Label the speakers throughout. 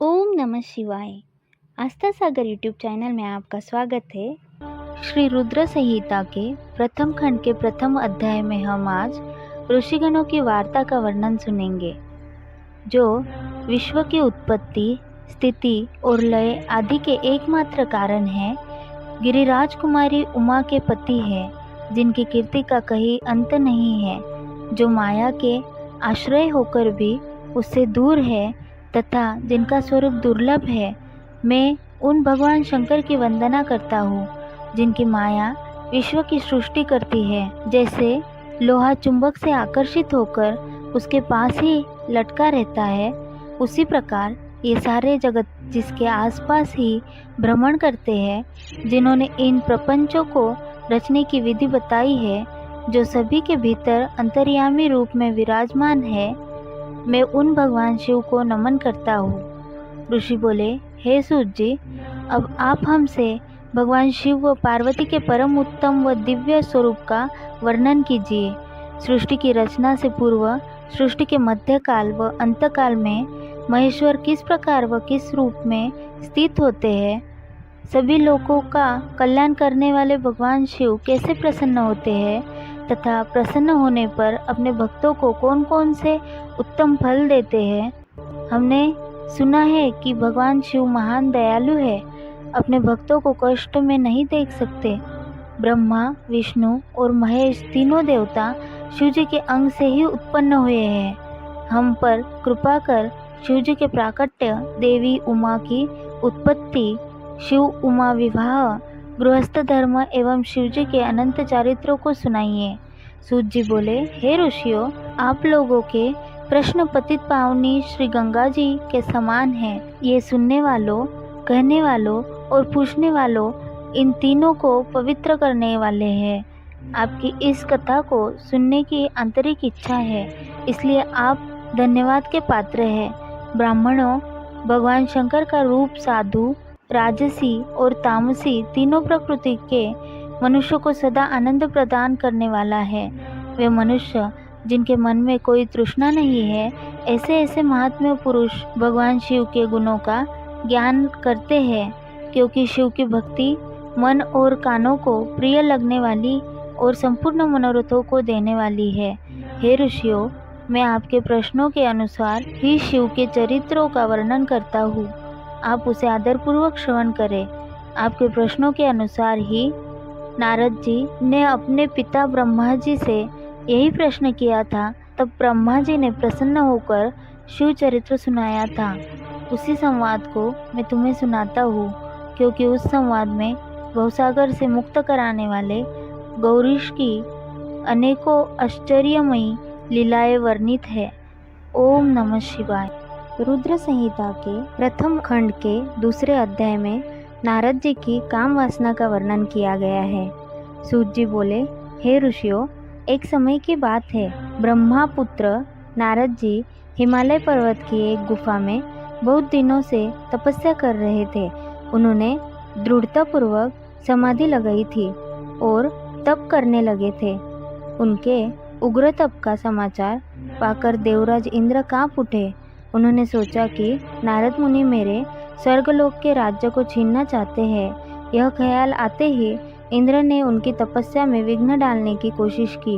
Speaker 1: ओम नमः शिवाय। आस्था सागर YouTube channel में आपका स्वागत है। श्री रुद्र संहिता के प्रथम खंड के प्रथम अध्याय में हम आज ऋषिगणों की वार्ता का वर्णन सुनेंगे, जो विश्व की उत्पत्ति, स्थिति और लय आदि के एकमात्र कारण है। गिरिराज कुमारी उमा के पति है, जिनकी कीर्ति का कहीं अंत नहीं है, जो माया के आश्रय होकर भी उससे दूर है तथा जिनका स्वरूप दुर्लभ है। मैं उन भगवान शंकर की वंदना करता हूँ, जिनकी माया विश्व की सृष्टि करती है। जैसे लोहा चुंबक से आकर्षित होकर उसके पास ही लटका रहता है, उसी प्रकार ये सारे जगत जिसके आसपास ही भ्रमण करते हैं, जिन्होंने इन प्रपंचों को रचने की विधि बताई है, जो सभी के भीतर अंतर्यामी रूप में विराजमान है, मैं उन भगवान शिव को नमन करता हूँ। ऋषि बोले, हे सूत जी, अब आप हमसे भगवान शिव व पार्वती के परम उत्तम व दिव्य स्वरूप का वर्णन कीजिए। सृष्टि की रचना से पूर्व, सृष्टि के मध्यकाल व अंतकाल में महेश्वर किस प्रकार व किस रूप में स्थित होते हैं? सभी लोगों का कल्याण करने वाले भगवान शिव कैसे प्रसन्न होते हैं तथा प्रसन्न होने पर अपने भक्तों को कौन कौन से उत्तम फल देते हैं? हमने सुना है कि भगवान शिव महान दयालु है, अपने भक्तों को कष्ट में नहीं देख सकते। ब्रह्मा, विष्णु और महेश तीनों देवता शिव जी के अंग से ही उत्पन्न हुए हैं। हम पर कृपा कर शिव जी के प्राकट्य, देवी उमा की उत्पत्ति, शिव उमा विवाह, गृहस्थ धर्म एवं शिव जी के अनंत चारित्रों को सुनाइए। सूत जी बोले, हे ऋषियों, आप लोगों के प्रश्न पतित पावनी श्री गंगा जी के समान हैं। ये सुनने वालों, कहने वालों और पूछने वालों, इन तीनों को पवित्र करने वाले हैं। आपकी इस कथा को सुनने की आंतरिक इच्छा है, इसलिए आप धन्यवाद के पात्र हैं। ब्राह्मणों, भगवान शंकर का रूप साधु, राजसी और तामसी तीनों प्रकृति के मनुष्यों को सदा आनंद प्रदान करने वाला है। वे मनुष्य जिनके मन में कोई तृष्णा नहीं है, ऐसे ऐसे महात्म्य पुरुष भगवान शिव के गुणों का ज्ञान करते हैं, क्योंकि शिव की भक्ति मन और कानों को प्रिय लगने वाली और संपूर्ण मनोरथों को देने वाली है। हे ऋषियों, मैं आपके प्रश्नों के अनुसार ही शिव के चरित्रों का वर्णन करता हूँ। आप उसे आदरपूर्वक श्रवण करें। आपके प्रश्नों के अनुसार ही नारद जी ने अपने पिता ब्रह्मा जी से यही प्रश्न किया था। तब ब्रह्मा जी ने प्रसन्न होकर शिव चरित्र सुनाया था। उसी संवाद को मैं तुम्हें सुनाता हूँ, क्योंकि उस संवाद में भवसागर से मुक्त कराने वाले गौरीश की अनेकों आश्चर्यमयी लीलाएं वर्णित है। ओम नमः शिवाय। रुद्र संहिता के प्रथम खंड के दूसरे अध्याय में नारद जी की काम वासना का वर्णन किया गया है। सूत जी बोले, हे ऋषियों, एक समय की बात है। ब्रह्मा पुत्र नारद जी हिमालय पर्वत की एक गुफा में बहुत दिनों से तपस्या कर रहे थे। उन्होंने दृढ़तापूर्वक समाधि लगाई थी और तप करने लगे थे। उनके उग्र तप का समाचार पाकर देवराज इंद्र कांप उठे। उन्होंने सोचा कि नारद मुनि मेरे स्वर्गलोक के राज्य को छीनना चाहते हैं। यह ख्याल आते ही इंद्र ने उनकी तपस्या में विघ्न डालने की कोशिश की।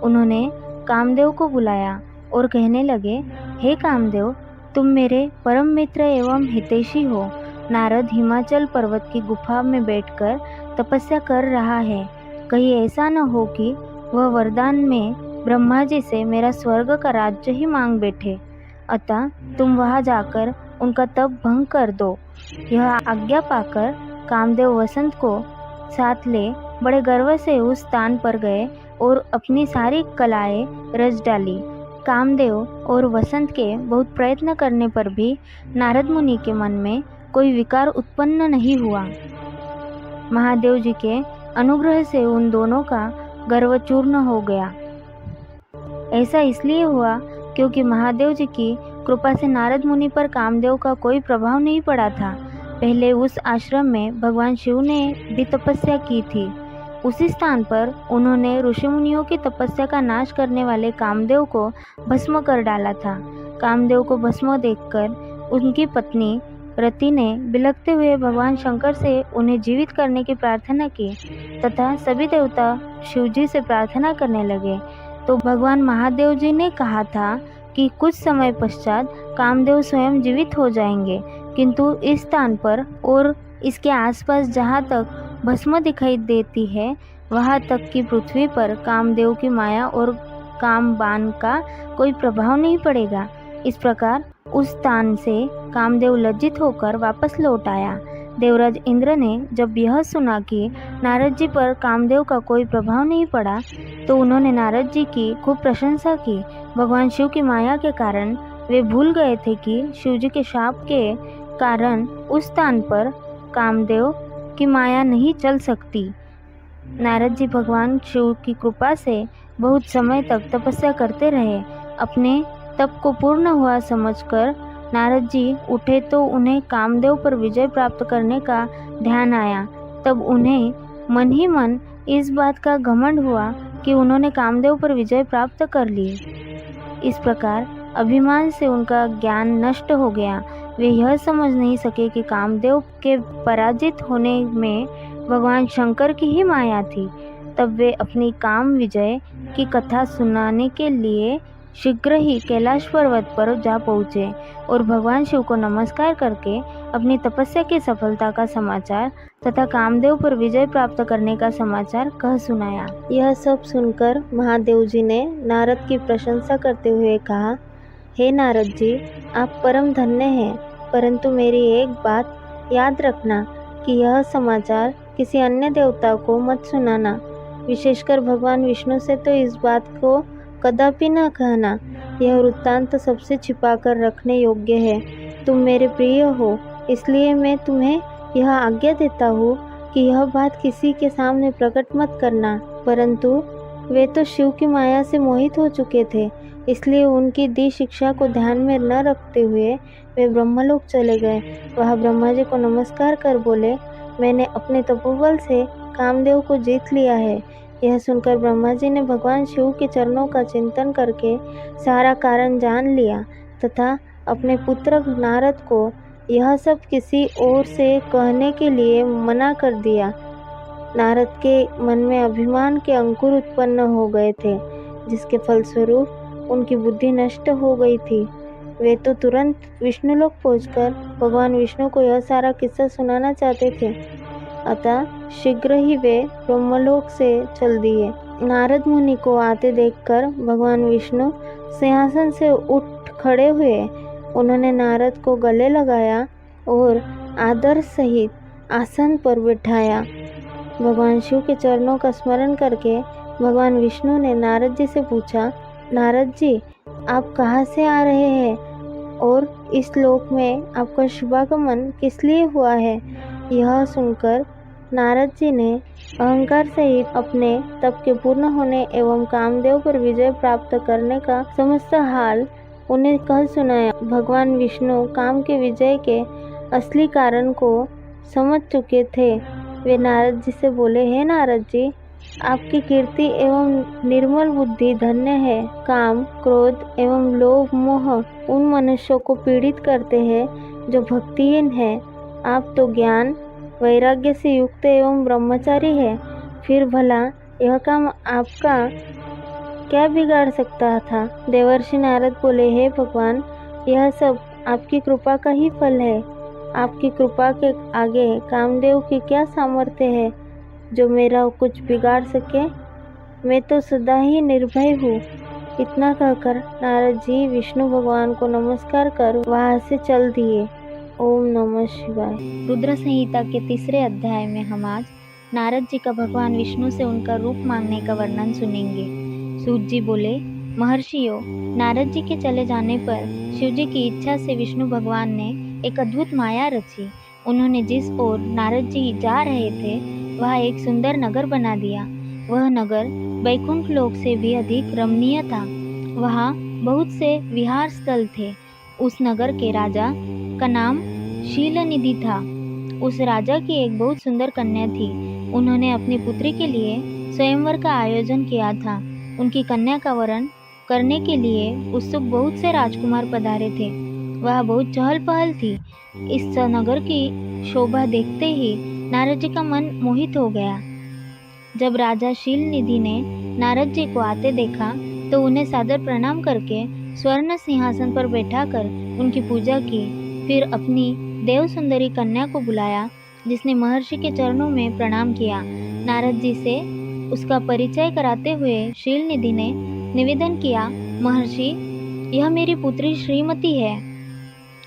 Speaker 1: उन्होंने कामदेव को बुलाया और कहने लगे, हे कामदेव, तुम मेरे परम मित्र एवं हितैषी हो। नारद हिमाचल पर्वत की गुफा में बैठकर तपस्या कर रहा है। कहीं ऐसा न हो कि वह वरदान में ब्रह्मा जी से मेरा स्वर्ग का राज्य ही मांग बैठे। अतः तुम वहां जाकर उनका तप भंग कर दो। यह आज्ञा पाकर कामदेव वसंत को साथ ले बड़े गर्व से उस स्थान पर गए और अपनी सारी कलाएं रच डाली। कामदेव और वसंत के बहुत प्रयत्न करने पर भी नारद मुनि के मन में कोई विकार उत्पन्न नहीं हुआ। महादेव जी के अनुग्रह से उन दोनों का गर्व चूर्ण हो गया। ऐसा इसलिए हुआ क्योंकि महादेव जी की कृपा से नारद मुनि पर कामदेव का कोई प्रभाव नहीं पड़ा था। पहले उस आश्रम में भगवान शिव ने भी तपस्या की थी। उसी स्थान पर उन्होंने ऋषि मुनियों की तपस्या का नाश करने वाले कामदेव को भस्म कर डाला था। कामदेव को भस्म देखकर उनकी पत्नी रति ने बिलखते हुए भगवान शंकर से उन्हें जीवित करने की प्रार्थना की तथा सभी देवता शिवजी से प्रार्थना करने लगे। तो भगवान महादेव जी ने कहा था कि कुछ समय पश्चात कामदेव स्वयं जीवित हो जाएंगे, किंतु इस स्थान पर और इसके आसपास जहाँ तक भस्म दिखाई देती है वहाँ तक की पृथ्वी पर कामदेव की माया और कामबाण का कोई प्रभाव नहीं पड़ेगा। इस प्रकार उस स्थान से कामदेव लज्जित होकर वापस लौट आया। देवराज इंद्र ने जब यह सुना कि नारद जी पर कामदेव का कोई प्रभाव नहीं पड़ा तो उन्होंने नारद जी की खूब प्रशंसा की। भगवान शिव की माया के कारण वे भूल गए थे कि शिव जी के शाप के कारण उस स्थान पर कामदेव की माया नहीं चल सकती। नारद जी भगवान शिव की कृपा से बहुत समय तक तपस्या करते रहे। अपने तप को पूर्ण हुआ समझकर नारद जी उठे तो उन्हें कामदेव पर विजय प्राप्त करने का ध्यान आया। तब उन्हें मन ही मन इस बात का घमंड हुआ कि उन्होंने कामदेव पर विजय प्राप्त कर ली। इस प्रकार अभिमान से उनका ज्ञान नष्ट हो गया। वे यह समझ नहीं सके कि कामदेव के पराजित होने में भगवान शंकर की ही माया थी। तब वे अपनी काम विजय की कथा सुनाने के लिए शीघ्र ही कैलाश पर्वत पर जा पहुँचे और भगवान शिव को नमस्कार करके अपनी तपस्या की सफलता का समाचार तथा कामदेव पर विजय प्राप्त करने का समाचार कह सुनाया। यह सब सुनकर महादेव जी ने नारद की प्रशंसा करते हुए कहा, हे नारद जी, आप परम धन्य हैं, परंतु मेरी एक बात याद रखना कि यह समाचार किसी अन्य देवता को मत सुनाना, विशेषकर भगवान विष्णु से तो इस बात को कदापि न कहना। यह वृत्तांत सबसे छिपा कर रखने योग्य है। तुम मेरे प्रिय हो, इसलिए मैं तुम्हें यह आज्ञा देता हूँ कि यह बात किसी के सामने प्रकट मत करना। परंतु वे तो शिव की माया से मोहित हो चुके थे, इसलिए उनकी दी शिक्षा को ध्यान में न रखते हुए वे ब्रह्मलोक चले गए। वह ब्रह्मा जी को नमस्कार कर बोले, मैंने अपने तपोबल से कामदेव को जीत लिया है। यह सुनकर ब्रह्मा जी ने भगवान शिव के चरणों का चिंतन करके सारा कारण जान लिया तथा अपने पुत्र नारद को यह सब किसी और से कहने के लिए मना कर दिया। नारद के मन में अभिमान के अंकुर उत्पन्न हो गए थे, जिसके फलस्वरूप उनकी बुद्धि नष्ट हो गई थी। वे तो तुरंत विष्णुलोक पहुंचकर भगवान विष्णु को यह सारा किस्सा सुनाना चाहते थे। अतः शीघ्र ही वे ब्रह्मलोक से चल दिए। नारद मुनि को आते देखकर भगवान विष्णु सिंहासन से उठ खड़े हुए। उन्होंने नारद को गले लगाया और आदर सहित आसन पर बिठाया। भगवान शिव के चरणों का स्मरण करके भगवान विष्णु ने नारद जी से पूछा, नारद जी, आप कहाँ से आ रहे हैं और इस लोक में आपका शुभागमन किस लिए हुआ है? यह सुनकर नारद जी ने अहंकार सहित अपने तप के पूर्ण होने एवं कामदेव पर विजय प्राप्त करने का समस्त हाल उन्हें कह सुनाया। भगवान विष्णु काम के विजय के असली कारण को समझ चुके थे। वे नारद जी से बोले, हे नारद जी, आपकी कीर्ति एवं निर्मल बुद्धि धन्य है। काम, क्रोध एवं लोभ मोह उन मनुष्यों को पीड़ित करते हैं जो भक्तिहीन है। आप तो ज्ञान वैराग्य से युक्त एवं ब्रह्मचारी है, फिर भला यह काम आपका क्या बिगाड़ सकता था? देवर्षि नारद बोले, हे भगवान, यह सब आपकी कृपा का ही फल है। आपकी कृपा के आगे कामदेव की क्या सामर्थ्य है जो मेरा कुछ बिगाड़ सके? मैं तो सदा ही निर्भय हूँ। इतना कहकर नारद जी विष्णु भगवान को नमस्कार कर वहाँ से चल दिए। ओम नमः शिवाय। रुद्र संहिता के 3रे अध्याय में हम आज नारद जी का भगवान विष्णु से उनका रूप मांगने का वर्णन सुनेंगे। सूत जी बोले, महर्षियों, नारद जी के चले जाने पर शिव जी की इच्छा से विष्णु भगवान ने एक अद्भुत माया रची। उन्होंने जिस ओर नारद जी जा रहे थे वह एक सुंदर नगर बना दिया। वह नगर वैकुंठ लोक से भी अधिक रमणीय था। वहाँ बहुत से विहार स्थल थे। उस नगर के राजा का नाम शीलनिधि था। उस राजा की एक बहुत सुंदर कन्या थी। उन्होंने अपनी पुत्री के लिए स्वयंवर का आयोजन किया था। उनकी कन्या का वरण करने के लिए उत्सुक बहुत से राजकुमार पधारे थे। वहाँ बहुत चहल पहल थी। इस नगर की शोभा देखते ही नारद जी का मन मोहित हो गया। जब राजा शीलनिधि ने नारद जी को आते देखा तो उन्हें सादर प्रणाम करके स्वर्ण सिंहासन पर बैठाकर उनकी पूजा की। फिर अपनी देव सुंदरी कन्या को बुलाया, जिसने महर्षि के चरणों में प्रणाम किया। नारद जी से उसका परिचय कराते हुए शीलनिधि ने निवेदन किया, महर्षि, यह मेरी पुत्री श्रीमती है।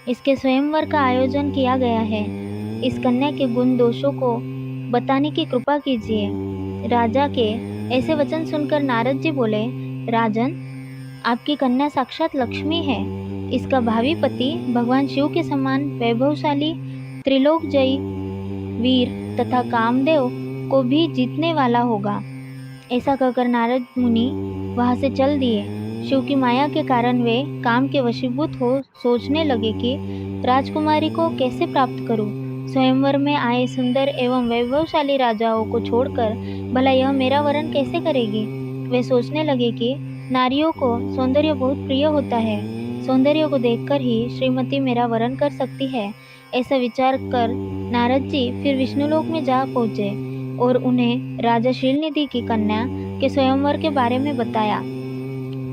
Speaker 1: इसके स्वयंवर का आयोजन किया गया है। इस कन्या के गुण दोषों को बताने की कृपा कीजिए। राजा के ऐसे वचन सुनकर नारद जी बोले, राजन, आपकी कन्या साक्षात लक्ष्मी है। इसका भावी पति भगवान शिव के समान वैभवशाली, त्रिलोकजयी वीर तथा कामदेव को भी जीतने वाला होगा। ऐसा कहकर नारद मुनि वहां से चल दिए। शिव की माया के कारण वे काम के वशीभूत हो सोचने लगे कि राजकुमारी को कैसे प्राप्त करूं। स्वयंवर में आए सुंदर एवं वैभवशाली राजाओं को छोड़कर भला यह मेरा वरण कैसे करेगी। वे सोचने लगे कि नारियों को सौंदर्य बहुत प्रिय होता है। सौंदर्य को देखकर ही श्रीमती मेरा वरण कर सकती है। ऐसा विचार कर नारद जी फिर विष्णुलोक में जा पहुँचे और उन्हें राजा शीलनिधि की कन्या के स्वयंवर के बारे में बताया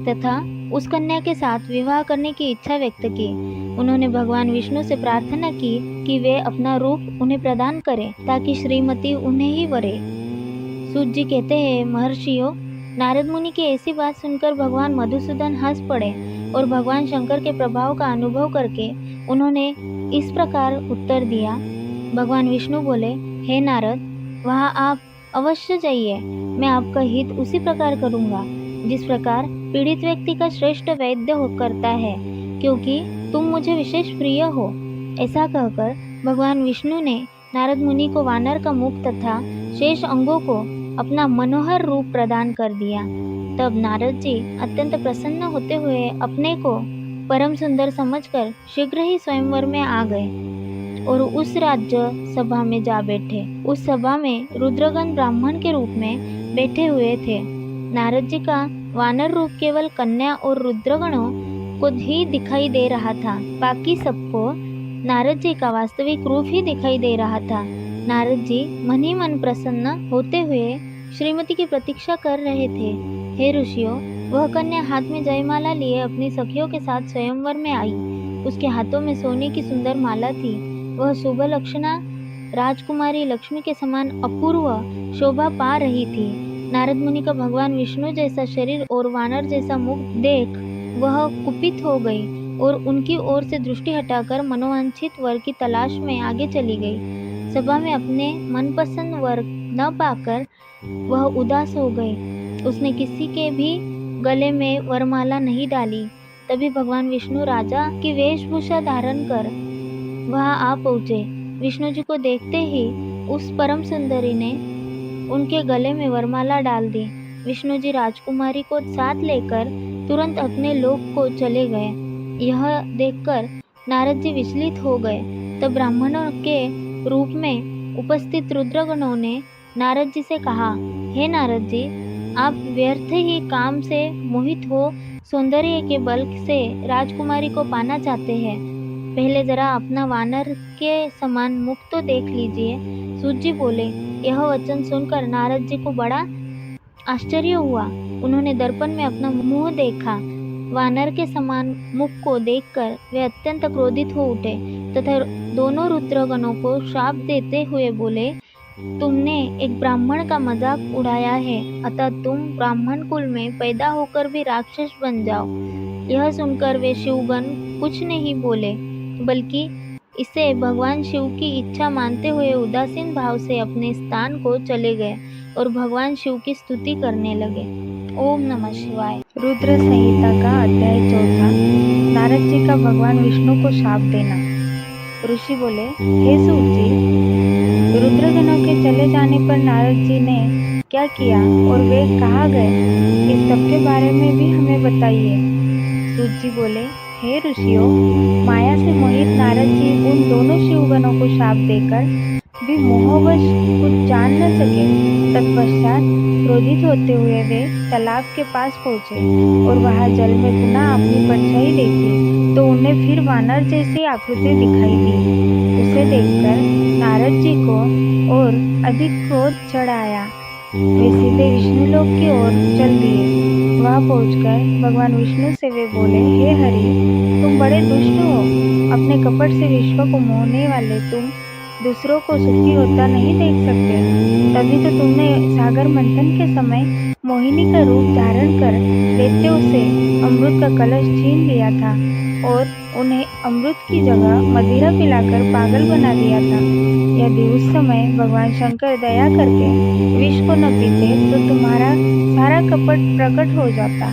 Speaker 1: तथा उस कन्या के साथ विवाह करने की इच्छा व्यक्त की। उन्होंने भगवान विष्णु से प्रार्थना की कि वे अपना रूप उन्हें प्रदान करें ताकि श्रीमती उन्हें ही वरे। सूत जी कहते हैं, महर्षियों, नारद मुनि की ऐसी बात सुनकर भगवान मधुसूदन हंस पड़े और भगवान शंकर के प्रभाव का अनुभव करके उन्होंने इस प्रकार उत्तर दिया। भगवान विष्णु बोले, हे नारद, वहाँ आप अवश्य जाइए। मैं आपका हित उसी प्रकार करूँगा जिस प्रकार पीड़ित व्यक्ति का श्रेष्ठ वैद्य हो करता है, क्योंकि तुम मुझे विशेष प्रिय हो। ऐसा कहकर भगवान विष्णु ने नारद मुनि को वानर का मुख तथा शेष अंगों को अपना मनोहर रूप प्रदान कर दिया। तब नारद जी अत्यंत प्रसन्न होते हुए अपने को परम सुंदर समझकर शीघ्र ही स्वयंवर में आ गए और उस राज्य सभा में जा बैठे। उस सभा में रुद्रगण ब्राह्मण के रूप में बैठे हुए थे। नारद जी का वानर रूप केवल कन्या और रुद्रगणों को ही दिखाई दे रहा था। बाकी सबको नारद जी का वास्तविक रूप ही दिखाई दे रहा था। नारद जी मन ही मन प्रसन्न होते हुए श्रीमती की प्रतीक्षा कर रहे थे। हे ऋषियों, वह कन्या हाथ में जयमाला लिए अपनी सखियों के साथ स्वयंवर में आई। उसके हाथों में सोने की सुंदर माला थी। वह शुभ लक्षणा राजकुमारी लक्ष्मी के समान अपूर्व शोभा पा रही थी। नारद मुनि का भगवान विष्णु जैसा शरीर और वानर जैसा मुख देख वह कुपित हो गई और उनकी ओर से दृष्टि हटाकर मनोवांछित वर की तलाश में आगे चली गई। सभा में अपने मनपसंद वर न पाकर वह उदास हो गई। उसने किसी के भी गले में वरमाला नहीं डाली। तभी भगवान विष्णु राजा की वेशभूषा धारण कर वहां आ पहुँचे। विष्णु जी को देखते ही उस परम सुंदरी ने उनके गले में वरमाला डाल दी। विष्णु जी राजकुमारी को साथ लेकर तुरंत अपने लोक को चले गए। यह देखकर नारद जी विचलित हो गए। तब ब्राह्मणों के रूप में उपस्थित रुद्रगणों ने नारद जी से कहा, हे नारद जी, आप व्यर्थ ही काम से मोहित हो सौंदर्य के बल से राजकुमारी को पाना चाहते हैं। पहले जरा अपना वानर के समान मुख तो देख लीजिए। सूत जी बोले। यह वचन सुनकर नारद जी को बड़ा आश्चर्य हुआ। उन्होंने दर्पण में अपना मुंह देखा। वानर के समान मुख को देखकर वे अत्यंत क्रोधित हो उठे तथा दोनों रुद्रगणों को श्राप देते हुए बोले, तुमने एक ब्राह्मण का मजाक उड़ाया है, अतः तुम ब्राह्मण कुल में पैदा होकर भी राक्षस बन जाओ। यह सुनकर वे शिवगण कुछ नहीं बोले, बल्कि इसे भगवान शिव की इच्छा मानते हुए उदासीन भाव से अपने स्थान को चले गए और भगवान शिव की स्तुति करने लगे। ओम नमः शिवाय।
Speaker 2: रुद्र संहिता का अध्याय 4। नारद जी का भगवान विष्णु को शाप देना। ऋषि बोले, हे सूत जी, रुद्रगणों के चले जाने पर नारद जी ने क्या किया और वे कहाँ गए, इस सब के बारे में भी हमें बताइए। सूत जी बोले, हे ऋषियों, माया से मोहित नारद जी उन दोनों शिवगणों को शाप देकर भी मोहवश कुछ जान न सके। तत्पश्चात क्रोधित होते हुए वे तालाब के पास पहुंचे और वहां जल में पुनः अपनी परछाई देखी तो उन्हें फिर वानर जैसी आकृति दिखाई दी। उसे देखकर नारद जी को और अधिक क्रोध चढ़ आया। वे सीधे विष्णुलोक की ओर चल दिए। वहां पहुंचकर भगवान विष्णु से वे बोले, हे हरि, तुम बड़े दुष्ट हो। अपने कपट से विश्व को मोहने वाले तुम दूसरों को सुखी होता नहीं देख सकते। तभी तो तुमने सागर मंथन के समय मोहिनी का रूप धारण कर दैत्यों से अमृत का कलश छीन लिया था और उन्हें अमृत की जगह मदिरा पिलाकर पागल बना दिया था। यदि उस समय भगवान शंकर दया करके विष को न पीते तो तुम्हारा सारा कपट प्रकट हो जाता।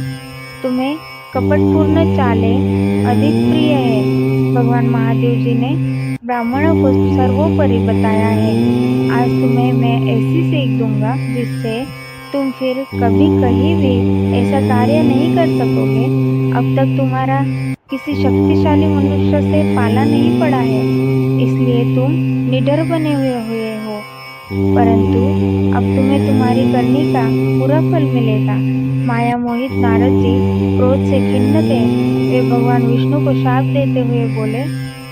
Speaker 2: तुम्हें कपटपूर्ण चालें अधिक प्रिय है। भगवान महादेव जी ने ब्राह्मणों को सर्वोपरि बताया है। आज तुम्हें मैं ऐसी सीख दूंगा जिससे तुम फिर कभी कहीं भी ऐसा कार्य नहीं कर सकोगे। अब तक तुम्हारा किसी शक्तिशाली मनुष्य से पाला नहीं पड़ा है, इसलिए तुम निडर बने हुए हो। परंतु अब तुम्हें तुम्हारी करनी का पूरा फल मिलेगा। माया मोहित नारद जी क्रोध से खिन्न थे। वे भगवान विष्णु को शाप देते हुए बोले,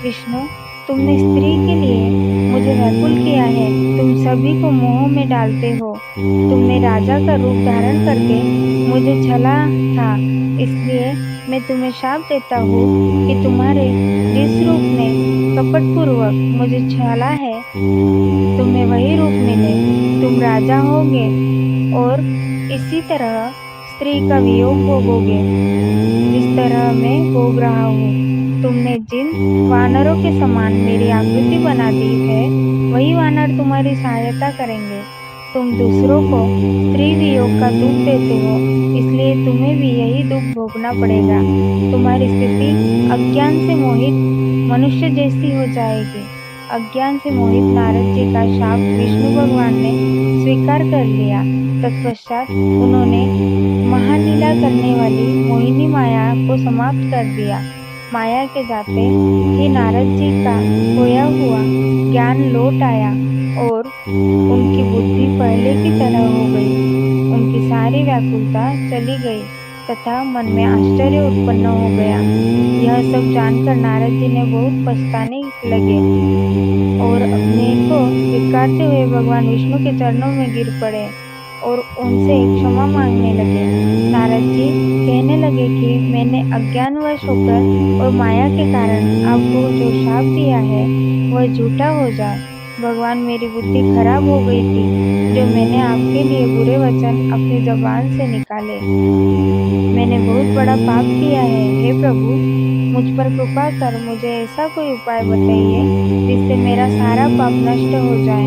Speaker 2: विष्णु, तुमने स्त्री के लिए मुझे व्याकुल किया है। तुम सभी को मोह में डालते हो। तुमने राजा का रूप धारण करके मुझे छला था, इसलिए मैं तुम्हें शाप देता हूँ कि तुम्हारे जिस रूप ने कपटपूर्वक मुझे छला है, तुम्हें वही रूप मिले। तुम राजा होगे और इसी तरह स्त्री का वियोग भोगोगे जिस तरह मैं भोग रहा हूँ। तुमने जिन वानरों के समान मेरी आकृति बना दी है, वही वानर तुम्हारी सहायता करेंगे। तुम दूसरों को स्त्री वियोग का दुख देते हो, इसलिए तुम्हें भी यही दुख भोगना पड़ेगा। तुम्हारी स्थिति अज्ञान से मोहित मनुष्य जैसी हो जाएगी। अज्ञान से मोहित नारद जी का शाप विष्णु भगवान ने स्वीकार कर लिया। तत्पश्चात उन्होंने महालीला करने वाली मोहिनी माया को समाप्त कर दिया। माया के जाते ही नारद जी का खोया हुआ ज्ञान लौट आया और उनकी बुद्धि पहले की तरह हो गई। उनकी सारी व्याकुलता चली गई तथा मन में आश्चर्य उत्पन्न हो गया। यह सब जानकर नारद जी ने बहुत पछताने लगे और अपने को धिक्कारते हुए भगवान विष्णु के चरणों में गिर पड़े और उनसे क्षमा मांगने लगे। नारद जी कहने लगे कि मैंने अज्ञानवश होकर और माया के कारण आपको जो शाप दिया है वह झूठा हो जाए। भगवान, मेरी बुद्धि खराब हो गई थी जो मैंने आपके लिए बुरे वचन अपनी जबान से निकाले। मैंने बहुत बड़ा पाप किया है। हे प्रभु, मुझ पर कृपा कर मुझे ऐसा कोई उपाय बताइए जिससे मेरा सारा पाप नष्ट हो जाए।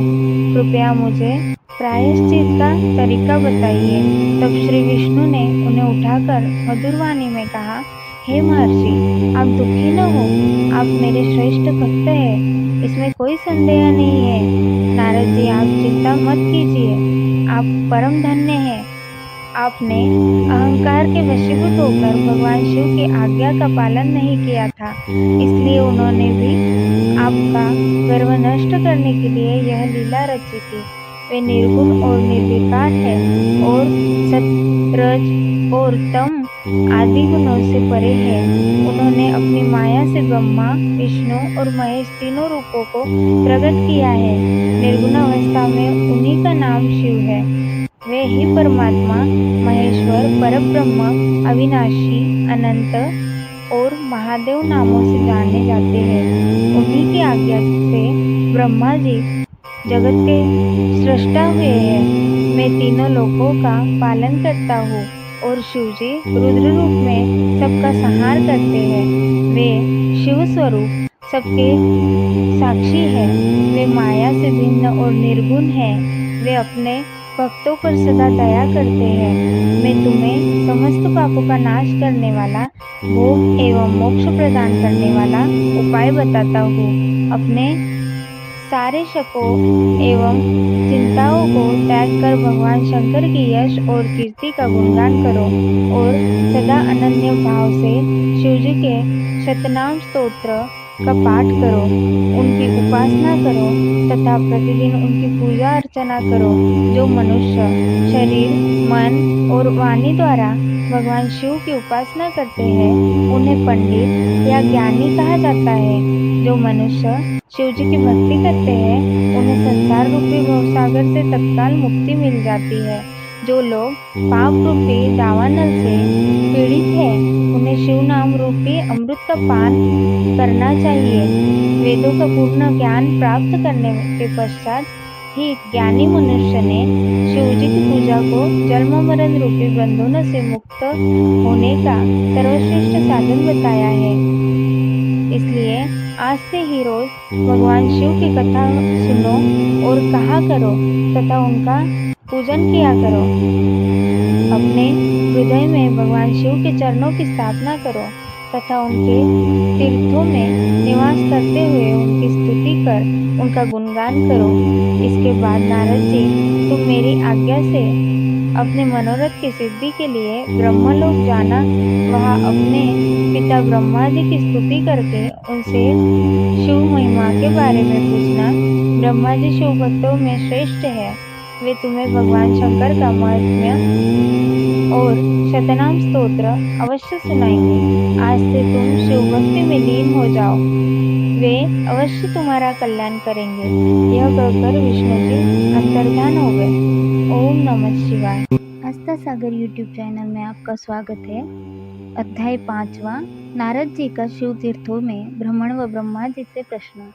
Speaker 2: कृपया मुझे प्रायश्चित का तरीका बताइए। तब श्री विष्णु ने उन्हें उठाकर मधुरवाणी में कहा, हे महर्षि, आप दुखी न हो। आप मेरे श्रेष्ठ भक्त हैं, इसमें कोई संदेह नहीं है। नारद जी, आप चिंता मत कीजिए। आप परम धन्य हैं। आपने अहंकार के वशीभूत होकर भगवान शिव की आज्ञा का पालन नहीं किया था, इसलिए उन्होंने भी आपका गर्व नष्ट करने के लिए यह लीला रची थी। वे निर्गुण और निर्विकार है और सत, रज और तम आदि गुणों से परे है। उन्होंने अपनी माया से ब्रह्मा, विष्णु और महेश तीनों रूपों को प्रकट किया है। निर्गुण अवस्था में उन्हीं का नाम शिव है। वे ही परमात्मा, महेश्वर, परब्रह्म, अविनाशी, अनंत और महादेव नामों से जाने जाते हैं। उन्हीं की आज्ञा से ब्रह्मा जी जगत के सृष्टा हुए हैं। मैं तीनों लोकों का पालन करता हूँ और शिवजी रुद्र रूप में सबका संहार करते हैं। वे शिव स्वरूप सबके साक्षी है। वे माया से भिन्न और निर्गुण है। वे अपने भक्तों पर सदा दया करते हैं। मैं तुम्हें समस्त पापों का नाश करने वाला, भोग एवं मोक्ष प्रदान करने वाला उपाय बताता हूँ। अपने सारे शकों एवं चिंताओं को त्याग कर भगवान शंकर की यश और कीर्ति का गुणगान करो और सदा अनन्य भाव से शिवजी के शतनाम स्तोत्र का पाठ करो, उनकी उपासना करो तथा प्रतिदिन उनकी पूजा अर्चना करो। जो मनुष्य शरीर, मन और वाणी द्वारा भगवान शिव की उपासना करते हैं उन्हें पंडित या ज्ञानी कहा जाता है। जो मनुष्य शिव जी की भक्ति करते हैं उन्हें संसार रूपी भवसागर से तत्काल मुक्ति मिल जाती है। जो लोग पाप रूपी दावानल से पीड़ित है उन्हें शिव नाम रूपी अमृत का पान करना चाहिए। वेदों का पूर्ण ज्ञान प्राप्त करने के पश्चात ही ज्ञानी मनुष्य ने शिव जी की पूजा को जन्म मरण रूपी बंधनों से मुक्त होने का सर्वश्रेष्ठ साधन बताया है। इसलिए आज से ही रोज भगवान शिव की कथा सुनो और कहा करो तथा उनका पूजन किया करो। अपने हृदय में भगवान शिव के चरणों की स्थापना करो तथा उनके तीर्थों में निवास करते हुए उनकी स्तुति कर उनका गुणगान करो। इसके बाद नारद जी, तुम मेरी आज्ञा से अपने मनोरथ की सिद्धि के लिए ब्रह्मलोक जाना। वहाँ अपने पिता ब्रह्मा जी की स्तुति करके उनसे शिव महिमा के बारे में पूछना। ब्रह्मा जी शिव भक्तों में श्रेष्ठ है, वे तुम्हें भगवान शंकर का महात्म्य और शतनाम स्तोत्र अवश्य सुनाएंगे। आज से तुम शिव भक्ति में लीन हो जाओ, वे अवश्य तुम्हारा कल्याण करेंगे। यह कहकर विष्णु जी अंतर्धान हो गए। ओम नमः शिवाय।
Speaker 1: आस्था सागर यूट्यूब चैनल में आपका स्वागत है। अध्याय 5वां, नारद जी का शिव तीर्थों में भ्रमण व ब्रह्मा जी से प्रश्न।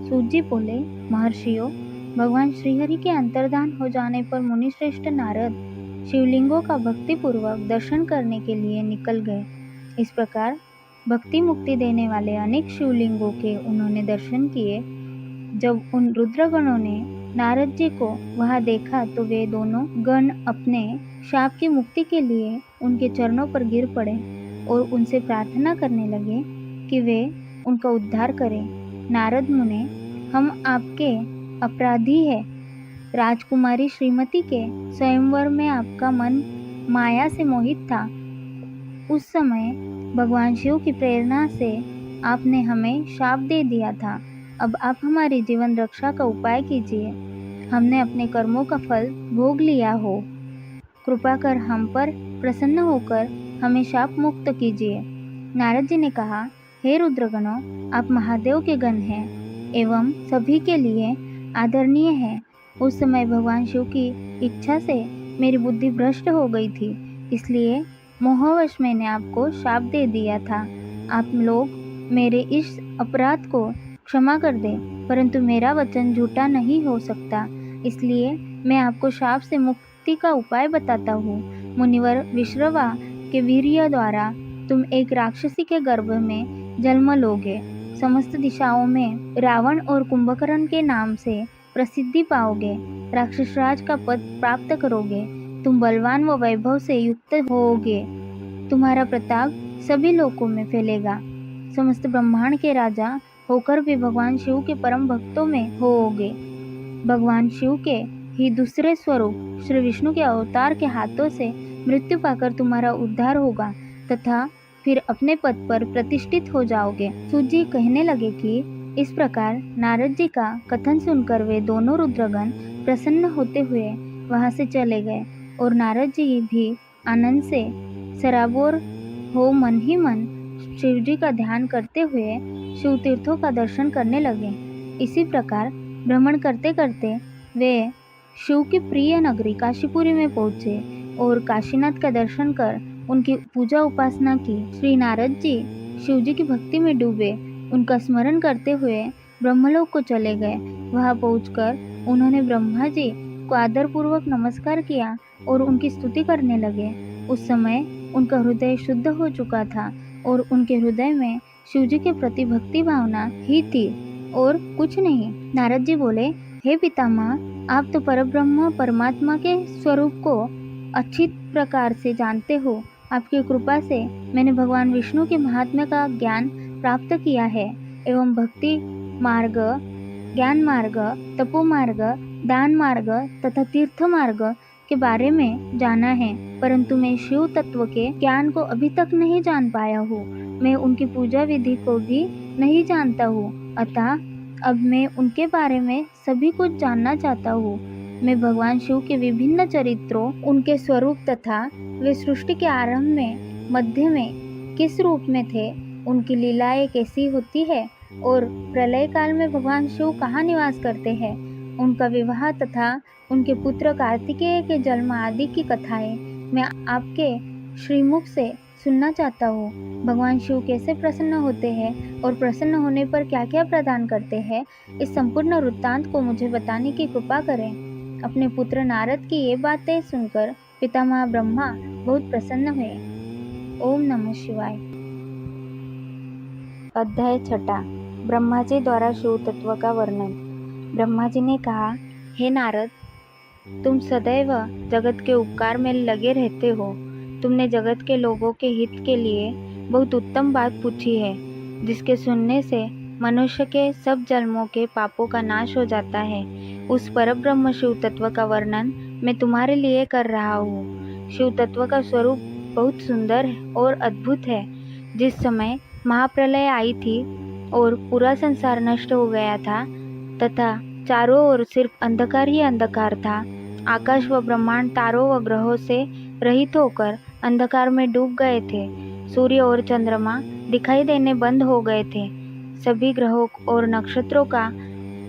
Speaker 1: सूत जी बोले, महर्षियों, भगवान श्रीहरि के अंतर्धान हो जाने पर मुनिश्रेष्ठ नारद शिवलिंगों का भक्तिपूर्वक दर्शन करने के लिए निकल गए। इस प्रकार भक्ति मुक्ति देने वाले अनेक शिवलिंगों के उन्होंने दर्शन किए। जब उन रुद्रगणों ने नारद जी को वहां देखा तो वे दोनों गण अपने शाप की मुक्ति के लिए उनके चरणों पर गिर पड़े और उनसे प्रार्थना करने लगे कि वे उनका उद्धार करें। नारद मुने, हम आपके अपराधी हैं। राजकुमारी श्रीमती के स्वयंवर में आपका मन माया से मोहित था। उस समय भगवान शिव की प्रेरणा से आपने हमें शाप दे दिया था। अब आप हमारी जीवन रक्षा का उपाय कीजिए। हमने अपने कर्मों का फल भोग लिया हो। कृपा कर हम पर प्रसन्न होकर हमें शाप मुक्त कीजिए। नारद जी ने कहा, हे रुद्रगणों, आप महादेव के गण हैं एवं सभी के लिए आदरणीय हैं। उस समय भगवान शिव की इच्छा से मेरी बुद्धि भ्रष्ट हो गई थी, इसलिए मोहवश मैंने आपको शाप दे दिया था। आप लोग मेरे इस अपराध को क्षमा कर दें, परंतु मेरा वचन झूठा नहीं हो सकता, इसलिए मैं आपको शाप से मुक्ति का उपाय बताता हूँ। मुनिवर विश्रवा के वीर्य द्वारा तुम एक राक्षसी के गर्भ में जन्म लोगे। समस्त दिशाओं में रावण और कुंभकर्ण के नाम से प्रसिद्धि पाओगे। राक्षस राज का पद प्राप्त करोगे। तुम बलवान व वैभव से युक्त होगे। तुम्हारा प्रताप सभी लोकों में फैलेगा। समस्त ब्रह्मांड के राजा होकर भी भगवान शिव के परम भक्तों में होगे। भगवान शिव के ही दूसरे स्वरूप श्री विष्णु के अवतार के हाथों से मृत्यु पाकर तुम्हारा उद्धार होगा तथा फिर अपने पद पर प्रतिष्ठित हो जाओगे। सूत जी कहने लगे कि इस प्रकार नारद जी का कथन सुनकर वे दोनों रुद्रगण प्रसन्न होते हुए वहां से चले गए और नारद जी भी आनंद से सराबोर हो मन ही मन शिव जी का ध्यान करते हुए शिव तीर्थों का दर्शन करने लगे। इसी प्रकार भ्रमण करते करते वे शिव की प्रिय नगरी काशीपुरी में पहुँचे और काशीनाथ का दर्शन कर उनकी पूजा उपासना की। श्री नारद जी शिव जी की भक्ति में डूबे उनका स्मरण करते हुए ब्रह्मलोक को चले गए। वहां पहुंचकर उन्होंने ब्रह्मा जी को आदरपूर्वक नमस्कार किया और उनकी स्तुति करने लगे। उस समय उनका हृदय शुद्ध हो चुका था और उनके हृदय में शिव जी के प्रति भक्ति भावना ही थी और कुछ नहीं। नारद जी बोले, हे पितामह, आप तो परब्रह्म परमात्मा के स्वरूप को अच्छी प्रकार से जानते हो। आपकी कृपा से मैंने भगवान विष्णु के महात्म्य का ज्ञान प्राप्त किया है एवं भक्ति मार्ग, ज्ञान मार्ग, तपो मार्ग, दान मार्ग तथा तीर्थ मार्ग के बारे में जाना है, परंतु मैं शिव तत्व के ज्ञान को अभी तक नहीं जान पाया हूँ। मैं उनकी पूजा विधि को भी नहीं जानता हूँ, अतः अब मैं उनके बारे में सभी कुछ जानना चाहता हूँ। मैं भगवान शिव के विभिन्न चरित्रों, उनके स्वरूप तथा वे सृष्टि के आरंभ में, मध्य में किस रूप में थे, उनकी लीलाएं कैसी होती है और प्रलय काल में भगवान शिव कहाँ निवास करते हैं, उनका विवाह तथा उनके पुत्र कार्तिकेय के जन्म आदि की कथाएं मैं आपके श्रीमुख से सुनना चाहता हूँ। भगवान शिव कैसे प्रसन्न होते हैं और प्रसन्न होने पर क्या क्या प्रदान करते हैं, इस संपूर्ण वृत्तांत को मुझे बताने की कृपा करें। अपने पुत्र नारद की ये बातें सुनकर पितामह ब्रह्मा बहुत प्रसन्न हुए। ओम नमः शिवाय। अध्याय 6। ब्रह्मा जी द्वारा शिव तत्व का वर्णन। ब्रह्मा जी ने कहा, हे नारद, तुम सदैव जगत के उपकार में लगे रहते हो। तुमने जगत के लोगों के हित के लिए बहुत उत्तम बात पूछी है, जिसके सुनने से मनुष्य के सब जन्मों के पापों का नाश हो जाता है। उस परब्रह्म शिव तत्व का वर्णन मैं तुम्हारे लिए कर रहा हूँ। शिव तत्व का स्वरूप बहुत सुंदर और अद्भुत है। जिस समय महाप्रलय आई थी और पूरा संसार नष्ट हो गया था तथा चारों ओर सिर्फ अंधकार ही अंधकार था, आकाश व ब्रह्मांड तारों व ग्रहों से रहित होकर अंधकार में डूब गए थे। सूर्य और चंद्रमा दिखाई देने बंद हो गए थे। सभी ग्रहों और नक्षत्रों का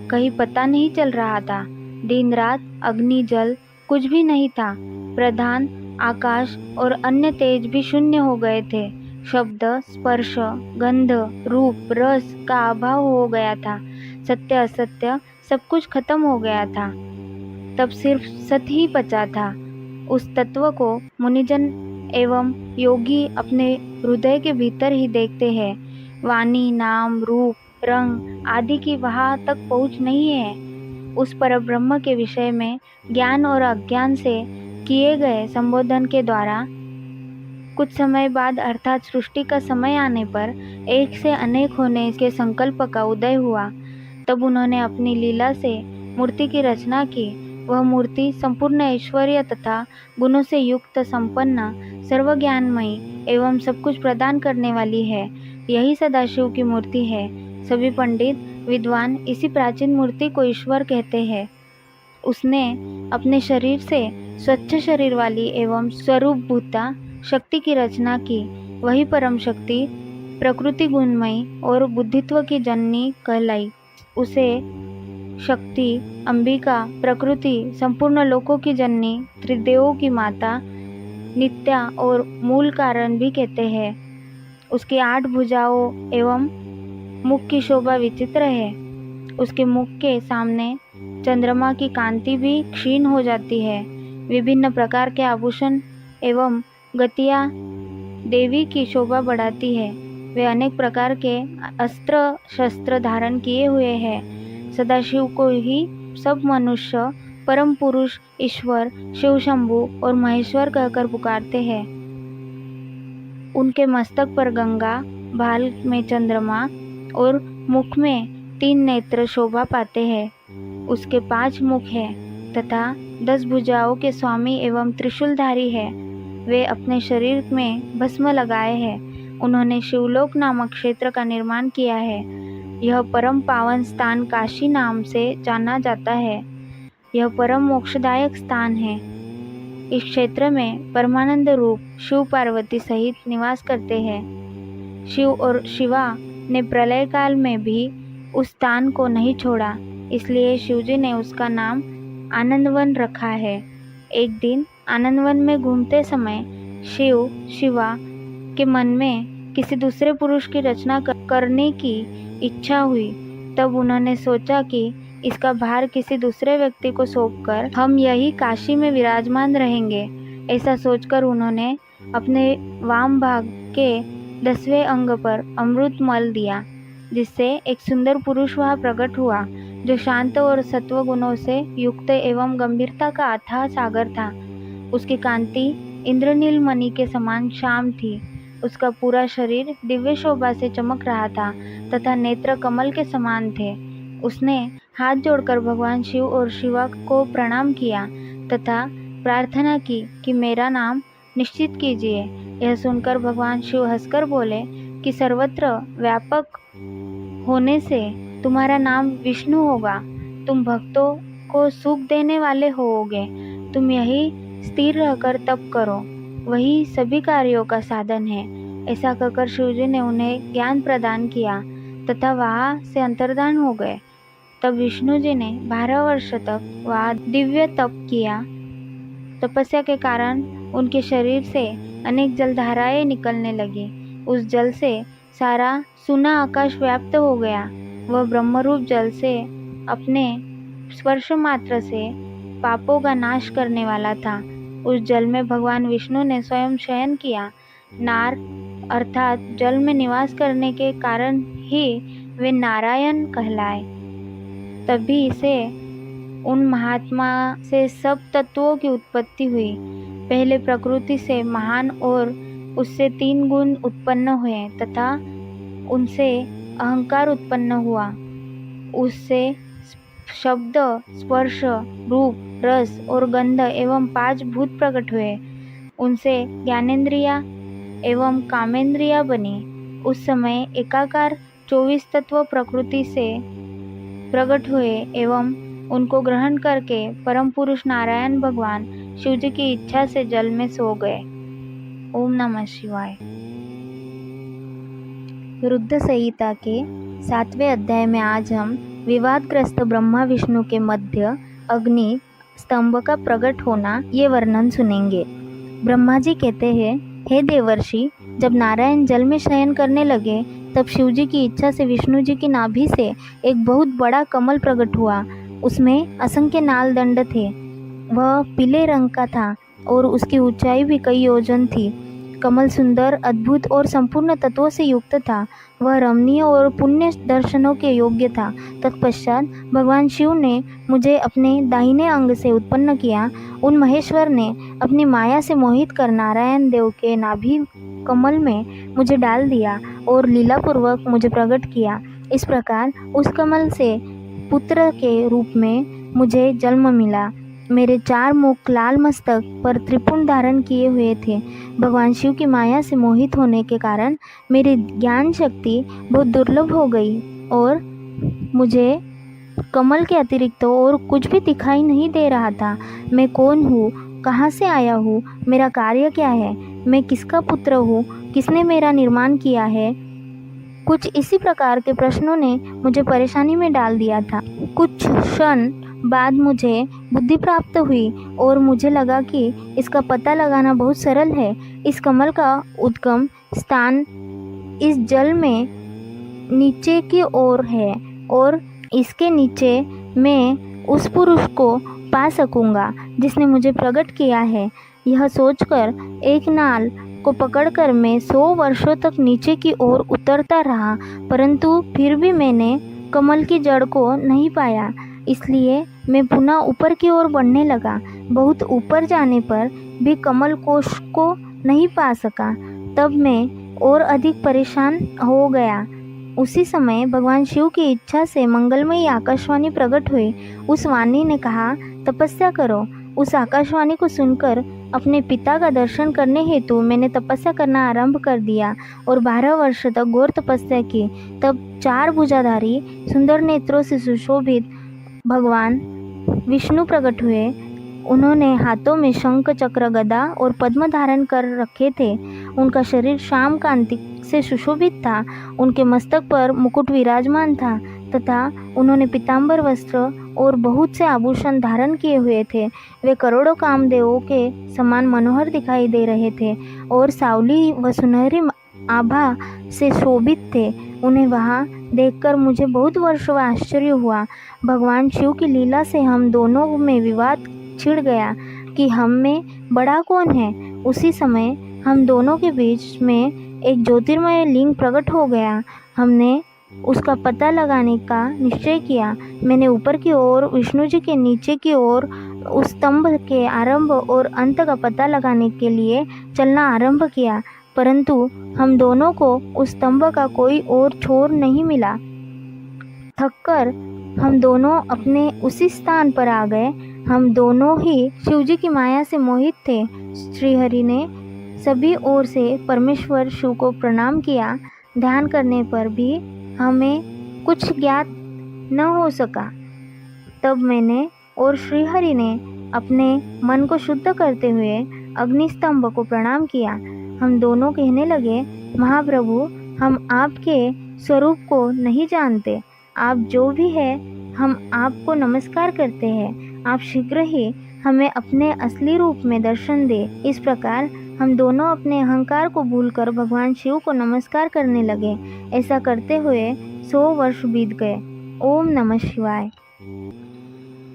Speaker 1: कहीं पता नहीं चल रहा था। दिन रात, अग्नि जल कुछ भी नहीं था। प्रधान आकाश और अन्य तेज भी शून्य हो गए थे। शब्द, स्पर्श, गंध, रूप, रस का अभाव हो गया था। सत्य असत्य सब कुछ खत्म हो गया था। तब सिर्फ सत ही बचा था। उस तत्व को मुनिजन एवं योगी अपने हृदय के भीतर ही देखते हैं। वाणी, नाम, रूप, रंग आदि की वहाँ तक पहुँच नहीं है। उस परब्रह्म के विषय में ज्ञान और अज्ञान से किए गए संबोधन के द्वारा कुछ समय बाद अर्थात सृष्टि का समय आने पर एक से अनेक होने के संकल्प का उदय हुआ। तब उन्होंने अपनी लीला से मूर्ति की रचना की। वह मूर्ति संपूर्ण ऐश्वर्य तथा गुणों से युक्त, संपन्न, सर्वज्ञानमयी एवं सब कुछ प्रदान करने वाली है। यही सदाशिव की मूर्ति है। सभी पंडित विद्वान इसी प्राचीन मूर्ति को ईश्वर कहते हैं। उसने अपने शरीर से स्वच्छ शरीर वाली एवं स्वरूपभूता शक्ति की रचना की। वही परम शक्ति प्रकृति गुणमयी और बुद्धित्व की जननी कहलाई। उसे शक्ति, अंबिका, प्रकृति, संपूर्ण लोकों की जननी, त्रिदेवों की माता, नित्या और मूल कारण भी कहते हैं। उसकी 8 भुजाओं एवं मुख की शोभा विचित्र है। उसके मुख के सामने चंद्रमा की कांति भी क्षीण हो जाती है। विभिन्न प्रकार के आभूषण एवं गतियाँ देवी की शोभा बढ़ाती है। वे अनेक प्रकार के अस्त्र शस्त्र धारण किए हुए हैं। सदाशिव को ही सब मनुष्य परम पुरुष, ईश्वर, शिव शंभु और महेश्वर कहकर पुकारते हैं। उनके मस्तक पर गंगा, भाल में चंद्रमा और मुख में 3 नेत्र शोभा पाते हैं। उसके 5 मुख हैं तथा 10 भुजाओं के स्वामी एवं त्रिशूलधारी है। वे अपने शरीर में भस्म लगाए हैं। उन्होंने शिवलोक नामक क्षेत्र का निर्माण किया है। यह परम पावन स्थान काशी नाम से जाना जाता है। यह परम मोक्षदायक स्थान है। इस क्षेत्र में परमानंद रूप शिव पार्वती सहित निवास करते हैं। शिव और शिवा ने प्रलय काल में भी उस स्थान को नहीं छोड़ा, इसलिए शिवजी ने उसका नाम आनंदवन रखा है। एक दिन आनंदवन में घूमते समय शिव शिवा के मन में किसी दूसरे पुरुष की रचना करने की इच्छा हुई। तब उन्होंने सोचा कि इसका भार किसी दूसरे व्यक्ति को सौंपकर हम यही काशी में विराजमान रहेंगे। ऐसा सोचकर उन्होंने अपने वाम भाग के 10वें अंग पर अमृत मल दिया, जिससे एक सुंदर पुरुष वहाँ प्रकट हुआ, जो शांत और सत्व गुणों से युक्त एवं गंभीरता का अथाह सागर था। उसकी कांति इंद्रनील मणि के समान श्याम थी। उसका पूरा शरीर दिव्य शोभा से चमक रहा था तथा नेत्र कमल के समान थे। उसने हाथ जोड़कर भगवान शिव और शिवा को प्रणाम किया तथा प्रार्थना की कि मेरा नाम निश्चित कीजिए। यह सुनकर भगवान शिव हंसकर बोले,
Speaker 2: कि सर्वत्र व्यापक होने से तुम्हारा नाम विष्णु होगा। तुम भक्तों को सुख देने वाले होोगे। तुम यही स्थिर रहकर तप करो, वही सभी कार्यों का साधन है। ऐसा कहकर शिवजी ने उन्हें ज्ञान प्रदान किया तथा वहाँ से अंतर्धान हो गए। तब विष्णु जी ने 12 वर्ष तक वहाँ दिव्य तप किया। तपस्या के कारण उनके शरीर से अनेक जलधाराएं निकलने लगी। उस जल से सारा सुना आकाश व्याप्त हो गया। वह ब्रह्मरूप जल से अपने स्पर्श मात्र से पापों का नाश करने वाला था। उस जल में भगवान विष्णु ने स्वयं शयन किया। नार अर्थात जल में निवास करने के कारण ही वे नारायण कहलाए। तभी से उन महात्मा से सब तत्वों की उत्पत्ति हुई। पहले प्रकृति से महान और उससे 3 गुण उत्पन्न हुए तथा उनसे अहंकार उत्पन्न हुआ। उससे शब्द, स्पर्श, रूप, रस और गंध एवं 5 भूत प्रकट हुए। उनसे ज्ञानेंद्रिया एवं कामेंद्रिया बनी। उस समय एकाकार 24 तत्व प्रकृति से प्रकट हुए एवं उनको ग्रहण करके परम पुरुष नारायण भगवान शिवजी की इच्छा से जल में सो गए। ओम नमः शिवाय। रुद्र संहिता के 7वें अध्याय में आज हम विवादग्रस्त ब्रह्मा विष्णु के मध्य अग्नि स्तंभ का प्रकट होना ये वर्णन सुनेंगे। ब्रह्मा जी कहते हैं, हे देवर्षि, जब नारायण जल में शयन करने लगे तब शिवजी की इच्छा से विष्णु जी की नाभि से एक बहुत बड़ा कमल प्रकट हुआ। उसमें असंख्य नाल दंड थे। वह पीले रंग का था और उसकी ऊंचाई भी कई योजन थी। कमल सुंदर, अद्भुत और संपूर्ण तत्वों से युक्त था। वह रमणीय और पुण्य दर्शनों के योग्य था। तत्पश्चात भगवान शिव ने मुझे अपने दाहिने अंग से उत्पन्न किया। उन महेश्वर ने अपनी माया से मोहित कर नारायण देव के नाभि कमल में मुझे डाल दिया और लीलापूर्वक मुझे प्रकट किया। इस प्रकार उस कमल से पुत्र के रूप में मुझे जन्म मिला। मेरे 4 मुख लाल मस्तक पर त्रिपुंड धारण किए हुए थे। भगवान शिव की माया से मोहित होने के कारण मेरी ज्ञान शक्ति बहुत दुर्लभ हो गई और मुझे कमल के अतिरिक्त और कुछ भी दिखाई नहीं दे रहा था। मैं कौन हूँ, कहाँ से आया हूँ, मेरा कार्य क्या है, मैं किसका पुत्र हूँ, किसने मेरा निर्माण किया है। कुछ इसी प्रकार के प्रश्नों ने मुझे परेशानी में डाल दिया था। कुछ क्षण बाद मुझे बुद्धि प्राप्त हुई और मुझे लगा कि इसका पता लगाना बहुत सरल है। इस कमल का उद्गम स्थान इस जल में नीचे की ओर है और इसके नीचे मैं उस पुरुष को पा सकूंगा जिसने मुझे प्रकट किया है। यह सोचकर एक नाल को पकड़कर मैं 100 वर्षों तक नीचे की ओर उतरता रहा, परंतु फिर भी मैंने कमल की जड़ को नहीं पाया। इसलिए मैं पुनः ऊपर की ओर बढ़ने लगा। बहुत ऊपर जाने पर भी कमल कोश को नहीं पा सका। तब मैं और अधिक परेशान हो गया। उसी समय भगवान शिव की इच्छा से मंगलमयी आकाशवाणी प्रकट हुई। उस वाणी ने कहा, तपस्या करो। उस आकाशवाणी को सुनकर अपने पिता का दर्शन करने हेतु मैंने तपस्या करना आरंभ कर दिया और 12 वर्ष तक घोर तपस्या की। तब 4 भुजाधारी सुंदर नेत्रों से सुशोभित भगवान विष्णु प्रकट हुए। उन्होंने हाथों में शंख, चक्र, गदा और पद्म धारण कर रखे थे। उनका शरीर श्याम कांति से सुशोभित था। उनके मस्तक पर मुकुट विराजमान था तथा उन्होंने पीतांबर वस्त्र और बहुत से आभूषण धारण किए हुए थे। वे करोड़ों कामदेवों के समान मनोहर दिखाई दे रहे थे और सावली व सुनहरी आभा से शोभित थे। उन्हें वहाँ देखकर मुझे बहुत वर्षों आश्चर्य हुआ। भगवान शिव की लीला से हम दोनों में विवाद छिड़ गया कि हम में बड़ा कौन है। उसी समय हम दोनों के बीच में एक ज्योतिर्मय लिंग प्रकट हो गया। हमने उसका पता लगाने का निश्चय किया। मैंने ऊपर की ओर, विष्णु जी के नीचे की ओर उस स्तंभ के आरंभ और अंत का पता लगाने के लिए चलना आरंभ किया, परंतु हम दोनों को उस स्तंभ का कोई और छोर नहीं मिला। थककर हम दोनों अपने उसी स्थान पर आ गए। हम दोनों ही शिवजी की माया से मोहित थे। श्रीहरि ने सभी ओर से परमेश्वर शिव को प्रणाम किया
Speaker 1: ध्यान करने पर भी हमें कुछ ज्ञात न हो सका। तब मैंने और श्रीहरि ने अपने मन को शुद्ध करते हुए अग्निस्तंभ को प्रणाम किया। हम दोनों कहने लगे, महाप्रभु, हम आपके स्वरूप को नहीं जानते। आप जो भी है, हम आपको नमस्कार करते हैं। आप शीघ्र ही हमें अपने असली रूप में दर्शन दे। इस प्रकार हम दोनों अपने अहंकार को भूलकर भगवान शिव को नमस्कार करने लगे। ऐसा करते हुए 100 वर्ष बीत गए। ओम नमः शिवाय।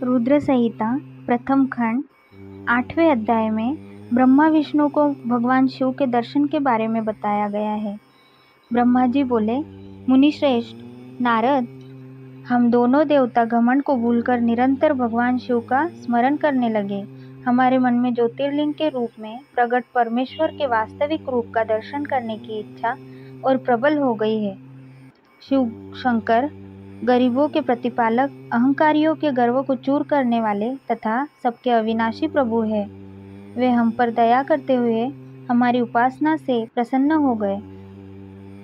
Speaker 1: रुद्र संहिता प्रथम खंड 8वें अध्याय में ब्रह्मा विष्णु को भगवान शिव के दर्शन के बारे में बताया गया है। ब्रह्मा जी बोले, मुनिश्रेष्ठ नारद, हम दोनों देवता घमंड को भूलकर निरंतर भगवान शिव का स्मरण करने लगे। हमारे मन में ज्योतिर्लिंग के रूप में प्रकट परमेश्वर के वास्तविक रूप का दर्शन करने की इच्छा और प्रबल हो गई है। शिव शंकर गरीबों के प्रतिपालक, अहंकारियों के गर्व को चूर करने वाले तथा सबके अविनाशी प्रभु है। वे हम पर दया करते हुए हमारी उपासना से प्रसन्न हो गए।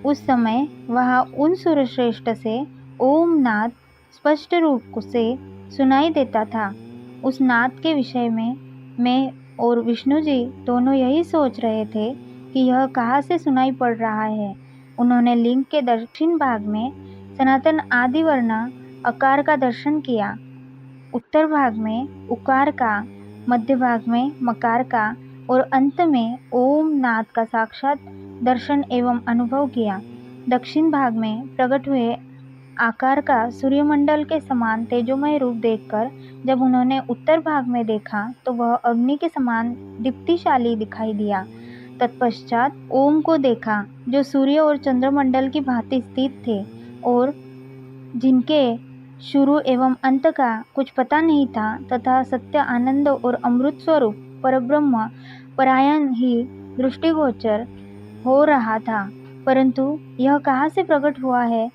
Speaker 1: उस समय वहाँ उन सूर्यश्रेष्ठ से ओम नाद स्पष्ट रूप से सुनाई देता था। उस नाद के विषय में मैं और विष्णु जी दोनों यही सोच रहे थे कि यह कहाँ से सुनाई पड़ रहा है। उन्होंने लिंग के दक्षिण भाग में सनातन आदि वर्ण अकार का दर्शन किया, उत्तर भाग में उकार का, मध्य भाग में मकार का और अंत में ओम नाद का साक्षात दर्शन एवं अनुभव किया। दक्षिण भाग में प्रकट हुए आकार का सूर्यमंडल के समान तेजोमय रूप देखकर जब उन्होंने उत्तर भाग में देखा तो वह अग्नि के समान दीप्तिशाली दिखाई दिया। तत्पश्चात ओम को देखा, जो सूर्य और चंद्रमंडल की भांति स्थित थे और जिनके शुरू एवं अंत का कुछ पता नहीं था तथा सत्य, आनंद और अमृत स्वरूप परब्रह्म परायण ही दृष्टिगोचर हो रहा था। परंतु यह कहाँ से प्रकट हुआ है?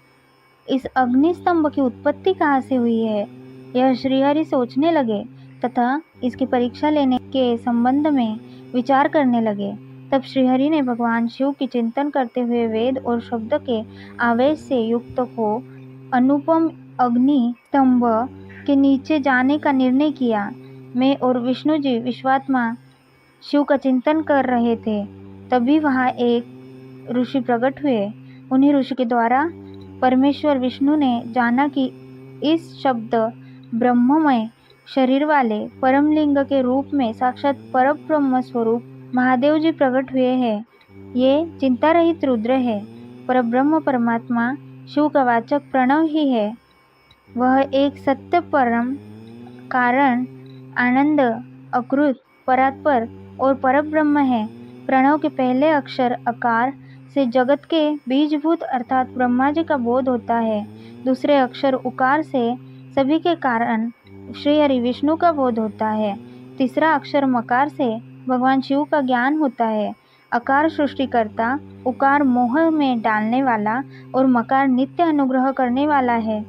Speaker 1: इस अग्निस्तंभ की उत्पत्ति कहाँ से हुई है? यह श्रीहरि सोचने लगे तथा इसकी परीक्षा लेने के संबंध में विचार करने लगे। तब श्रीहरि ने भगवान शिव की चिंतन करते हुए वेद और शब्द के आवेश से युक्त हो अनुपम अग्नि स्तंभ के नीचे जाने का निर्णय किया। मैं और विष्णु जी विश्वात्मा शिव का चिंतन कर रहे थे। तभी वहाँ एक ऋषि प्रकट हुए। उन्हीं ऋषि के द्वारा परमेश्वर विष्णु ने जाना कि इस शब्द ब्रह्ममय शरीर वाले परमलिंग के रूप में साक्षात परब्रह्म स्वरूप महादेव जी प्रकट हुए हैं। ये चिंता रहित रुद्र है। परब्रह्म परमात्मा शिव का वाचक प्रणव ही है। वह एक सत्य परम कारण, आनंद, अकृत, परात्पर और परब्रह्म है। प्रणव के पहले अक्षर अकार से जगत के बीजभूत अर्थात ब्रह्मा जी का बोध होता है। दूसरे अक्षर उकार से सभी के कारण श्रीहरि विष्णु का बोध होता है। तीसरा अक्षर मकार से भगवान शिव का ज्ञान होता है। अकार सृष्टिकर्ता, उकार मोह में डालने वाला और मकार नित्य अनुग्रह करने वाला है।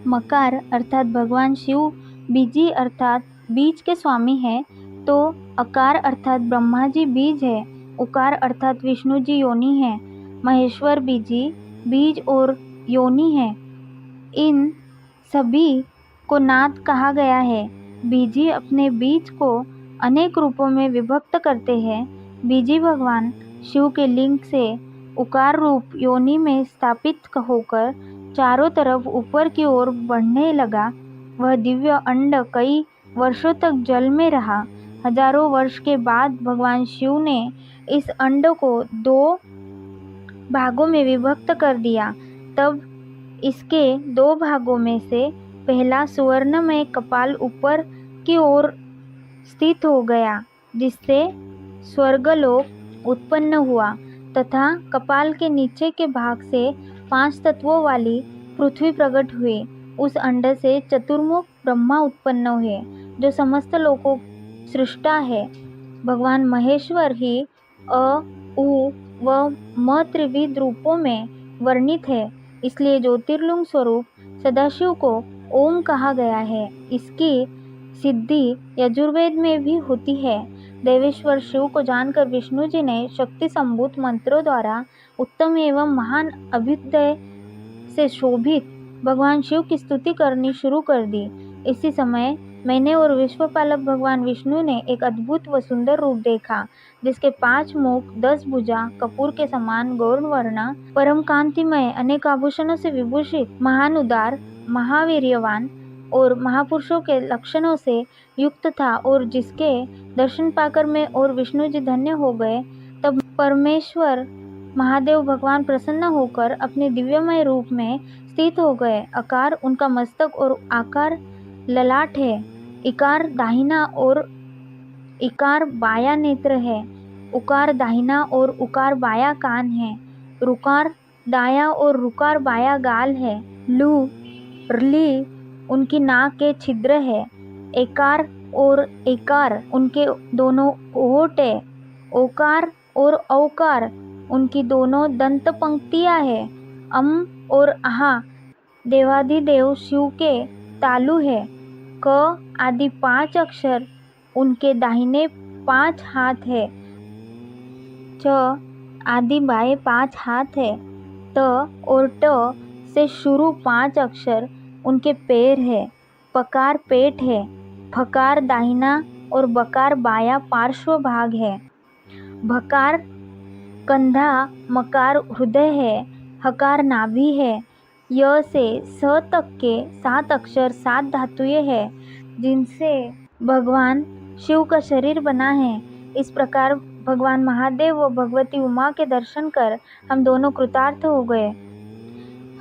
Speaker 1: मकार अर्थात भगवान शिव बीजी अर्थात बीज के स्वामी हैं, तो अकार अर्थात ब्रह्मा जी बीज है। उकार अर्थात विष्णु जी योनि है। महेश्वर बीजी बीज और योनि है। इन सभी को नाद कहा गया है। बीजी अपने बीज को अनेक रूपों में विभक्त करते हैं। बीजी भगवान शिव के लिंग से उकार रूप योनि में स्थापित होकर चारों तरफ ऊपर की ओर बढ़ने लगा। वह दिव्य अंड कई वर्षों तक जल में रहा। हजारों वर्ष के बाद भगवान शिव ने इस अंड को 2 भागों में विभक्त कर दिया। तब इसके 2 भागों में से पहला सुवर्ण में कपाल ऊपर की ओर स्थित हो गया, जिससे स्वर्गलोक उत्पन्न हुआ तथा कपाल के नीचे के भाग से 5 तत्वों वाली पृथ्वी प्रकट हुई। उस अंड से चतुर्मुख ब्रह्मा उत्पन्न हुए, जो समस्त लोकों सृष्टा है। भगवान महेश्वर ही अ, उ व म त्रिविध रूपों में वर्णित है। इसलिए ज्योतिर्लिंग स्वरूप सदाशिव को ओम कहा गया है। इसकी सिद्धि यजुर्वेद में भी होती है। देवेश्वर शिव को जानकर विष्णु जी ने शक्ति संभूत मंत्रों द्वारा उत्तम एवं महान अभ्युदय से शोभित भगवान शिव की स्तुति करनी शुरू कर दी। इसी समय मैंने और विश्वपालक भगवान विष्णु ने एक अद्भुत व सुंदर रूप देखा, जिसके 5 मुख, 10 भुजा, कपूर के समान गौरवर्ण, परम कांतिमय, अनेक आभूषणों से विभूषित, महान उदार, महावीर्यवान और महापुरुषों के लक्षणों से युक्त था, और जिसके दर्शन पाकर मैं और विष्णु जी धन्य हो गए। तब परमेश्वर महादेव भगवान प्रसन्न होकर अपने दिव्यमय रूप में स्थित हो गए। आकार उनका मस्तक और आकार ललाट है। इकार दाहिना और इकार बाया नेत्र है। उकार दाहिना और उकार बाया कान है। रुकार दाया और रुकार बाया गाल है। लू ली उनकी नाक के छिद्र है। एकार और एकार उनके दोनों होठ है। ओकार और औकार उनकी दोनों दंत पंक्तियां है। और आहा देवाधिदेव शिव के तालु है। क आदि 5 अक्षर उनके दाहिने 5 हाथ है। च आदि बाएं 5 हाथ है। त और ट से शुरू 5 अक्षर उनके पैर है। पकार पेट है। फकार दाहिना और बकार बाया पार्श्व भाग है। भकार कंधा, मकार हृदय है। हकार नाभि है। य से स तक के 7 अक्षर 7 धातुएं हैं, जिनसे भगवान शिव का शरीर बना है। इस प्रकार भगवान महादेव व भगवती उमा के दर्शन कर हम दोनों कृतार्थ हो गए।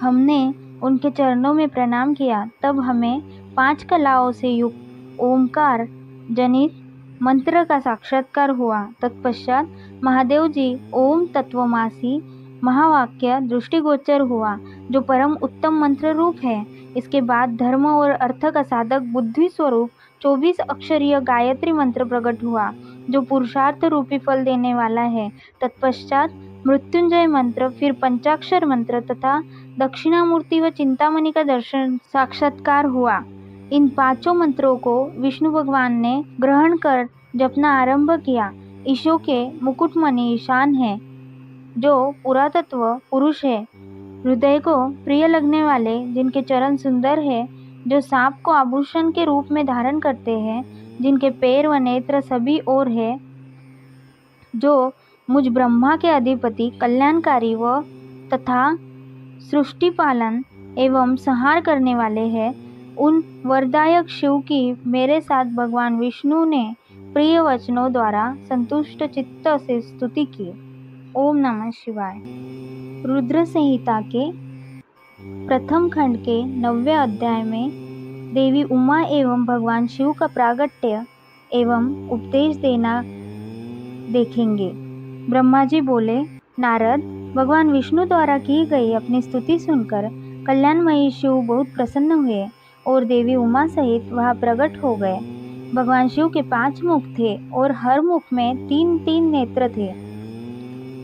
Speaker 1: हमने उनके चरणों में प्रणाम किया। तब हमें 5 कलाओं से युक्त ओमकार जनित मंत्र का साक्षात्कार हुआ। तत्पश्चात महादेव जी ओम तत्वमासी महावाक्य दृष्टिगोचर हुआ, जो परम उत्तम मंत्र रूप है। इसके बाद धर्म और अर्थ का साधक बुद्धि स्वरूप 24 अक्षरीय गायत्री मंत्र प्रकट हुआ, जो पुरुषार्थ रूपी फल देने वाला है। तत्पश्चात मृत्युंजय मंत्र, फिर पंचाक्षर मंत्र तथा दक्षिणामूर्ति व चिंतामणि का दर्शन साक्षात्कार हुआ। इन 5 मंत्रों को विष्णु भगवान ने ग्रहण कर जपना आरंभ किया। ईशो के मुकुटमणि ईशान है, जो पुरातत्व पुरुष है, हृदय को प्रिय लगने वाले, जिनके चरण सुंदर है, जो सांप को आभूषण के रूप में धारण करते हैं, जिनके पैर व नेत्र सभी ओर है, जो मुझ ब्रह्मा के अधिपति, कल्याणकारी व तथा सृष्टि पालन एवं संहार करने वाले हैं। उन वरदायक शिव की मेरे साथ भगवान विष्णु ने प्रिय वचनों द्वारा संतुष्ट चित्त से स्तुति की। ओम नमः शिवाय। रुद्र संहिता के प्रथम खंड के 9वें अध्याय में देवी उमा एवं भगवान शिव का प्रागट्य एवं उपदेश देना देखेंगे। ब्रह्मा जी बोले, नारद, भगवान विष्णु द्वारा की गई अपनी स्तुति सुनकर कल्याणमयी शिव बहुत प्रसन्न हुए और देवी उमा सहित वहाँ प्रकट हो गए। भगवान शिव के 5 मुख थे और हर मुख में 3-3 नेत्र थे।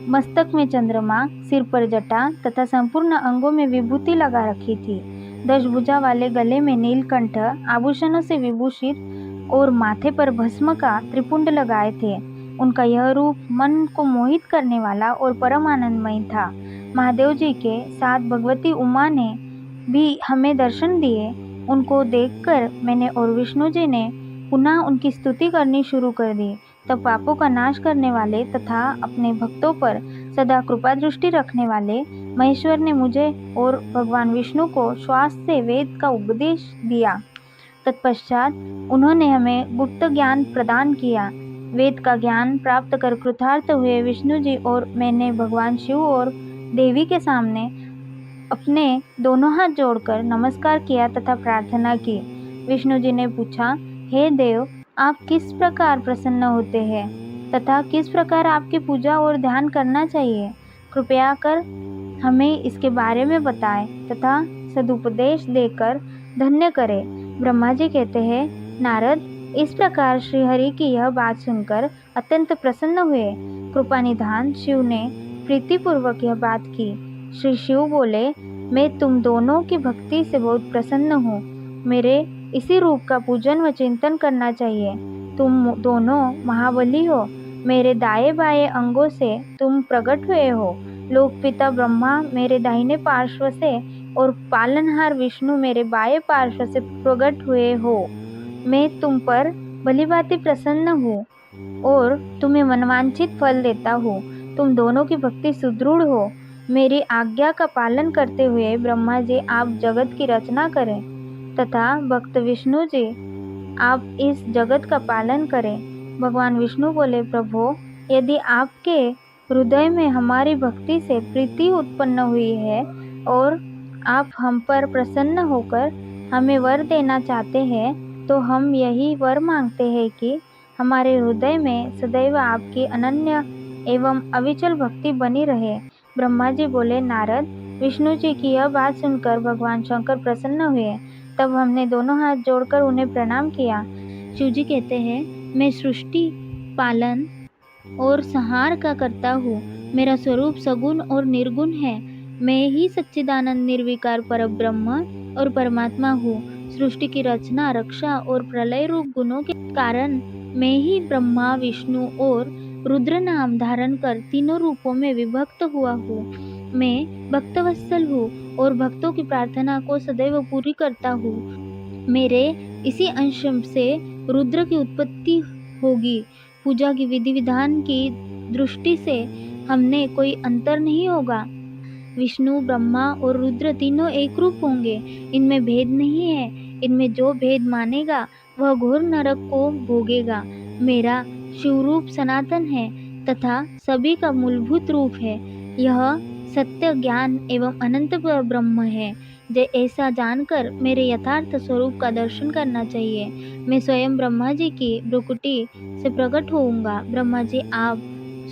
Speaker 1: मस्तक में चंद्रमा, सिर पर जटा तथा संपूर्ण अंगों में विभूति लगा रखी थी। 10 भुजा वाले गले में नीलकंठ आभूषणों से विभूषित और माथे पर भस्म का त्रिपुंड लगाए थे। उनका यह रूप मन को मोहित करने वाला और परम आनंदमय था। महादेव जी के साथ भगवती उमा ने भी हमें दर्शन दिए। उनको देखकर मैंने और विष्णु जी ने पुनः उनकी स्तुति करनी शुरू कर दी। तब पापों का नाश करने वाले तथा अपने भक्तों पर सदा कृपा दृष्टि रखने वाले महेश्वर ने मुझे और भगवान विष्णु को श्वास से वेद का उपदेश दिया। तत्पश्चात उन्होंने हमें गुप्त ज्ञान प्रदान किया। वेद का ज्ञान प्राप्त कर कृतार्थ हुए विष्णु जी और मैंने भगवान शिव और देवी के सामने अपने दोनों हाथ जोड़कर नमस्कार किया तथा प्रार्थना की। विष्णु जी ने पूछा, हे देव, आप किस प्रकार प्रसन्न होते हैं तथा किस प्रकार आपकी पूजा और ध्यान करना चाहिए? कृपया कर हमें इसके बारे में बताएं तथा सदुपदेश देकर धन्य करें। ब्रह्मा जी कहते हैं, नारद, इस प्रकार श्रीहरि की यह बात सुनकर अत्यंत प्रसन्न हुए। कृपा निधान शिव ने प्रीतिपूर्वक यह बात की। श्री शिव बोले, मैं तुम दोनों की भक्ति से बहुत प्रसन्न हूँ। मेरे इसी रूप का पूजन व चिंतन करना चाहिए। तुम दोनों महाबली हो। मेरे दाएं बाएं अंगों से तुम प्रकट हुए हो।
Speaker 2: लोकपिता ब्रह्मा मेरे दाहिने पार्श्व से और पालनहार विष्णु मेरे बाएं पार्श्व से प्रकट हुए हो। मैं तुम पर भलीभांति प्रसन्न हूँ और तुम्हें मनवांछित फल देता हूँ। तुम दोनों की भक्ति सुदृढ़ हो। मेरी आज्ञा का पालन करते हुए ब्रह्मा जी आप जगत की रचना करें तथा भक्त विष्णु जी आप इस जगत का पालन करें। भगवान विष्णु बोले, प्रभु, यदि आपके हृदय में हमारी भक्ति से प्रीति उत्पन्न हुई है और आप हम पर प्रसन्न होकर हमें वर देना चाहते हैं, तो हम यही वर मांगते हैं कि हमारे हृदय में सदैव आपकी अनन्य एवं अविचल भक्ति बनी रहे। ब्रह्मा जी बोले, नारद, विष्णु जी की यह बात सुनकर भगवान शंकर प्रसन्न हुए। तब हमने दोनों हाथ जोड़कर उन्हें प्रणाम किया।
Speaker 1: शिव जी कहते हैं, मैं सृष्टि, पालन और संहार का करता हूँ। मेरा स्वरूप सगुण और निर्गुण है। मैं ही सच्चिदानंद निर्विकार परब्रह्म और परमात्मा हूँ। सृष्टि की रचना, रक्षा और प्रलय रूप गुणों के कारण मैं ही ब्रह्मा, विष्णु और रुद्र नाम धारण कर तीनों रूपों में विभक्त हुआ हूँ। मैं भक्तवत्सल हूँ और भक्तों की प्रार्थना को सदैव पूरी करता हूँ। मेरे इसी अंश से रुद्र की उत्पत्ति होगी। पूजा की विधि विधान की दृष्टि से हमने कोई अंतर नहीं होगा। विष्णु, ब्रह्मा और रुद्र तीनों एक रूप होंगे। इनमें भेद नहीं है। इनमें जो भेद मानेगा वह घोर नरक को भोगेगा। मेरा शिवरूप सनातन है तथा सभी का मूलभूत रूप है। यह सत्य, ज्ञान एवं अनंत ब्रह्म है। ऐसा जानकर मेरे यथार्थ स्वरूप का दर्शन करना चाहिए। मैं स्वयं ब्रह्मा जी की भ्रुकुटी से प्रकट होऊंगा। ब्रह्मा जी, आप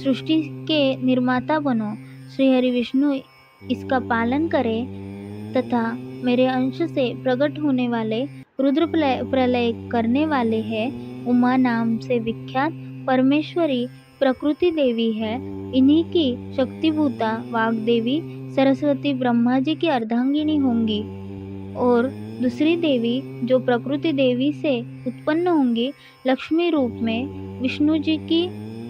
Speaker 1: सृष्टि के निर्माता बनो। श्री हरि विष्णु इसका पालन करें तथा मेरे अंश से प्रकट होने वाले रुद्र प्रलय करने वाले हैं। उमा नाम से विख्यात परमेश्वरी प्रकृति देवी है। इन्हीं की शक्तिभूता वाग्देवी सरस्वती ब्रह्मा जी की अर्धांगिनी होंगी और दूसरी देवी जो प्रकृति देवी से उत्पन्न होंगी लक्ष्मी रूप में विष्णु जी की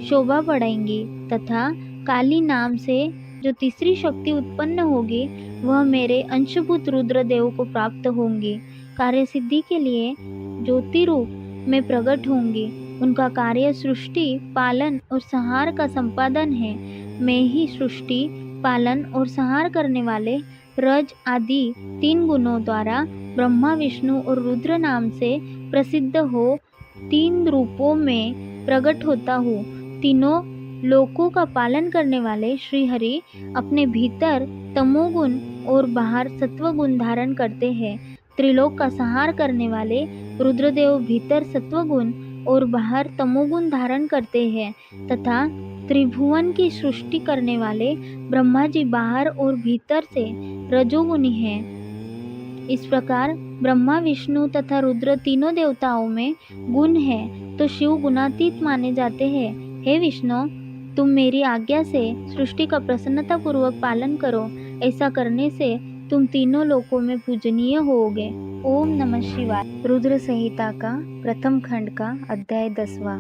Speaker 1: शोभा बढ़ाएंगी तथा काली नाम से जो तीसरी शक्ति उत्पन्न होगी वह मेरे अंशभूत रुद्रदेव को प्राप्त होंगी। कार्य सिद्धि के लिए ज्योति रूप में प्रकट होंगी। उनका कार्य सृष्टि, पालन और संहार का संपादन है। मैं ही सृष्टि, पालन और संहार करने वाले रज आदि 3 गुणों द्वारा ब्रह्मा, विष्णु और रुद्र नाम से प्रसिद्ध हो 3 रूपों में प्रकट होता हूँ। तीनों लोकों का पालन करने वाले श्री हरि अपने भीतर तमोगुण और बाहर सत्वगुण धारण करते हैं। त्रिलोक का संहार करने वाले रुद्रदेव भीतर सत्वगुण और बाहर तमोगुण धारण करते हैं तथा त्रिभुवन की सृष्टि करने वाले ब्रह्मा जी बाहर और भीतर से रजोगुणी हैं। इस प्रकार ब्रह्मा, विष्णु तथा रुद्र तीनों देवताओं में गुण है तो शिव गुणातीत माने जाते हैं। हे विष्णु, तुम मेरी आज्ञा से सृष्टि का प्रसन्नता पूर्वक पालन करो। ऐसा करने से तुम तीनों लोकों में पूजनीय होगे। ओम नमः शिवाय। रुद्र संहिता का प्रथम खंड का अध्याय 10वां।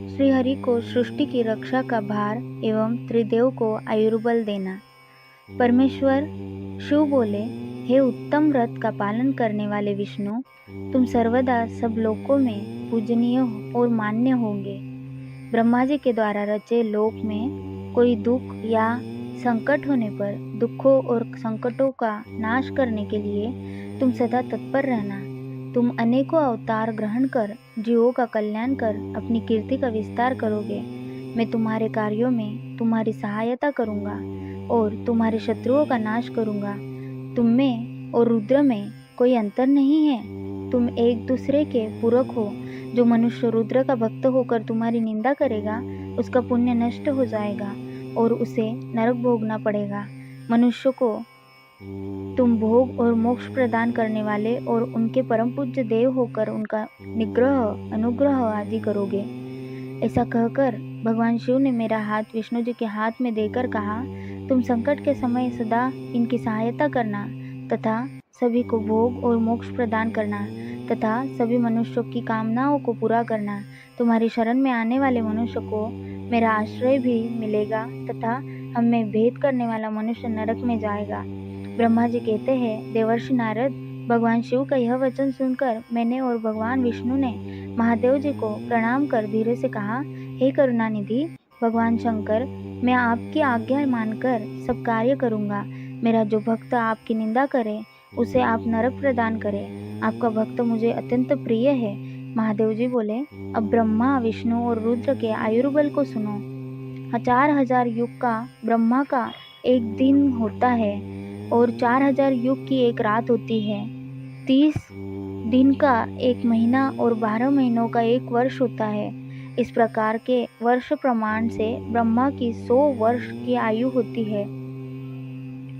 Speaker 1: श्री हरि को सृष्टि की रक्षा का भार एवं त्रिदेव को आयुर्बल देना। परमेश्वर शिव बोले, हे उत्तम व्रत का पालन करने वाले विष्णु, तुम सर्वदा सब लोकों में पूजनीय और मान्य होंगे। ब्रह्मा जी के द्वारा रचे लोक में कोई दुख या संकट होने पर दुखों और संकटों का नाश करने के लिए तुम सदा तत्पर रहना। तुम अनेकों अवतार ग्रहण कर जीवों का कल्याण कर अपनी कीर्ति का विस्तार करोगे। मैं तुम्हारे कार्यों में तुम्हारी सहायता करूँगा और तुम्हारे शत्रुओं का नाश करूँगा। तुम में और रुद्र में कोई अंतर नहीं है। तुम एक दूसरे के पूरक हो। जो मनुष्य रुद्र का भक्त होकर तुम्हारी निंदा करेगा उसका पुण्य नष्ट हो जाएगा और उसे नरक भोगना पड़ेगा। मनुष्य को तुम भोग और मोक्ष प्रदान करने वाले और उनके परम पूज्य देव होकर उनका निग्रह, अनुग्रह आदि करोगे। ऐसा कहकर भगवान शिव ने मेरा हाथ विष्णु जी के हाथ में देकर कहा, तुम संकट के समय सदा इनकी सहायता करना तथा सभी को भोग और मोक्ष प्रदान करना तथा सभी मनुष्यों की कामनाओं को पूरा करना। तुम्हारी शरण में आने वाले मनुष्य को मेरा आश्रय भी मिलेगा तथा हम में भेद करने वाला मनुष्य नरक में जाएगा। ब्रह्मा जी कहते हैं, देवर्षि नारद, भगवान शिव का यह वचन सुनकर मैंने और भगवान विष्णु ने महादेव जी को प्रणाम कर धीरे से कहा, हे करुणानिधि भगवान शंकर, मैं आपकी आज्ञा मानकर सब कार्य करूँगा। मेरा जो भक्त आपकी निंदा करे उसे आप नरक प्रदान करें। आपका भक्त मुझे अत्यंत प्रिय है। महादेव जी बोले, अब ब्रह्मा विष्णु और रुद्र के आयुर्बल को सुनो। 4000 युग का ब्रह्मा का एक दिन होता है और 4000 युग की एक रात होती है। 30 दिन का एक महीना और 12 महीनों का एक वर्ष होता है। इस प्रकार के वर्ष प्रमाण से ब्रह्मा की 100 वर्ष की आयु होती है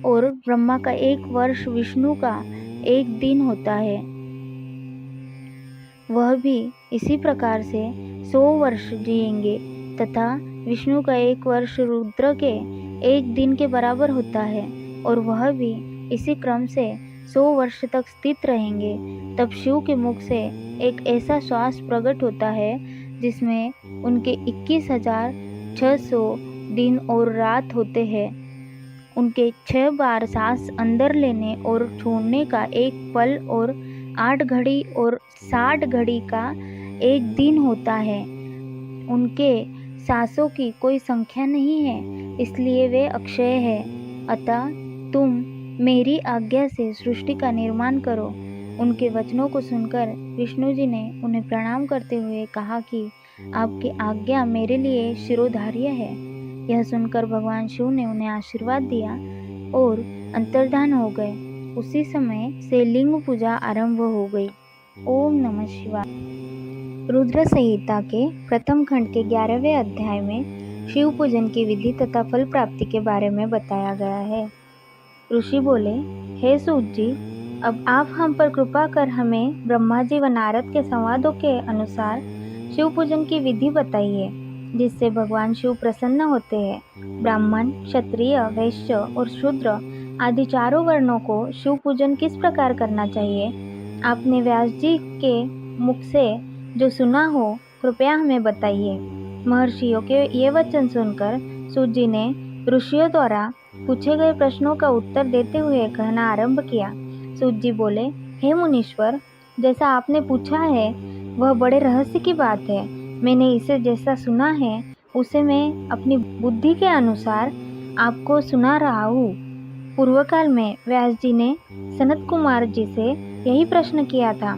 Speaker 1: और ब्रह्मा का एक वर्ष विष्णु का एक दिन होता है। वह भी इसी प्रकार से 100 वर्ष जिएंगे तथा विष्णु का एक वर्ष रुद्र के एक दिन के बराबर होता है और वह भी इसी क्रम से 100 वर्ष तक स्थित रहेंगे। तब शिव के मुख से एक ऐसा श्वास प्रकट होता है जिसमें उनके 21,600 दिन और रात होते हैं। उनके 6 बार सांस अंदर लेने और छोड़ने का एक पल और 8 घड़ी और 60 घड़ी का एक दिन होता है। उनके सांसों की कोई संख्या नहीं है, इसलिए वे अक्षय है। अतः तुम मेरी आज्ञा से सृष्टि का निर्माण करो। उनके वचनों को सुनकर विष्णु जी ने उन्हें प्रणाम करते हुए कहा कि आपकी आज्ञा मेरे लिए शिरोधार्य है। यह सुनकर भगवान शिव ने उन्हें आशीर्वाद दिया और अंतर्धान हो गए। उसी समय से लिंग पूजा आरंभ हो गई। ओम नमः शिवाय। रुद्र संहिता के प्रथम खंड के 11वें अध्याय में शिव पूजन की विधि तथा फल प्राप्ति के बारे में बताया गया है। ऋषि बोले, हे सूत जी, अब आप हम पर कृपा कर हमें ब्रह्मा जी व नारद के संवादों के अनुसार शिव पूजन की विधि बताइए, जिससे भगवान शिव प्रसन्न होते हैं। ब्राह्मण, क्षत्रिय, वैश्य और शूद्र आदि चारों वर्णों को शिव पूजन किस प्रकार करना चाहिए, आपने व्यास जी के मुख से जो सुना हो कृपया हमें बताइए। महर्षियों के ये वचन सुनकर सूत जी ने ऋषियों द्वारा पूछे गए प्रश्नों का उत्तर देते हुए कहना आरंभ किया। सूत जी बोले, हे मुनीश्वर, जैसा आपने पूछा है वह बड़े रहस्य की बात है। मैंने इसे जैसा सुना है उसे मैं अपनी बुद्धि के अनुसार आपको सुना रहा हूँ। पूर्व काल में व्यास जी ने सनत कुमार जी से यही प्रश्न किया था।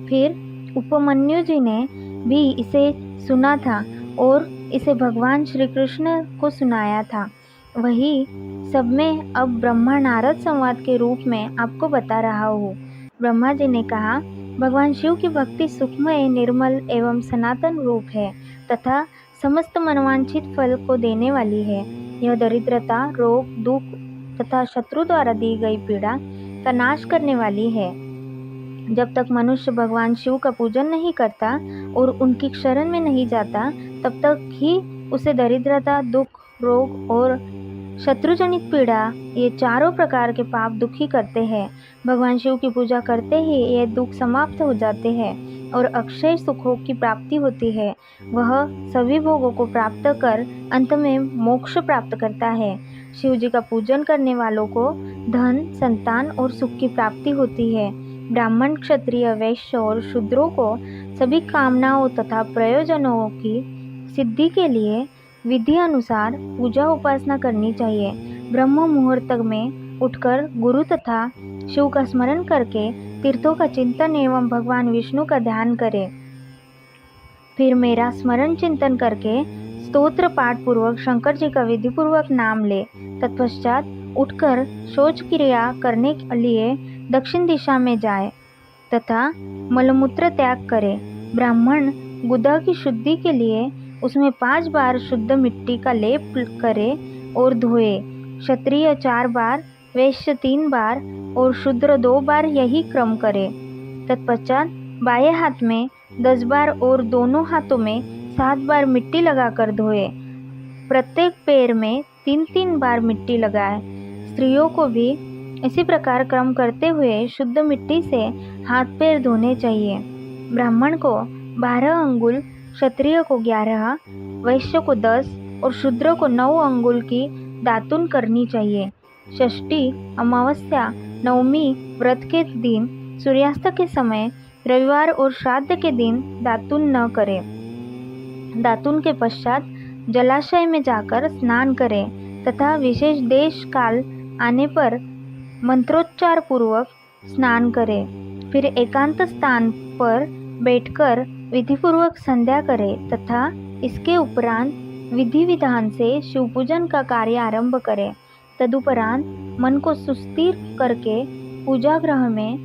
Speaker 1: फिर उपमन्यु जी ने भी इसे सुना था और इसे भगवान श्री कृष्ण को सुनाया था। वही सब मैं अब ब्रह्मा नारद संवाद के रूप में आपको बता रहा हूँ। ब्रह्मा जी ने कहा, भगवान शिव की भक्ति सुखमय, निर्मल एवं सनातन रूप है तथा समस्त मनवांछित फल को देने वाली है। यह दरिद्रता, रोग, दुख तथा शत्रु द्वारा दी गई पीड़ा का नाश करने वाली है। जब तक मनुष्य भगवान शिव का पूजन नहीं करता और उनकी शरण में नहीं जाता, तब तक ही उसे दरिद्रता, दुख, रोग और शत्रुजनित पीड़ा, ये चारों प्रकार के पाप दुखी करते हैं। भगवान शिव की पूजा करते ही ये दुख समाप्त हो जाते हैं और अक्षय सुखों की प्राप्ति होती है। वह सभी भोगों को प्राप्त कर अंत में मोक्ष प्राप्त करता है। शिव जी का पूजन करने वालों को धन, संतान और सुख की प्राप्ति होती है। ब्राह्मण, क्षत्रिय, वैश्य और शूद्रों को सभी कामनाओं तथा प्रयोजनों की सिद्धि के लिए विधि अनुसार पूजा उपासना करनी चाहिए। ब्रह्म मुहूर्त में उठकर गुरु तथा शिव का स्मरण करके तीर्थों का चिंतन एवं भगवान विष्णु का ध्यान करें। फिर मेरा स्मरण चिंतन करके स्तोत्र पाठ पूर्वक शंकर जी का विधि पूर्वक नाम ले। तत्पश्चात उठकर शौच क्रिया करने के लिए दक्षिण दिशा में जाए तथा मलमूत्र त्याग करे। ब्राह्मण गुदा की शुद्धि के लिए उसमें 5 बार शुद्ध मिट्टी का लेप करे और धोए। क्षत्रिय 4 बार, वैश्य 3 बार और शूद्र 2 बार यही क्रम करे। तत्पश्चात बाएं हाथ में 10 बार और दोनों हाथों में 7 बार मिट्टी लगाकर धोए। प्रत्येक पैर में 3-3 बार मिट्टी लगाए। स्त्रियों को भी इसी प्रकार क्रम करते हुए शुद्ध मिट्टी से हाथ पैर धोने चाहिए। ब्राह्मण को 12 अंगुल, क्षत्रिय को 11, वैश्य को 10 और शूद्र को 9 अंगुल की
Speaker 2: दातुन करनी चाहिए। षष्ठी, अमावस्या, नवमी व्रत के दिन, सूर्यास्त के समय, रविवार और श्राद्ध के दिन दातुन न करें। दातुन के पश्चात जलाशय में जाकर स्नान करें तथा विशेष देश काल आने पर मंत्रोच्चार पूर्वक स्नान करें। फिर एकांत स्थान पर बैठकर विधिपूर्वक संध्या करें तथा इसके उपरांत विधि विधान से शिवपूजन का कार्य आरंभ करें। तदुपरांत मन को सुस्थिर करके पूजा गृह में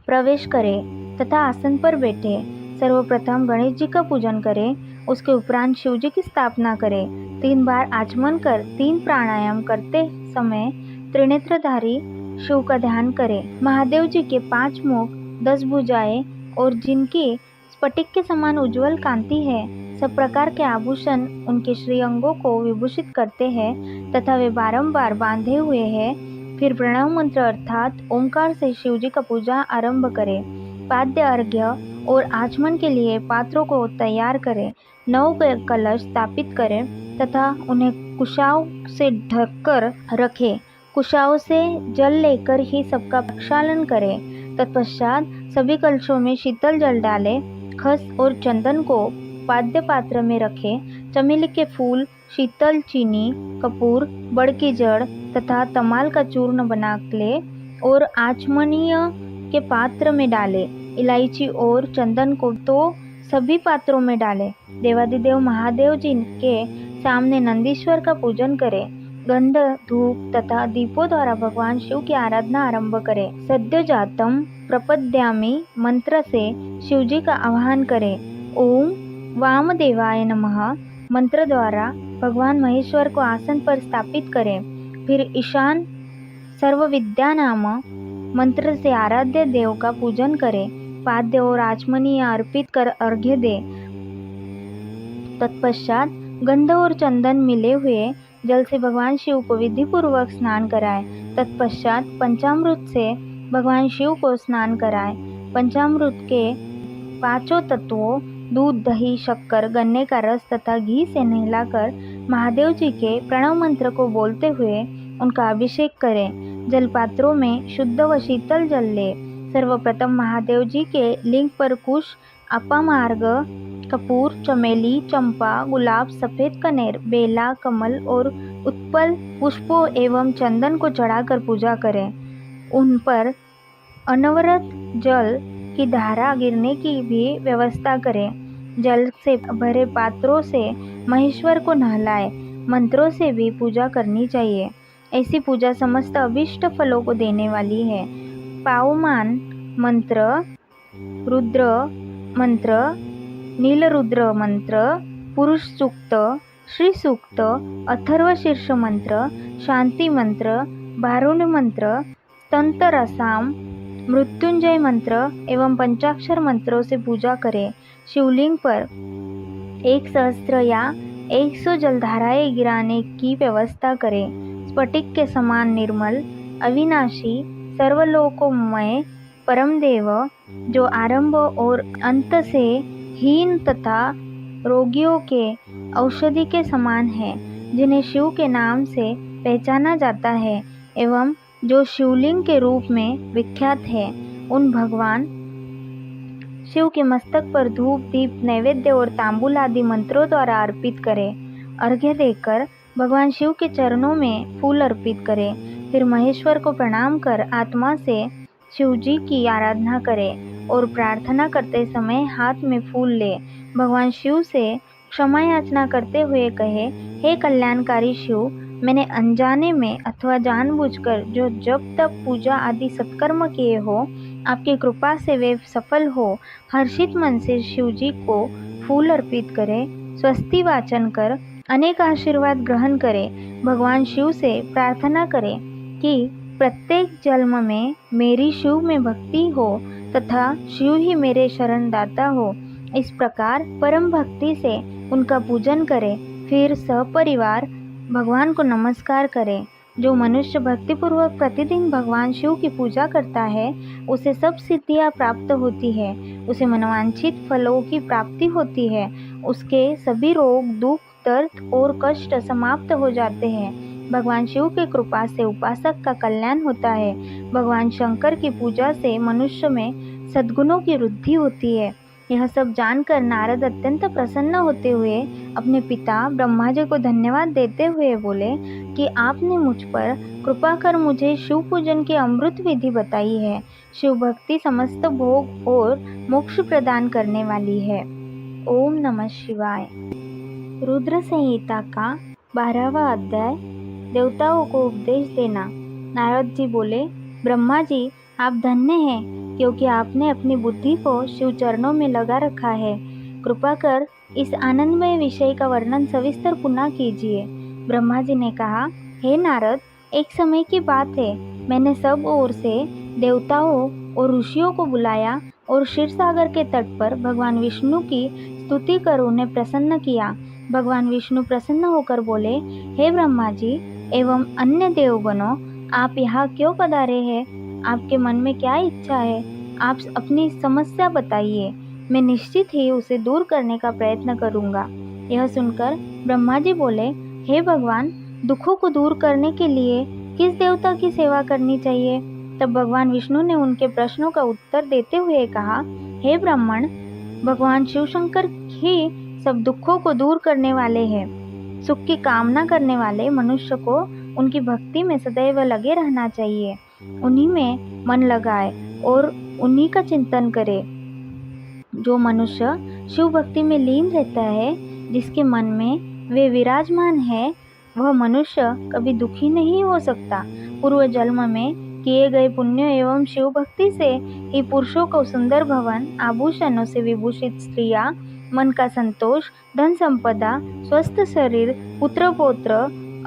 Speaker 2: प्रवेश करें तथा आसन पर बैठे। सर्वप्रथम गणेश जी का पूजन करें, उसके उपरांत शिव जी की स्थापना करें। 3 बार आचमन कर 3 प्राणायाम करते समय त्रिनेत्रधारी शिव का ध्यान करें। महादेव जी के 5 मुख, 10 भुजाएं और जिनकी स्फटिक के समान उज्जवल कांति है, सब प्रकार के आभूषण उनके श्रीअंगों को विभूषित करते हैं तथा वे बारंबार बांधे हुए हैं। फिर प्रणव मंत्र अर्थात ओंकार से शिव जी का पूजा आरंभ करें। पाद्य अर्घ्य और आचमन के लिए पात्रों को तैयार करें। 9 कलश स्थापित करें तथा उन्हें कुशाव से ढककर रखें। कुशाव से जल लेकर ही सबका प्रक्षालन करें। तत्पश्चात सभी कलशों में शीतल जल डालें। खस और चंदन को पाद्य पात्र में रखें। चमेली के फूल, शीतल चीनी, कपूर, बड़ की जड़ तथा तमाल का चूर्ण बना ले और आचमनीय के पात्र में डालें। इलायची और चंदन को तो सभी पात्रों में डालें। देवादिदेव महादेव जी के सामने नंदीश्वर का पूजन करें। गंध, धूप तथा दीपों द्वारा भगवान शिव की आराधना आरंभ करें। सद्योजातम प्रपद्यामि मंत्र से शिव जी का आह्वान करें। ओम वामदेवाय नमः मंत्र द्वारा भगवान महेश्वर को आसन पर स्थापित करें। फिर ईशान सर्वविद्या नाम मंत्र से आराध्य देव का पूजन करें। पाद्य और आचमनीय अर्पित कर अर्घ्य दें। तत्पश्चात गंध और चंदन मिले हुए जल से भगवान शिव को विधिपूर्वक स्नान कराएं। तत्पश्चात पंचामृत से भगवान शिव को स्नान कराएं। पंचामृत के 5 तत्वों दूध, दही, शक्कर, गन्ने का रस तथा घी से नहलाकर महादेव जी के प्रणव मंत्र को बोलते हुए उनका अभिषेक करें। जलपात्रों में शुद्ध व शीतल जल ले। सर्वप्रथम महादेव जी के लिंग पर कुश, अपामार्ग, कपूर, चमेली, चंपा, गुलाब, सफेद कनेर, बेला, कमल और उत्पल पुष्पों एवं चंदन को चढ़ाकर पूजा करें। उन पर अनवरत जल की धारा गिरने की भी व्यवस्था करें। जल से भरे पात्रों से महेश्वर को नहलाए। मंत्रों से भी पूजा करनी चाहिए। ऐसी पूजा समस्त अभिष्ट फलों को देने वाली है। पावमान मंत्र, रुद्र मंत्र, नीलरुद्र मंत्र, पुरुष सूक्त, श्री सूक्त, अथर्व शीर्ष मंत्र, शांति मंत्र, भारुण मंत्र, तंतरसाम, मृत्युंजय मंत्र एवं पंचाक्षर मंत्रों से पूजा करें। शिवलिंग पर 1 सहस्त्र या 100 जलधाराएं गिराने की व्यवस्था करें। स्फटिक के समान निर्मल, अविनाशी, सर्वलोकोमय परम देव जो आरंभ और अंत से हीन तथा रोगियों के औषधि के समान है, जिन्हें शिव के नाम से पहचाना जाता है एवं जो शिवलिंग के रूप में विख्यात है, उन भगवान शिव के मस्तक पर धूप, दीप, नैवेद्य और तांबूल आदि मंत्रों द्वारा अर्पित करें। अर्घ्य देकर भगवान शिव के चरणों में फूल अर्पित करें। फिर महेश्वर को प्रणाम कर आत्मा से शिव जी की आराधना करें और प्रार्थना करते समय हाथ में फूल ले भगवान शिव से क्षमा याचना करते हुए कहे, हे कल्याणकारी शिव, मैंने अनजाने में अथवा जानबूझकर जो जप तप पूजा आदि सत्कर्म किए हो, आपकी कृपा से वे सफल हो। हर्षित मन से शिव जी को फूल अर्पित करें। स्वस्ति वाचन कर अनेक आशीर्वाद ग्रहण करें। भगवान शिव से प्रार्थना करें कि प्रत्येक जन्म में मेरी शिव में भक्ति हो तथा शिव ही मेरे शरणदाता हो। इस प्रकार परम भक्ति से उनका पूजन करें। फिर सपरिवार भगवान को नमस्कार करें। जो मनुष्य भक्तिपूर्वक प्रतिदिन भगवान शिव की पूजा करता है, उसे सब सिद्धियां प्राप्त होती है, उसे मनोवांछित फलों की प्राप्ति होती है, उसके सभी रोग दुख
Speaker 1: दर्द और कष्ट समाप्त हो जाते हैं। भगवान शिव की कृपा से उपासक का कल्याण होता है। भगवान शंकर की पूजा से मनुष्य में सद्गुणों की वृद्धि होती है। यह सब जानकर नारद अत्यंत प्रसन्न होते हुए अपने पिता ब्रह्मा जी को धन्यवाद देते हुए बोले कि आपने मुझ पर कृपा कर मुझे शिव पूजन की अमृत विधि बताई है। शिव भक्ति समस्त भोग और मोक्ष प्रदान करने वाली है। ओम नमः शिवाय। रुद्र संहिता का 12वां अध्याय, देवताओं को उपदेश देना। नारद जी बोले, ब्रह्मा जी आप धन्य हैं क्योंकि आपने अपनी बुद्धि को शिव चरणों में लगा रखा है। कृपा कर इस आनंदमय विषय का वर्णन सविस्तर पुनः कीजिए। ब्रह्मा जी ने कहा, हे नारद, एक समय की बात है, मैंने सब ओर से देवताओं और ऋषियों को बुलाया और क्षीर सागर के तट पर भगवान विष्णु की स्तुति कर उन्हें प्रसन्न किया। भगवान विष्णु प्रसन्न होकर बोले, हे ब्रह्मा जी एवं अन्य देवगणों, आप यहाँ क्यों पधारे हैं? आपके मन में क्या इच्छा है? आप अपनी समस्या बताइए, मैं निश्चित ही उसे दूर करने का प्रयत्न करूँगा। यह सुनकर ब्रह्मा जी बोले, हे भगवान, दुखों को दूर करने के लिए किस देवता की सेवा करनी चाहिए? तब भगवान विष्णु ने उनके प्रश्नों का उत्तर देते हुए कहा, हे ब्राह्मण, भगवान शिव शंकर ही सब दुखों को दूर करने वाले हैं। सुख की कामना करने वाले मनुष्य को उनकी भक्ति में सदैव लगे रहना चाहिए। उन्हीं में मन लगाए और उन्हीं का चिंतन करे। जो मनुष्य शिव भक्ति में लीन रहता है, जिसके मन में वे विराजमान है, वह मनुष्य कभी दुखी नहीं हो सकता। पूर्व जन्म में किए गए पुण्य एवं शिव भक्ति से ही पुरुषों को सुंदर भवन, आभूषणों से विभूषित स्त्रियां, मन का संतोष, धन संपदा, स्वस्थ शरीर, पुत्र पौत्र,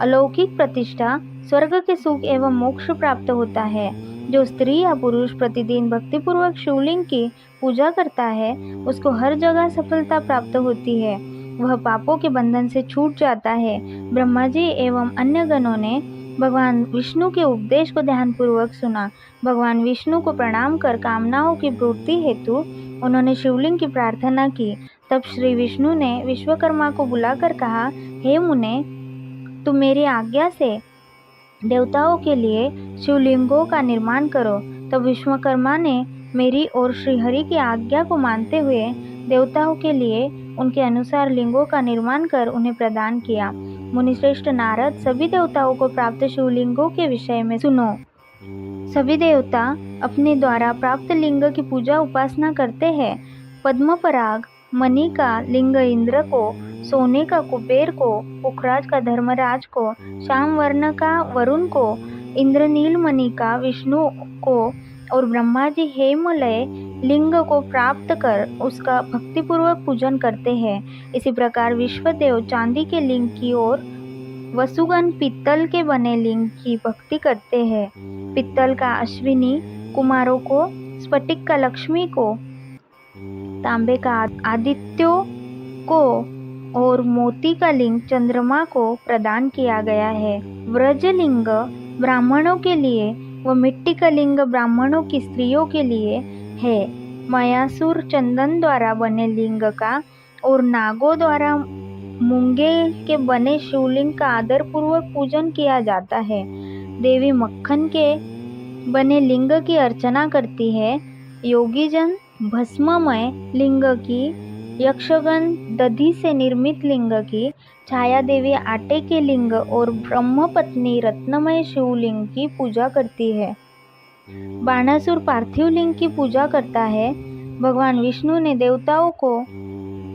Speaker 1: अलौकिक प्रतिष्ठा, स्वर्ग के सुख एवं मोक्ष प्राप्त होता है। जो स्त्री या पुरुष प्रतिदिन भक्तिपूर्वक शिवलिंग की पूजा करता है, उसको हर जगह सफलता प्राप्त होती है। वह पापों के बंधन से छूट जाता है। ब्रह्मा जी एवं अन्य गणों ने भगवान विष्णु के उपदेश को ध्यानपूर्वक सुना। भगवान विष्णु को प्रणाम कर कामनाओं की पूर्ति हेतु उन्होंने शिवलिंग की प्रार्थना की। तब श्री विष्णु ने विश्वकर्मा को बुलाकर कहा, हे मुने, तुम मेरी आज्ञा से देवताओं के लिए शिवलिंगों का निर्माण करो। तब विश्वकर्मा ने मेरी और श्रीहरि की आज्ञा को मानते हुए देवताओं के लिए उनके अनुसार लिंगों का निर्माण कर उन्हें प्रदान किया। मुनिश्रेष्ठ नारद, सभी देवताओं को प्राप्त शिवलिंगों के विषय में सुनो। सभी देवता अपने द्वारा प्राप्त लिंग की पूजा उपासना करते हैं। पद्मपराग मणि का लिंग इंद्र को, सोने का कुबेर को, पुखराज का धर्मराज को, श्याम वर्ण का वरुण को, इंद्रनील मणि का विष्णु को और ब्रह्मा जी हेमलय लिंग को प्राप्त कर उसका भक्तिपूर्वक पूजन करते हैं। इसी प्रकार विश्वदेव चांदी के लिंग की और वसुगण पित्तल के बने लिंग की भक्ति करते हैं। पित्तल का अश्विनी कुमारों को, स्फटिक का लक्ष्मी को, तांबे का आदित्यों को और मोती का लिंग चंद्रमा को प्रदान किया गया है। व्रजलिंग ब्राह्मणों के लिए व मिट्टी का लिंग ब्राह्मणों की स्त्रियों के लिए है। मयासुर चंदन द्वारा बने लिंग का और नागों द्वारा मूंगे के बने शिवलिंग का आदर पूर्वक पूजन किया जाता है। देवी मक्खन के बने लिंग की अर्चना करती है। योगीजन भस्ममय लिंग की, यक्षगण दधि से निर्मित लिंग की, छाया देवी आटे के लिंग और ब्रह्मपत्नी रत्नमय शिवलिंग की पूजा करती है। बाणासुर पार्थिव लिंग की पूजा करता है। भगवान विष्णु ने देवताओं को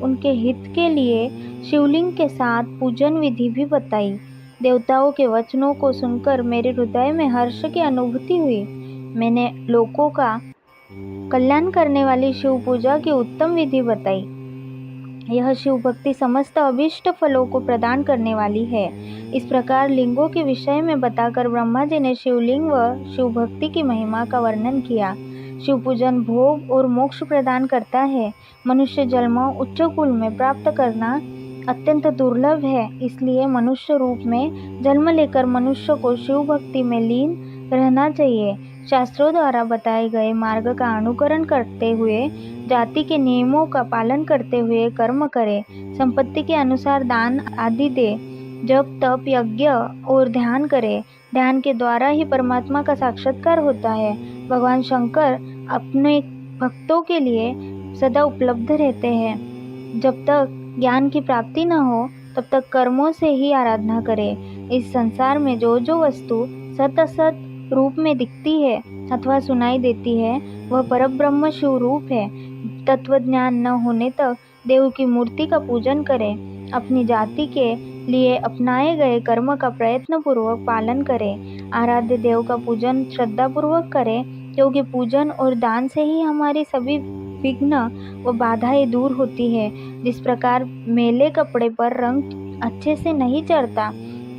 Speaker 1: उनके हित के लिए शिवलिंग के साथ पूजन विधि भी बताई। देवताओं के वचनों को सुनकर मेरे हृदय में हर्ष की अनुभूति हुई। मैंने लोगों का कल्याण करने वाली शिव पूजा की उत्तम विधि बताई। यह शिव भक्ति समस्त अभीष्ट फलों को प्रदान करने वाली है। इस प्रकार लिंगों के विषय में बताकर ब्रह्मा जी ने शिवलिंग व शिव भक्ति की महिमा का वर्णन किया। शिव पूजन भोग और मोक्ष प्रदान करता है। मनुष्य जन्म उच्च कुल में प्राप्त करना अत्यंत दुर्लभ है, इसलिए मनुष्य रूप में जन्म लेकर मनुष्य को शिव भक्ति में लीन रहना चाहिए।
Speaker 2: शास्त्रों द्वारा बताए गए मार्ग का अनुकरण करते हुए, जाति के नियमों का पालन करते हुए कर्म करे, संपत्ति के अनुसार दान आदि दे, जप तप यज्ञ और ध्यान करे। ध्यान के द्वारा ही परमात्मा का साक्षात्कार होता है। भगवान शंकर अपने भक्तों के लिए सदा उपलब्ध रहते हैं। जब तक ज्ञान की प्राप्ति न हो तब तक कर्मों से ही आराधना करें। इस संसार में जो जो वस्तु सत असत रूप में दिखती है अथवा सुनाई देती है वह परब्रह्म शिव रूप है। तत्व ज्ञान न होने तक देव की मूर्ति का पूजन करें। अपनी जाति के लिए अपनाए गए कर्म का प्रयत्न पूर्वक पालन करें। आराध्य देव का पूजन श्रद्धा पूर्वक करें, क्योंकि पूजन और दान से ही हमारी सभी विघ्न व बाधाएं दूर होती है। जिस प्रकार मैले कपड़े पर रंग अच्छे से नहीं चढ़ता,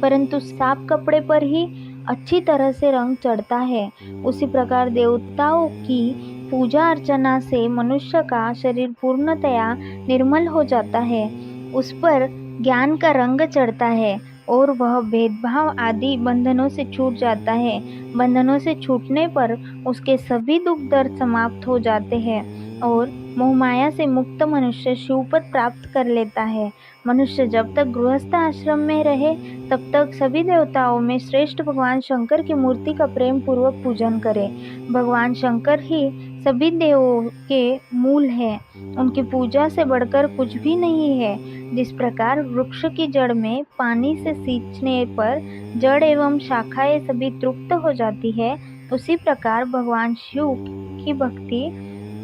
Speaker 2: परंतु साफ कपड़े पर ही अच्छी तरह से रंग चढ़ता है, उसी प्रकार देवताओं की पूजा अर्चना से मनुष्य का शरीर पूर्णतया निर्मल हो जाता है। उस पर ज्ञान का रंग चढ़ता है और वह भेदभाव आदि बंधनों से छूट जाता है। बंधनों से छूटने पर उसके सभी दुख दर्द समाप्त हो जाते हैं और मोहमाया से मुक्त मनुष्य शिवपद प्राप्त कर लेता है। मनुष्य जब तक गृहस्थ आश्रम में रहे तब तक सभी देवताओं में श्रेष्ठ भगवान शंकर की मूर्ति का प्रेम पूर्वक पूजन करे। भगवान शंकर ही सभी देवों के मूल हैं। उनकी पूजा से बढ़कर कुछ भी नहीं है। जिस प्रकार वृक्ष की जड़ में पानी से सींचने पर जड़ एवं शाखाएं सभी तृप्त हो जाती है, उसी प्रकार भगवान शिव की भक्ति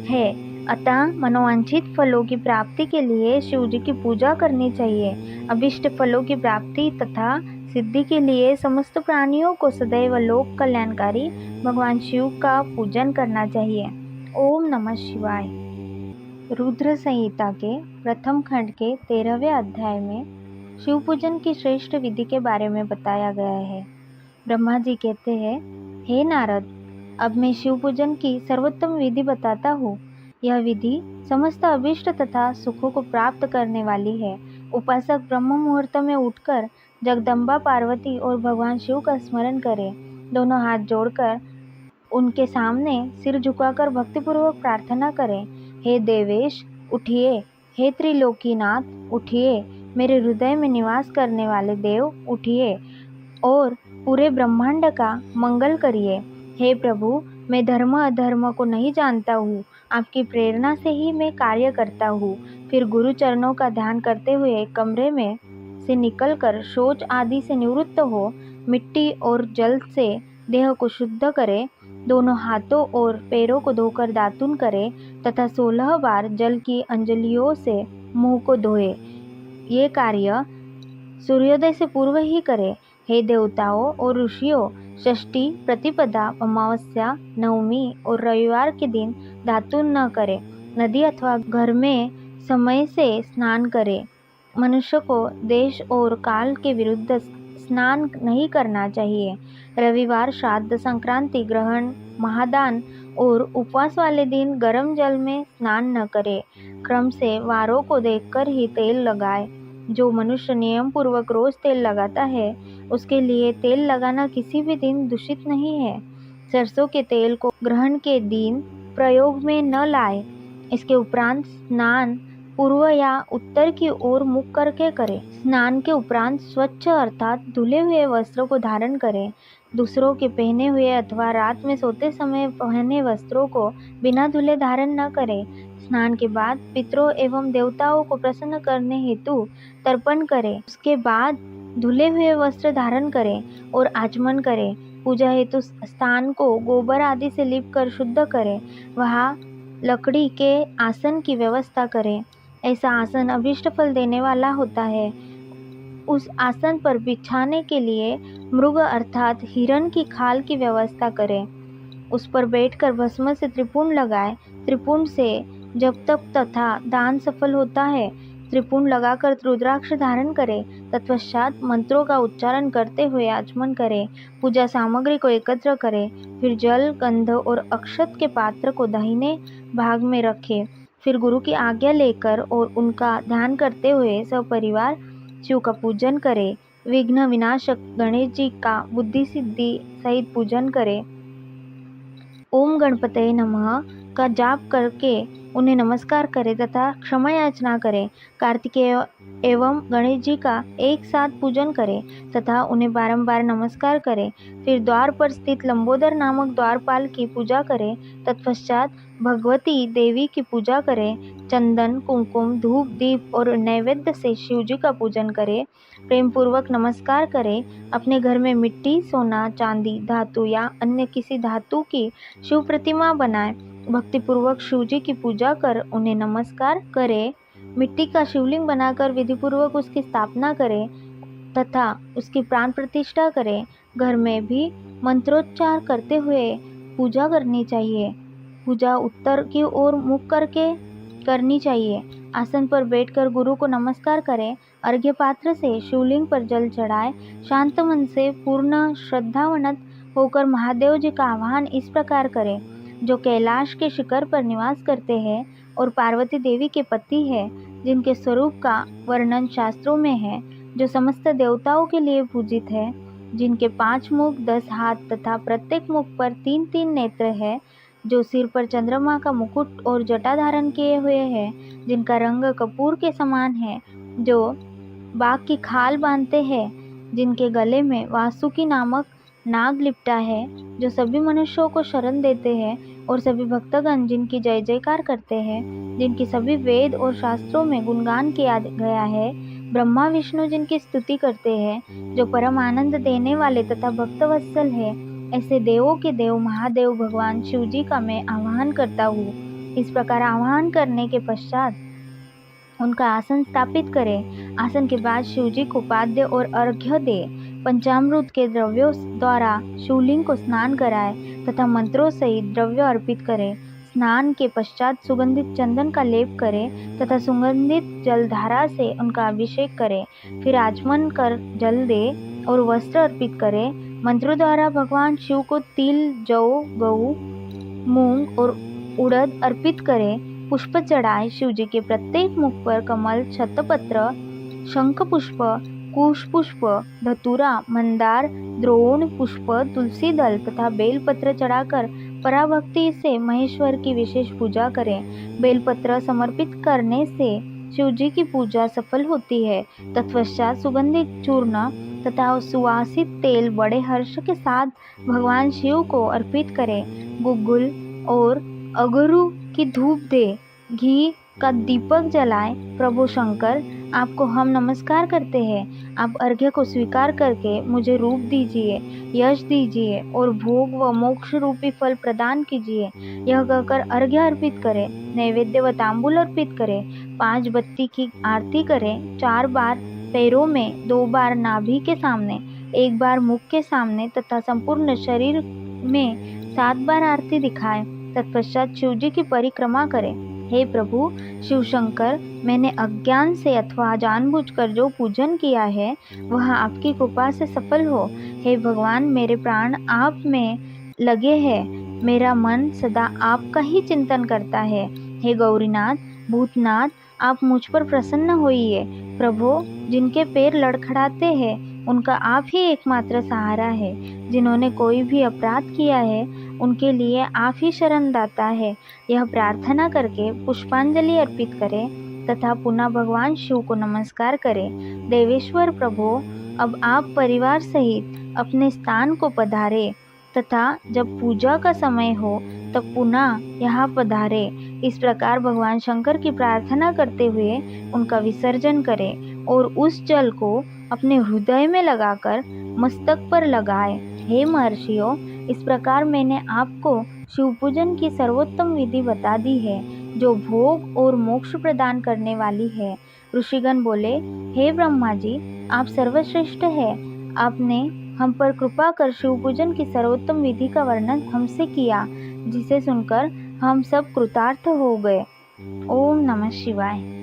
Speaker 2: है। अतः मनोवांछित फलों की प्राप्ति के लिए शिव जी की पूजा करनी चाहिए। अभिष्ट फलों की प्राप्ति तथा सिद्धि के लिए समस्त प्राणियों को सदैव लोक कल्याणकारी भगवान शिव का पूजन करना चाहिए। ओम नमः शिवाय। रुद्र संहिता के प्रथम खंड के 13वें अध्याय में शिव पूजन की श्रेष्ठ विधि के बारे में बताया गया है। ब्रह्मा जी कहते हैं, हे नारद, अब मैं शिव पूजन की सर्वोत्तम विधि बताता हूँ। यह विधि समस्त अभीष्ट तथा सुखों को प्राप्त करने वाली है। उपासक ब्रह्म मुहूर्त में उठकर जगदम्बा पार्वती और भगवान शिव का स्मरण करे। दोनों हाथ जोड़कर उनके सामने सिर झुकाकर भक्तिपूर्वक प्रार्थना करें। हे देवेश उठिए, हे त्रिलोकीनाथ उठिए, मेरे हृदय में निवास करने वाले देव उठिए और पूरे ब्रह्मांड का मंगल करिए। हे प्रभु, मैं धर्म अधर्म को नहीं जानता हूँ, आपकी प्रेरणा से ही मैं कार्य करता हूँ। फिर गुरु चरणों का ध्यान करते हुए कमरे में से निकलकर शौच आदि से निवृत्त हो, मिट्टी और जल से देह को शुद्ध करे, दोनों हाथों और पैरों को धोकर दातुन करे तथा 16 बार जल की अंजलियों से मुंह को धोए। ये कार्य सूर्योदय से पूर्व ही करे। हे देवताओं और ऋषियों, षष्ठी, प्रतिपदा, अमावस्या, नवमी और रविवार के दिन दातुन न करे। नदी अथवा घर में समय से स्नान करे। मनुष्य को देश और काल के विरुद्ध स्नान नहीं करना चाहिए। रविवार, श्राद्ध, संक्रांति, ग्रहण, महादान और उपवास वाले दिन गर्म जल में स्नान न करे। क्रम से वारों को देखकर ही तेल लगाए। जो मनुष्य नियम पूर्वक रोज तेल लगाता है उसके लिए तेल लगाना किसी भी दिन दूषित नहीं है। सरसों के तेल को ग्रहण के दिन प्रयोग में न लाए। इसके उपरांत स्नान पूर्व या उत्तर की ओर मुख करके करें। स्नान के उपरांत स्वच्छ अर्थात धुले हुए वस्त्रों को धारण करें। दूसरों के पहने हुए अथवा रात में सोते समय पहने वस्त्रों को बिना धुले धारण न करें। स्नान के बाद पितरों एवं देवताओं को प्रसन्न करने हेतु तर्पण करें। उसके बाद धुले हुए वस्त्र धारण करें और आचमन करें। पूजा हेतु स्थान को गोबर आदि से लीप कर शुद्ध करें। वहाँ लकड़ी के आसन की व्यवस्था करें। ऐसा आसन अभीष्ट फल देने वाला होता है। उस आसन पर बिछाने के लिए मृग अर्थात हिरण की खाल की व्यवस्था करें। उस पर बैठकर भस्म से त्रिपुंड लगाएं। त्रिपुंड से जप तप तथा दान सफल होता है। त्रिपुंड लगाकर रुद्राक्ष धारण करें। तत्पश्चात मंत्रों का उच्चारण करते हुए आचमन करें। पूजा सामग्री को एकत्र करें। फिर जल, गंध और अक्षत के पात्र को दाहिने भाग में रखें। फिर गुरु की आज्ञा लेकर और उनका ध्यान करते हुए सपरिवार शिव का पूजन करें। विघ्न विनाशक गणेश जी का बुद्धि सिद्धि सहित पूजन करें।
Speaker 1: ओम गणपतये नमः का जाप करके उन्हें नमस्कार करें तथा क्षमा याचना करें। कार्तिकेय एवं गणेश जी का एक साथ पूजन करें तथा उन्हें बारंबार नमस्कार करें। फिर द्वार पर स्थित लंबोदर नामक द्वारपाल की पूजा करें। तत्पश्चात भगवती देवी की पूजा करें। चंदन, कुमकुम, धूप, दीप और नैवेद्य से शिव जी का पूजन करें। प्रेम पूर्वक नमस्कार करें। अपने घर में मिट्टी, सोना, चांदी, धातु या अन्य किसी धातु की शिव प्रतिमा बनाएं। भक्तिपूर्वक शिव जी की पूजा कर उन्हें नमस्कार करें। मिट्टी का शिवलिंग बनाकर विधिपूर्वक उसकी स्थापना करें तथा उसकी प्राण प्रतिष्ठा करें। घर में भी मंत्रोच्चार करते हुए पूजा करनी चाहिए। पूजा उत्तर की ओर मुख करके करनी चाहिए। आसन पर बैठकर गुरु को नमस्कार करें। अर्घ्य पात्र से शिवलिंग पर जल चढ़ाएं। शांत मन से पूर्ण श्रद्धावनत होकर महादेव जी का आह्वान इस प्रकार करें। जो कैलाश के शिखर पर निवास करते हैं और पार्वती देवी के पति हैं, जिनके स्वरूप का वर्णन शास्त्रों में है, जो समस्त देवताओं के लिए पूजित है, जिनके 5 मुख, 10 हाथ तथा प्रत्येक मुख पर 3-3 नेत्र है, जो सिर पर चंद्रमा का मुकुट और जटा धारण किए हुए हैं, जिनका रंग कपूर के समान है, जो बाघ की खाल बांधते हैं, जिनके गले में वासुकी नामक नाग लिपटा है, जो सभी मनुष्यों को शरण देते हैं और सभी भक्तगण जिनकी जय जयकार करते हैं, जिनकी सभी वेद और शास्त्रों में गुणगान किया गया है, ब्रह्मा विष्णु जिनकी स्तुति करते हैं, जो परम आनंद देने वाले तथा भक्तवत्सल है, ऐसे देवों के देव महादेव भगवान शिव जी का मैं आह्वान करता हूँ। इस प्रकार आह्वान करने के पश्चात उनका आसन स्थापित करें। आसन के बाद शिव जी को पाद्य और अर्घ्य दे। पंचामृत के द्रव्यों द्वारा शिवलिंग को स्नान कराए तथा मंत्रों सहित द्रव्य अर्पित करें। स्नान के पश्चात सुगंधित चंदन का लेप करें तथा सुगंधित जलधारा से उनका अभिषेक करें। फिर आचमन कर जल दे और वस्त्र अर्पित करें। मंत्रों द्वारा भगवान शिव को तिल, जौ, गऊ, मूंग और उड़द अर्पित करें। पुष्प चढ़ाए। शिव जी के प्रत्येक मुख पर कमल, शतपत्र, शंख पुष्प, कुश पुष्प, धतूरा, मंदार, द्रोण पुष्प, तुलसी दल तथा बेलपत्र चढ़ाकर पराभक्ति से महेश्वर की विशेष पूजा करें। बेलपत्र समर्पित करने से शिव जी की पूजा सफल होती है। तत्पश्चात सुगंधित चूर्ण तथा सुवासित तेल बड़े हर्ष के साथ भगवान शिव को अर्पित करें। गुग्गुल और अगरू की धूप दे, घी का दीपक जलाएं। प्रभु शंकर, आपको हम नमस्कार करते हैं। आप अर्घ्य को स्वीकार करके मुझे रूप दीजिए, यश दीजिए और भोग व मोक्ष रूपी फल प्रदान कीजिए। यह कहकर अर्घ्य अर्पित करें। नैवेद्य व तांबूल अर्पित करें। 5 बत्ती की आरती करें। 4 बार पैरों में, 2 बार नाभि के सामने, 1 बार मुख के सामने तथा संपूर्ण शरीर में 7 बार आरती दिखाएं। तत्पश्चात शिव जी की परिक्रमा करें। हे प्रभु शिव शंकर, मैंने अज्ञान से अथवा जानबूझकर जो पूजन किया है वह आपकी कृपा से सफल हो। हे भगवान, मेरे प्राण आप में लगे हैं। मेरा मन सदा आपका ही चिंतन करता है। हे गौरीनाथ, भूतनाथ, आप मुझ पर प्रसन्न होइए। प्रभु, जिनके पैर लड़खड़ाते हैं उनका आप ही एकमात्र सहारा है। जिन्होंने कोई भी अपराध किया है उनके लिए आप ही शरणदाता है। यह प्रार्थना करके पुष्पांजलि अर्पित करें तथा पुनः भगवान शिव को नमस्कार करें। देवेश्वर प्रभु, अब आप परिवार सहित अपने स्थान को पधारे तथा जब पूजा का समय हो तब पुनः यहाँ पधारे। इस प्रकार भगवान शंकर की प्रार्थना करते हुए उनका विसर्जन करें और उस जल को अपने हृदय में लगाकर मस्तक पर लगाएं। हे महर्षियों, इस प्रकार मैंने आपको शिव पूजन की सर्वोत्तम विधि बता दी है, जो भोग और मोक्ष प्रदान करने वाली है। ऋषिगण बोले, हे ब्रह्मा जी, आप सर्वश्रेष्ठ हैं। आपने हम पर कृपा कर शिव पूजन की सर्वोत्तम विधि का वर्णन हमसे किया, जिसे सुनकर हम सब कृतार्थ हो गए। ओम नमः शिवाय।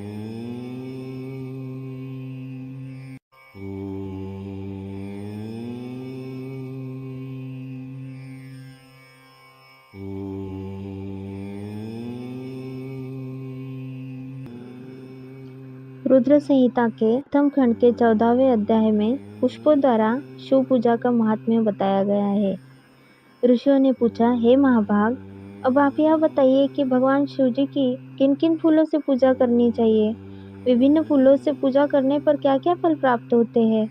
Speaker 1: रुद्र संहिता के प्रथम खंड के 14वें अध्याय में पुष्पों द्वारा शिव पूजा का महात्म्य बताया गया है। ऋषियों ने पूछा, हे महाभाग, अब आप यह बताइए कि भगवान शिव जी की किन किन फूलों से पूजा करनी चाहिए? विभिन्न फूलों से पूजा करने पर क्या क्या फल प्राप्त होते हैं?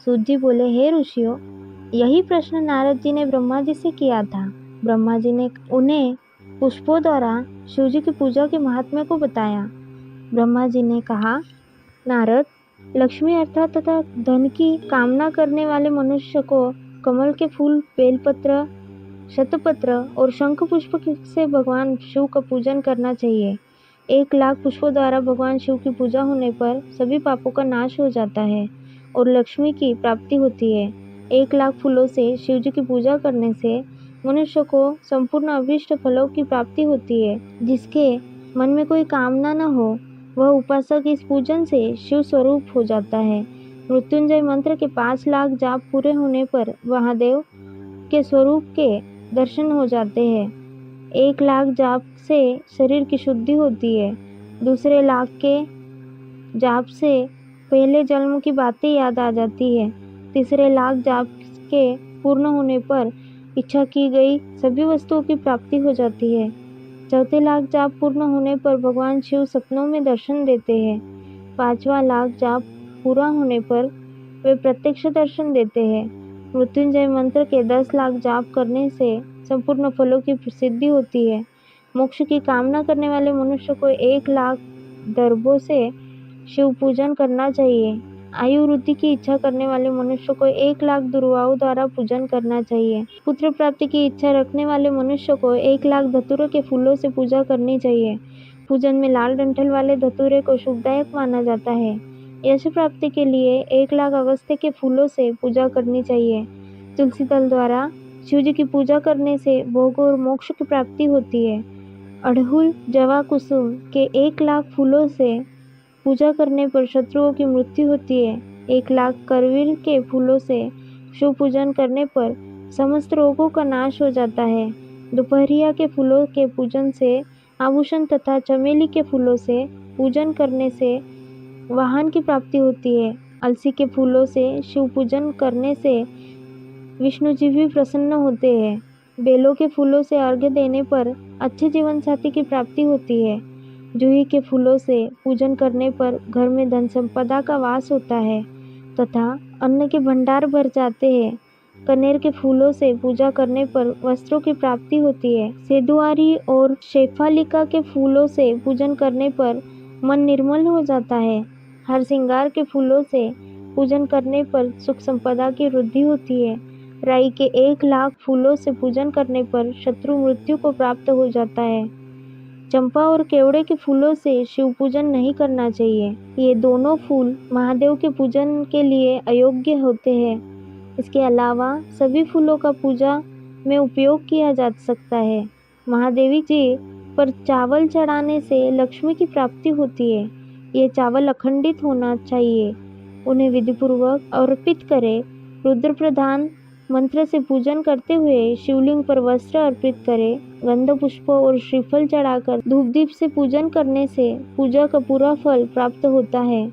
Speaker 1: सूत जी बोले, हे ऋषियों, यही प्रश्न नारद जी ने ब्रह्मा जी से किया था। ब्रह्मा जी ने उन्हें पुष्पों द्वारा शिव जी की पूजा के महात्म्य को बताया। ब्रह्मा जी ने कहा, नारद, लक्ष्मी अर्थात तथा धन की कामना करने वाले मनुष्य को कमल के फूल, बेलपत्र, शतपत्र और शंख पुष्प से भगवान शिव का पूजन करना चाहिए। 1,00,000 पुष्पों द्वारा भगवान शिव की पूजा होने पर सभी पापों का नाश हो जाता है और लक्ष्मी की प्राप्ति होती है। 1,00,000 फूलों से शिव जी की पूजा करने से मनुष्य को संपूर्ण अभीष्ट फलों की प्राप्ति होती है। जिसके मन में कोई कामना न हो, वह उपासक इस पूजन से शिव स्वरूप हो जाता है। मृत्युंजय मंत्र के 5,00,000 जाप पूरे होने पर महादेव के स्वरूप के दर्शन हो जाते हैं। 1,00,000 जाप से शरीर की शुद्धि होती है। दूसरे लाख के जाप से पहले जन्म की बातें याद आ जाती है। तीसरे लाख जाप के पूर्ण होने पर इच्छा की गई सभी वस्तुओं की प्राप्ति हो जाती है। चौथे लाख जाप पूर्ण होने पर भगवान शिव सपनों में दर्शन देते हैं। 5वां लाख जाप पूरा होने पर वे प्रत्यक्ष दर्शन देते हैं। मृत्युंजय मंत्र के 10,00,000 जाप करने से संपूर्ण फलों की सिद्धि होती है। मोक्ष की कामना करने वाले मनुष्य को 1,00,000 दर्भों से शिव पूजन करना चाहिए। आयु वृद्धि की इच्छा करने वाले मनुष्य को 1,00,000 दुर्वाओं द्वारा पूजन करना चाहिए। पुत्र प्राप्ति की इच्छा रखने वाले मनुष्य को 1,00,000 धतूरे के फूलों से पूजा करनी चाहिए। पूजन में लाल डंठल वाले धतूरे को शुभदायक माना जाता है। यश प्राप्ति के लिए 1,00,000 अगस्त्य के फूलों से पूजा करनी चाहिए। तुलसी दल द्वारा शिव जी की पूजा करने से भोग और मोक्ष की प्राप्ति होती है। अड़हुल, जवा, कुसुम के 1,00,000 फूलों से पूजा करने पर शत्रुओं की मृत्यु होती है। 1,00,000 करवीर के फूलों से शिव पूजन करने पर समस्त रोगों का नाश हो जाता है। दोपहरिया के फूलों के पूजन से आभूषण तथा चमेली के फूलों से पूजन करने से वाहन की प्राप्ति होती है। अलसी के फूलों से शिव पूजन करने से विष्णु जी भी प्रसन्न होते हैं। बेलों के फूलों से अर्घ्य देने पर अच्छे जीवन साथी की प्राप्ति होती है। जूही के फूलों से पूजन करने पर घर में धन संपदा का वास होता है तथा अन्न के भंडार भर जाते हैं। कनेर के फूलों से पूजा करने पर वस्त्रों की प्राप्ति होती है। सेदुआरी और शेफालिका के फूलों से पूजन करने पर मन निर्मल हो जाता है। हर श्रृंगार के फूलों से पूजन करने पर सुख संपदा की वृद्धि होती है। राई के 1,00,000 फूलों से पूजन करने पर शत्रु मृत्यु को प्राप्त हो जाता है। चंपा और केवड़े के फूलों से शिव पूजन नहीं करना चाहिए। ये दोनों फूल महादेव के पूजन के लिए अयोग्य होते हैं। इसके अलावा सभी फूलों का पूजा में उपयोग किया जा सकता है। महादेवी जी पर चावल चढ़ाने से लक्ष्मी की प्राप्ति होती है। ये चावल अखंडित होना चाहिए। उन्हें विधिपूर्वक अर्पित करें। रुद्र प्रधान मंत्र से पूजन करते हुए शिवलिंग पर वस्त्र अर्पित करें। गंध पुष्पों और श्रीफल चढ़ाकर धूप दीप से पूजन करने से पूजा का पूरा फल प्राप्त होता है।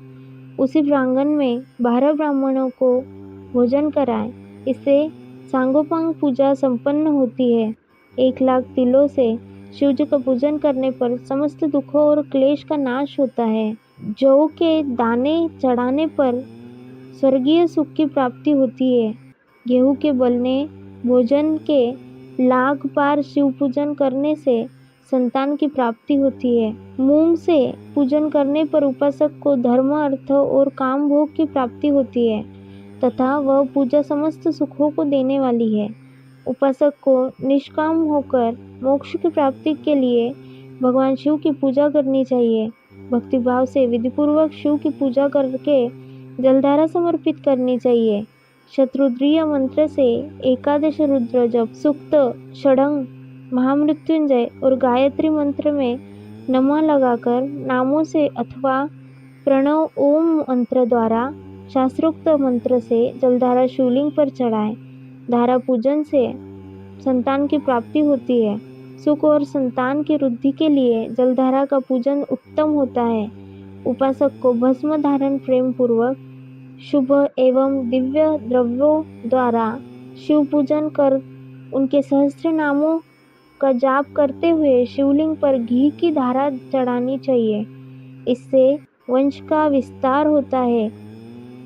Speaker 1: उसी प्रांगण में 12 ब्राह्मणों को भोजन कराएं। इससे सांगोपांग पूजा संपन्न होती है। 1,00,000 तिलों से शिव जी का पूजन करने पर समस्त दुखों और क्लेश का नाश होता है। जौ के दाने चढ़ाने पर स्वर्गीय सुख की प्राप्ति होती है। गेहूं के बलने भोजन के लाख बार शिव पूजन करने से संतान की प्राप्ति होती है। मूंग से पूजन करने पर उपासक को धर्म, अर्थ और काम भोग की प्राप्ति होती है तथा वह पूजा समस्त सुखों को देने वाली है। उपासक को निष्काम होकर मोक्ष की प्राप्ति के लिए भगवान शिव की पूजा करनी चाहिए। भक्तिभाव से विधिपूर्वक शिव की पूजा करके जलधारा समर्पित करनी चाहिए। शत्रुद्रीय मंत्र से 11 रुद्र जप, सूक्त, षडंग, महामृत्युंजय और गायत्री मंत्र में नमः लगाकर नामों से अथवा प्रणव ओम मंत्र द्वारा शास्त्रोक्त मंत्र से जलधारा शिवलिंग पर चढ़ाएं। धारा पूजन से संतान की प्राप्ति होती है। सुख और संतान की वृद्धि के लिए जलधारा का पूजन उत्तम होता है। उपासक को भस्म धारण प्रेम पूर्वक शुभ एवं दिव्य द्रव्यों द्वारा शिव पूजन कर
Speaker 2: उनके सहस्त्र नामों का जाप करते हुए शिवलिंग पर घी की धारा चढ़ानी चाहिए। इससे वंश का विस्तार होता है।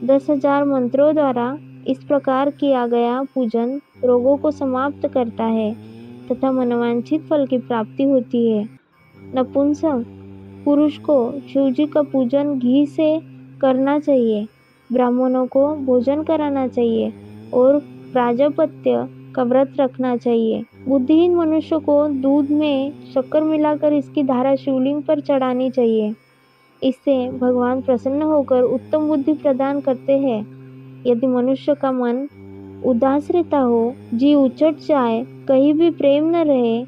Speaker 2: 10,000 मंत्रों द्वारा इस प्रकार किया गया पूजन रोगों को समाप्त करता है तथा मनोवांछित फल की प्राप्ति होती है। नपुंसक पुरुष को शिवजी का पूजन घी से करना चाहिए। ब्राह्मणों को भोजन कराना चाहिए और प्राजापत्य का व्रत रखना चाहिए। बुद्धिहीन मनुष्य को दूध में शक्कर मिलाकर इसकी धारा शिवलिंग पर चढ़ानी चाहिए। इससे भगवान प्रसन्न होकर उत्तम बुद्धि प्रदान करते हैं। यदि मनुष्य का मन उदास रहता हो, जी उचट जाए, कहीं भी प्रेम न रहे,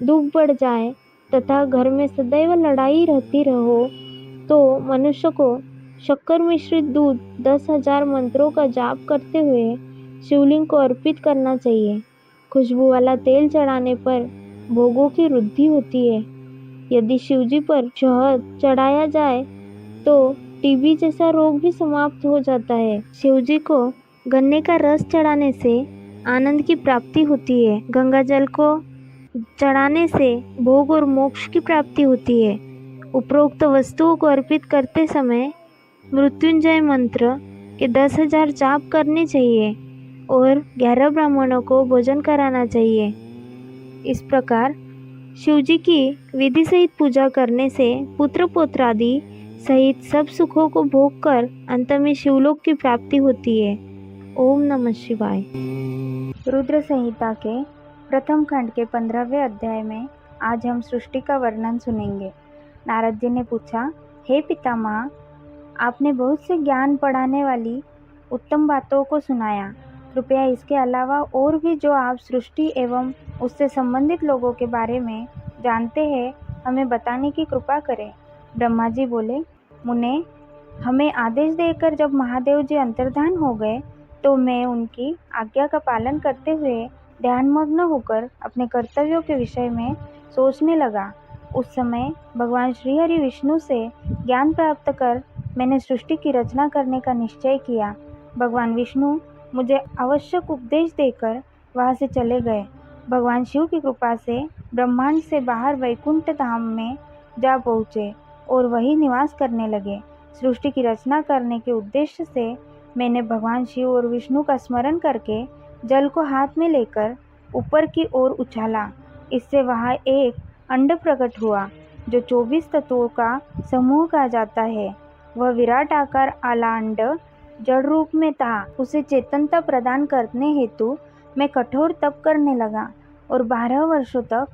Speaker 2: दुख बढ़ जाए तथा घर में सदैव लड़ाई रहती रहो, तो मनुष्य को शक्कर मिश्रित दूध 10,000 मंत्रों का जाप करते हुए शिवलिंग को अर्पित करना चाहिए। खुशबू वाला तेल चढ़ाने पर भोगों की वृद्धि होती है। यदि शिवजी पर शहद चढ़ाया जाए तो टीबी जैसा रोग भी समाप्त हो जाता है। शिवजी को गन्ने का रस चढ़ाने से आनंद की प्राप्ति होती है। गंगा जल को चढ़ाने से भोग और मोक्ष की प्राप्ति होती है। उपरोक्त वस्तुओं को अर्पित करते समय मृत्युंजय मंत्र के 10,000 जाप करने चाहिए और 11 ब्राह्मणों को भोजन कराना चाहिए। इस प्रकार शिवजी की विधि सहित पूजा करने से पुत्र पौत्रादि सहित सब सुखों को भोग कर अंत में शिवलोक की प्राप्ति होती है। ओम नमः शिवाय। रुद्र संहिता के प्रथम खंड के 15वें अध्याय में आज हम सृष्टि का वर्णन सुनेंगे। नारद जी ने पूछा, हे पितामह, आपने बहुत से ज्ञान बढ़ाने वाली उत्तम बातों को सुनाया। कृपया इसके अलावा और भी जो आप सृष्टि एवं उससे संबंधित लोगों के बारे में जानते हैं, हमें बताने की कृपा करें। ब्रह्मा जी बोले, मुने, हमें आदेश देकर जब महादेव जी अंतर्धान हो गए तो मैं उनकी आज्ञा का पालन करते हुए ध्यानमग्न होकर अपने कर्तव्यों के विषय में सोचने लगा। उस समय भगवान श्री हरि विष्णु से ज्ञान प्राप्त कर मैंने सृष्टि की रचना करने का निश्चय किया। भगवान विष्णु मुझे आवश्यक उपदेश देकर वहाँ से चले गए। भगवान शिव की कृपा से ब्रह्मांड से बाहर वैकुंठ धाम में जा पहुँचे और वही निवास करने लगे। सृष्टि की रचना करने के उद्देश्य से मैंने भगवान शिव और विष्णु का स्मरण करके जल को हाथ में लेकर ऊपर की ओर उछाला। इससे वहाँ एक अंड प्रकट हुआ जो 24 तत्वों का समूह कहा जाता है। वह विराट आकार आला अंड जड़ रूप में था। उसे चेतनता प्रदान करने हेतु मैं कठोर तप करने लगा और 12 वर्षों तक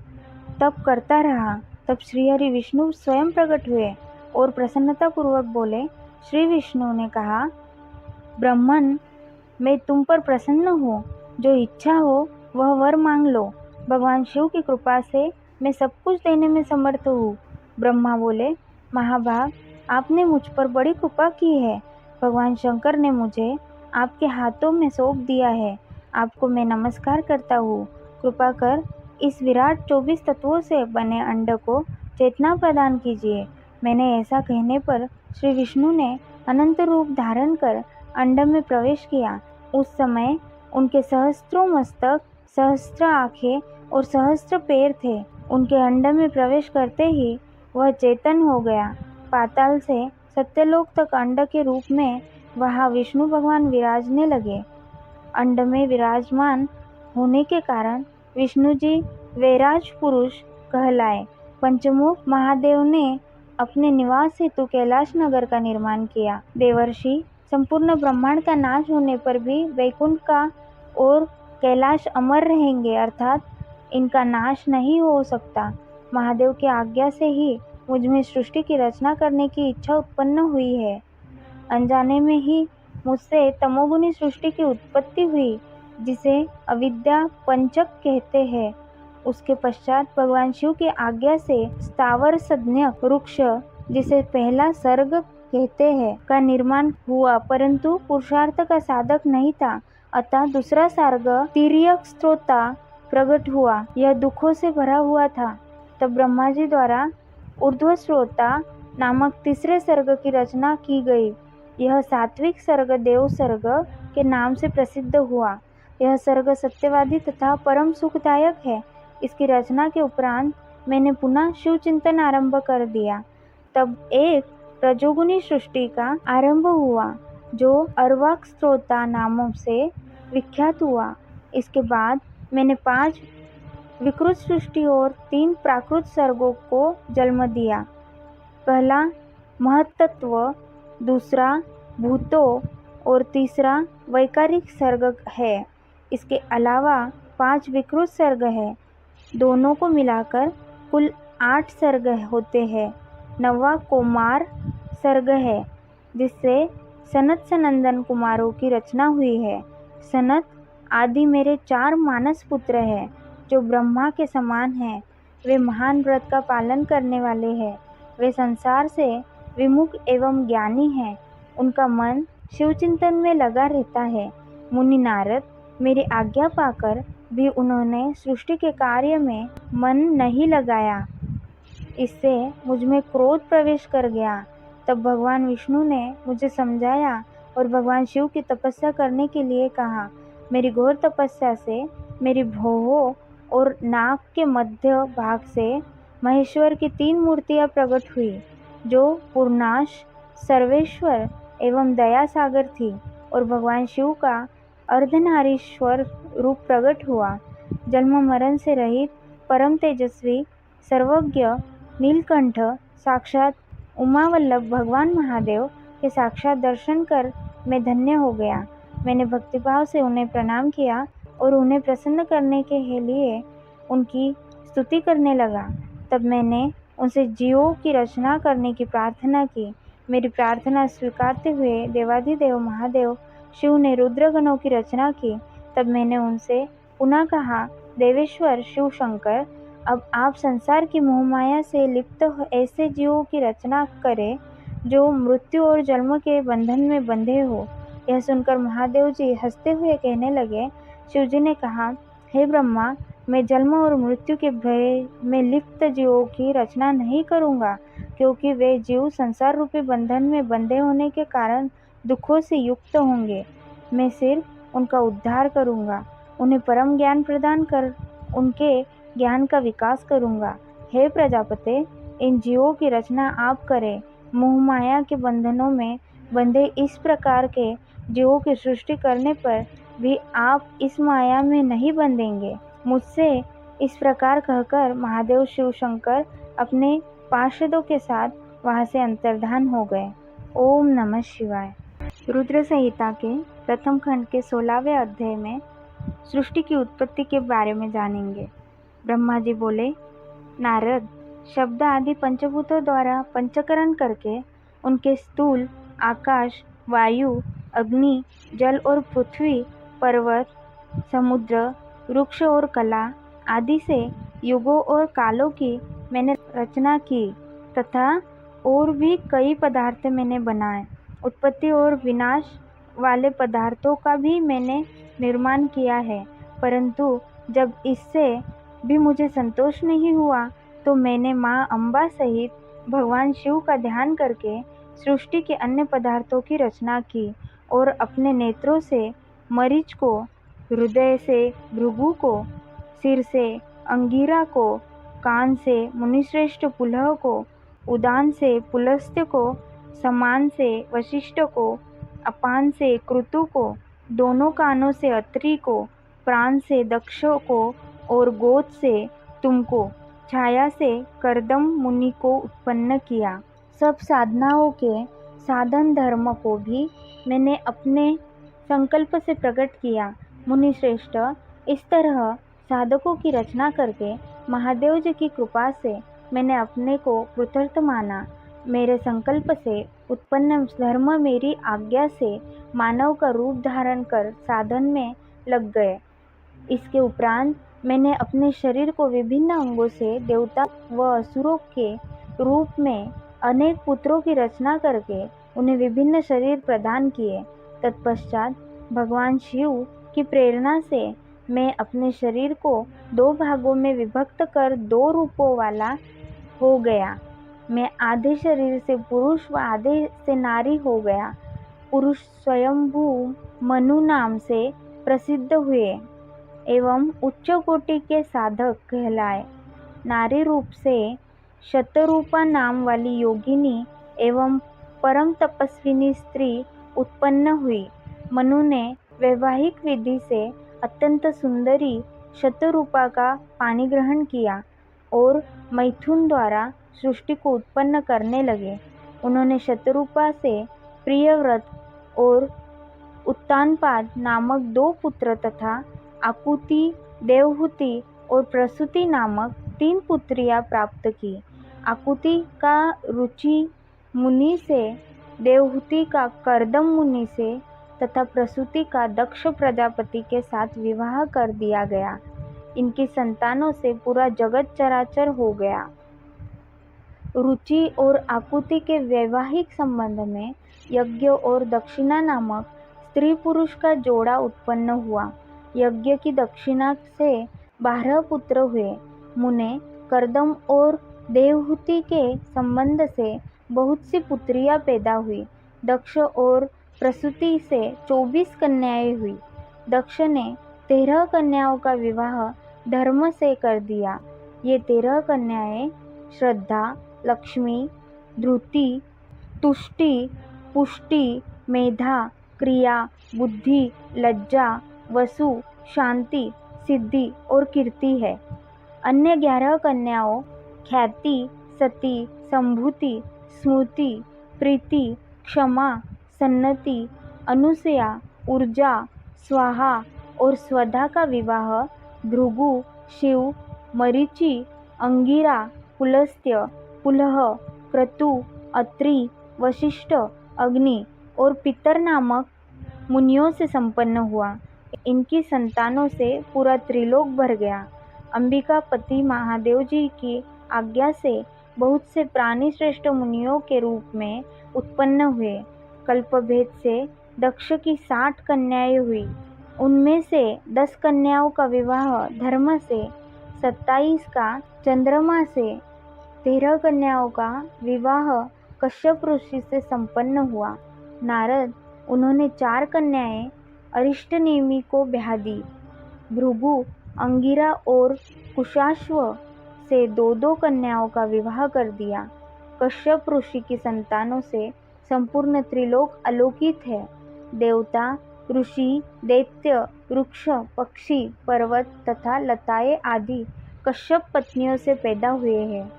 Speaker 2: तप करता रहा। तब श्री हरि विष्णु स्वयं प्रकट हुए और प्रसन्नता पूर्वक बोले। श्री विष्णु ने कहा, ब्रह्मन, मैं तुम पर प्रसन्न हूँ। जो इच्छा हो वह वर मांग लो। भगवान शिव की कृपा से मैं सब कुछ देने में समर्थ हूँ। ब्रह्मा बोले, महाभाग, आपने मुझ पर बड़ी कृपा की है। भगवान शंकर ने मुझे आपके हाथों में सौंप दिया है। आपको मैं नमस्कार करता हूँ। कृपा कर इस विराट 24 तत्वों से बने अंड को चेतना प्रदान कीजिए। मैंने ऐसा कहने पर श्री विष्णु ने अनंत रूप धारण कर अंड में प्रवेश किया। उस समय उनके सहस्त्रों मस्तक, सहस्त्र आँखें और सहस्त्र पैर थे। उनके अंड में प्रवेश करते ही वह चेतन हो गया। पाताल से सत्यलोक तक अंड के रूप में वहाँ विष्णु भगवान विराजने लगे। अंड में विराजमान होने के कारण विष्णु जी वैराज पुरुष कहलाए। पंचमुख महादेव ने अपने निवास हेतु कैलाश नगर का निर्माण किया। देवर्षि संपूर्ण ब्रह्मांड का नाश होने पर भी वैकुंठ का और कैलाश अमर रहेंगे, अर्थात इनका नाश नहीं हो सकता। महादेव की आज्ञा से ही मुझ में सृष्टि की रचना करने की इच्छा उत्पन्न हुई है। अनजाने में ही मुझसे तमोगुनी सृष्टि की उत्पत्ति हुई, जिसे अविद्या पंचक कहते हैं। उसके पश्चात भगवान शिव की आज्ञा से स्थावर सज्ञक वृक्ष, जिसे पहला सर्ग कहते हैं, का निर्माण हुआ, परंतु पुरुषार्थ का साधक नहीं था। अतः दूसरा सर्ग तिर्यक स्त्रोता प्रकट हुआ। यह दुखों से भरा हुआ था। तब ब्रह्मा जी द्वारा ऊर्ध्व श्रोता नामक तीसरे सर्ग की रचना की गई। यह सात्विक सर्ग देव सर्ग के नाम से प्रसिद्ध हुआ। यह सर्ग सत्यवादी तथा परम सुखदायक है। इसकी रचना के उपरांत मैंने पुनः शिव चिंतन आरंभ कर दिया। तब एक रजोगुणी सृष्टि का आरंभ हुआ जो अर्वाक स्त्रोता नामों से विख्यात हुआ। इसके बाद मैंने 5 विकृत सृष्टि और 3 प्राकृत सर्गों को जन्म दिया। पहला महत्तत्व, दूसरा भूतों और तीसरा वैकारिक सर्ग है। इसके अलावा 5 विकृत सर्ग है। दोनों को मिलाकर कुल 8 सर्ग होते हैं। 9वां कौमार सर्ग है जिससे सनत सनंदन कुमारों की रचना हुई है। सनत आदि मेरे 4 मानस पुत्र हैं जो ब्रह्मा के समान हैं। वे महान व्रत का पालन करने वाले हैं। वे संसार से विमुख एवं ज्ञानी हैं। उनका मन शिव चिंतन में लगा रहता है। मुनि नारद मेरी आज्ञा पाकर भी उन्होंने सृष्टि के कार्य में मन नहीं लगाया। इससे मुझ में क्रोध प्रवेश कर गया। तब भगवान विष्णु ने मुझे समझाया और भगवान शिव की तपस्या करने के लिए कहा। मेरी घोर तपस्या से मेरी भौहों और नाक के मध्य भाग से महेश्वर की 3 मूर्तियां प्रकट हुई जो पूर्णाश, सर्वेश्वर एवं दया सागर थी और भगवान शिव का अर्धनारीश्वर रूप प्रकट हुआ। जन्म मरण से रहित परम तेजस्वी सर्वज्ञ नीलकंठ साक्षात उमावल्लभ भगवान महादेव के साक्षात दर्शन कर मैं धन्य हो गया। मैंने भक्तिभाव से उन्हें प्रणाम किया और उन्हें प्रसन्न करने के लिए उनकी स्तुति करने लगा। तब मैंने उनसे जीवों की रचना करने की प्रार्थना की। मेरी प्रार्थना स्वीकारते हुए देवाधिदेव महादेव शिव ने रुद्रगणों की रचना की। तब मैंने उनसे पुनः कहा, देवेश्वर शिव शंकर, अब आप संसार की मोहमाया से लिप्त ऐसे जीवों की रचना करें जो मृत्यु और जन्म के बंधन में बंधे हो। यह सुनकर महादेव जी हंसते हुए कहने लगे। शिवजी ने कहा, हे ब्रह्मा, मैं जन्म और मृत्यु के भय में लिप्त जीवों की रचना नहीं करूँगा, क्योंकि वे जीव संसार रूपी बंधन में बंधे होने के कारण दुखों से युक्त होंगे। मैं सिर्फ उनका उद्धार करूँगा, उन्हें परम ज्ञान प्रदान कर उनके ज्ञान का विकास करूँगा। हे प्रजापते, इन जीवों की रचना आप करें। मोहमाया के बंधनों में बंधे इस प्रकार के जीवों की सृष्टि करने पर भी आप इस माया में नहीं बंधेंगे। मुझसे इस प्रकार कहकर महादेव शिव शंकर अपने पार्षदों के साथ वहां से अंतर्धान हो गए। ओम नमः शिवाय। रुद्र संहिता के प्रथम खंड के 16वें अध्याय में सृष्टि की उत्पत्ति के बारे में जानेंगे। ब्रह्मा जी बोले, नारद, शब्द आदि पंचभूतों द्वारा पंचकरण करके उनके स्थूल आकाश, वायु, अग्नि, जल और पृथ्वी, पर्वत, समुद्र, वृक्ष और कला आदि से युगों और कालों की मैंने रचना की तथा और भी कई पदार्थ मैंने बनाए। उत्पत्ति और विनाश वाले पदार्थों का भी मैंने निर्माण किया है, परंतु जब इससे भी मुझे संतोष नहीं हुआ तो मैंने माँ अम्बा सहित भगवान शिव का ध्यान करके सृष्टि के अन्य पदार्थों की रचना की और अपने नेत्रों से मरीच को, हृदय से भृगु को, सिर से अंगिरा को, कान से मुनिश्रेष्ठ पुलह को, उदान से पुलस्त्य को, समान से वशिष्ठ को, अपान से क्रतु को, दोनों कानों से अत्रि को, प्राण से दक्ष को और गोद से तुमको, छाया से करदम मुनि को उत्पन्न किया। सब साधनाओं के साधन धर्म को भी मैंने अपने संकल्प से प्रकट किया। मुनि श्रेष्ठ, इस तरह साधकों की रचना करके महादेव जी की कृपा से मैंने अपने को कृतार्थ माना। मेरे संकल्प से उत्पन्न धर्म मेरी आज्ञा से मानव का रूप धारण कर साधन में लग गए। इसके उपरांत मैंने अपने शरीर को विभिन्न अंगों से देवता व असुरों के रूप में अनेक पुत्रों की रचना करके उन्हें विभिन्न शरीर प्रदान किए। तत्पश्चात भगवान शिव की प्रेरणा से मैं अपने शरीर को 2 भागों में विभक्त कर 2 रूपों वाला हो गया। मैं आधे शरीर से पुरुष व आधे से नारी हो गया। पुरुष स्वयंभू मनु नाम से प्रसिद्ध हुए एवं उच्च कोटि के साधक कहलाए। नारी रूप से शतरूपा नाम वाली योगिनी एवं परम तपस्विनी स्त्री उत्पन्न हुई। मनु ने वैवाहिक विधि से अत्यंत सुंदरी शतरूपा का पाणी ग्रहण किया और मैथुन द्वारा सृष्टि को उत्पन्न करने लगे। उन्होंने शतरूपा से प्रियव्रत और उत्तानपाद नामक 2 पुत्र तथा आकुति, देवहूति और प्रसूति नामक 3 पुत्रियां प्राप्त की। आकुति का रुचि मुनि से, देवहूति का कर्दम मुनि से तथा प्रसूति का दक्ष प्रजापति के साथ विवाह कर दिया गया। इनकी संतानों से पूरा जगत चराचर हो गया। रुचि और आकुति के वैवाहिक संबंध में यज्ञ और दक्षिणा नामक स्त्री पुरुष का जोड़ा उत्पन्न हुआ। यज्ञ की दक्षिणा से 12 पुत्र हुए। मुने कर्दम और देवहूति के संबंध से बहुत सी पुत्रियां पैदा हुई। दक्ष और प्रसूति से 24 कन्याएं हुई। दक्ष ने 13 कन्याओं का विवाह धर्म से कर दिया। ये 13 कन्याएं श्रद्धा, लक्ष्मी, धृति, तुष्टि, पुष्टि, मेधा, क्रिया, बुद्धि, लज्जा, वसु, शांति, सिद्धि और कीर्ति है। अन्य 11 कन्याओं ख्याति, सती, संभूति, स्मृति, प्रीति, क्षमा, सन्नति, अनुसया, ऊर्जा, स्वाहा और स्वधा का विवाह भृगु, शिव, मरीचि, अंगिरा, पुलस्त्य, पुलह, क्रतु, अत्रि, वशिष्ठ, अग्नि और पितर नामक मुनियों से संपन्न हुआ। इनकी संतानों से पूरा त्रिलोक भर गया। अंबिका पति महादेव जी की आज्ञा से बहुत से प्राणी श्रेष्ठ मुनियों के रूप में उत्पन्न हुए। कल्पभेद से दक्ष की 60 कन्याएं हुई। उनमें से 10 कन्याओं का विवाह धर्म से, 27 का चंद्रमा से, 13 कन्याओं का विवाह कश्यप ऋषि से संपन्न हुआ। नारद उन्होंने 4 कन्याएं अरिष्टनेमि को ब्याह दी। भृगु, अंगिरा और कुशाश्व से 2-2 कन्याओं का विवाह कर दिया। कश्यप ऋषि की संतानों से संपूर्ण त्रिलोक आलोकित है। देवता, ऋषि, दैत्य, वृक्ष, पक्षी, पर्वत तथा लताएं आदि कश्यप पत्नियों से पैदा हुए हैं।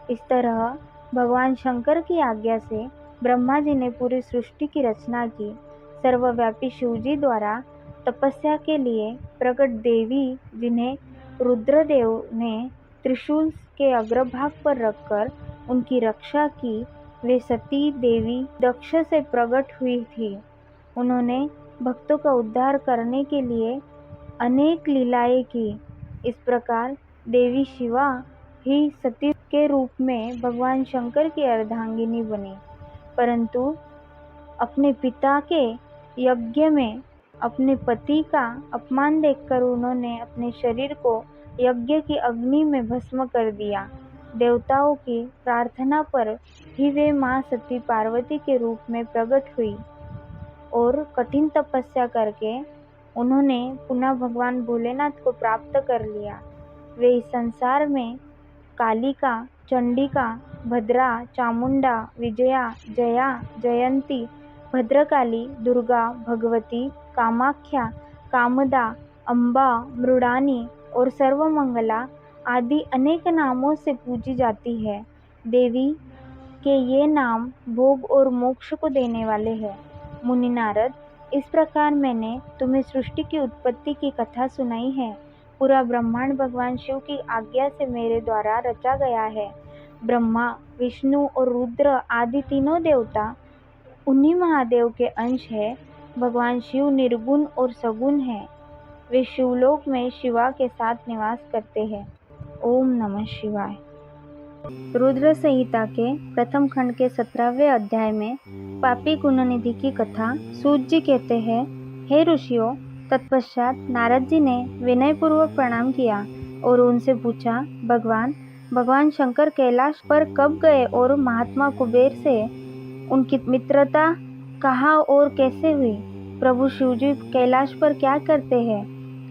Speaker 2: इस तरह भगवान शंकर की आज्ञा से ब्रह्मा जी ने पूरी सृष्टि की रचना की। सर्वव्यापी शिवजी द्वारा तपस्या के लिए प्रकट देवी, जिन्हें रुद्रदेव ने त्रिशूल के अग्रभाग पर रखकर उनकी रक्षा की, वे सती देवी दक्ष से प्रकट हुई थी। उन्होंने भक्तों का उद्धार करने के लिए अनेक लीलाएं की। इस प्रकार देवी शिवा ही सती के रूप में भगवान शंकर की अर्धांगिनी बनी। परंतु अपने पिता के यज्ञ में अपने पति का अपमान देखकर उन्होंने अपने शरीर को यज्ञ की अग्नि में भस्म कर दिया। देवताओं की प्रार्थना पर ही वे मां सती पार्वती के रूप में प्रकट हुई और कठिन तपस्या करके उन्होंने पुनः भगवान भोलेनाथ को प्राप्त कर लिया। वे इस संसार में कालिका, चंडिका, भद्रा, चामुंडा, विजया, जया, जयंती, भद्रकाली, दुर्गा, भगवती, कामाख्या, कामदा, अम्बा, मृडानी और सर्वमंगला आदि अनेक नामों से पूजी जाती है। देवी के ये नाम भोग और मोक्ष को देने वाले हैं। मुनि नारद, इस प्रकार मैंने तुम्हें सृष्टि की उत्पत्ति की कथा सुनाई है। पूरा ब्रह्मांड भगवान शिव की आज्ञा से मेरे द्वारा रचा गया है। ब्रह्मा, विष्णु और रुद्र आदि तीनों देवता उन्हीं महादेव के अंश है। भगवान शिव निर्गुण और सगुण हैं। वे शिवलोक में शिवा के साथ निवास करते हैं। ओम नमः शिवाय। रुद्र संहिता के प्रथम खंड के 17वें अध्याय में पापी गुणनिधि की कथा सूत जी कहते हैं, हे ऋषियों, तत्पश्चात नारद जी ने विनयपूर्वक प्रणाम किया और उनसे पूछा, भगवान शंकर कैलाश पर कब गए और महात्मा कुबेर से उनकी मित्रता कहाँ और कैसे हुई? प्रभु शिवजी कैलाश पर क्या करते हैं?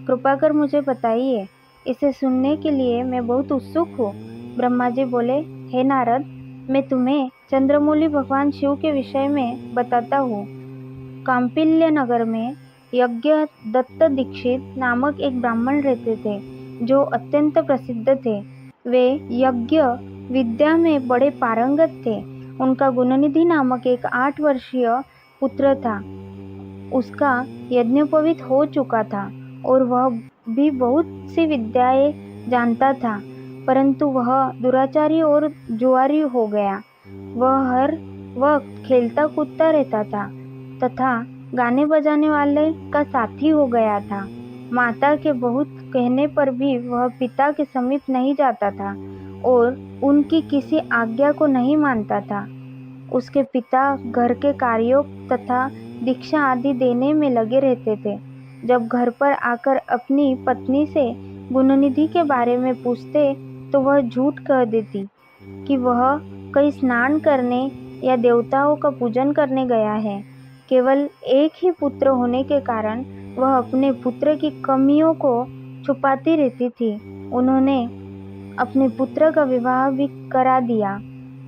Speaker 2: कृपा कर मुझे बताइए। इसे सुनने के लिए मैं बहुत उत्सुक हूँ। ब्रह्मा जी बोले, हे नारद, मैं तुम्हें चंद्रमौली भगवान शिव के विषय में बताता हूँ। कांपिल्य नगर में यज्ञ दत्त दीक्षित नामक एक ब्राह्मण रहते थे, जो अत्यंत प्रसिद्ध थे। वे यज्ञ विद्या में बड़े पारंगत थे। उनका गुणनिधि नामक एक 8 वर्षीय पुत्र था। उसका यज्ञोपवीत हो चुका था और वह भी बहुत सी विद्याएं जानता था, परंतु वह दुराचारी और जुआरी हो गया। वह हर वक्त खेलता कूदता रहता था तथा गाने बजाने वाले का साथी हो गया था। माता के बहुत कहने पर भी वह पिता के समीप नहीं जाता था और उनकी किसी आज्ञा को नहीं मानता था। उसके पिता घर के कार्यों तथा दीक्षा आदि देने में लगे रहते थे। जब घर पर आकर अपनी पत्नी से गुणनिधि के बारे में पूछते तो वह झूठ कह देती कि वह कहीं स्नान करने या देवताओं का पूजन करने गया है। केवल एक ही पुत्र होने के कारण वह अपने पुत्र की कमियों को छुपाती रहती थी। उन्होंने अपने पुत्र का विवाह भी करा दिया।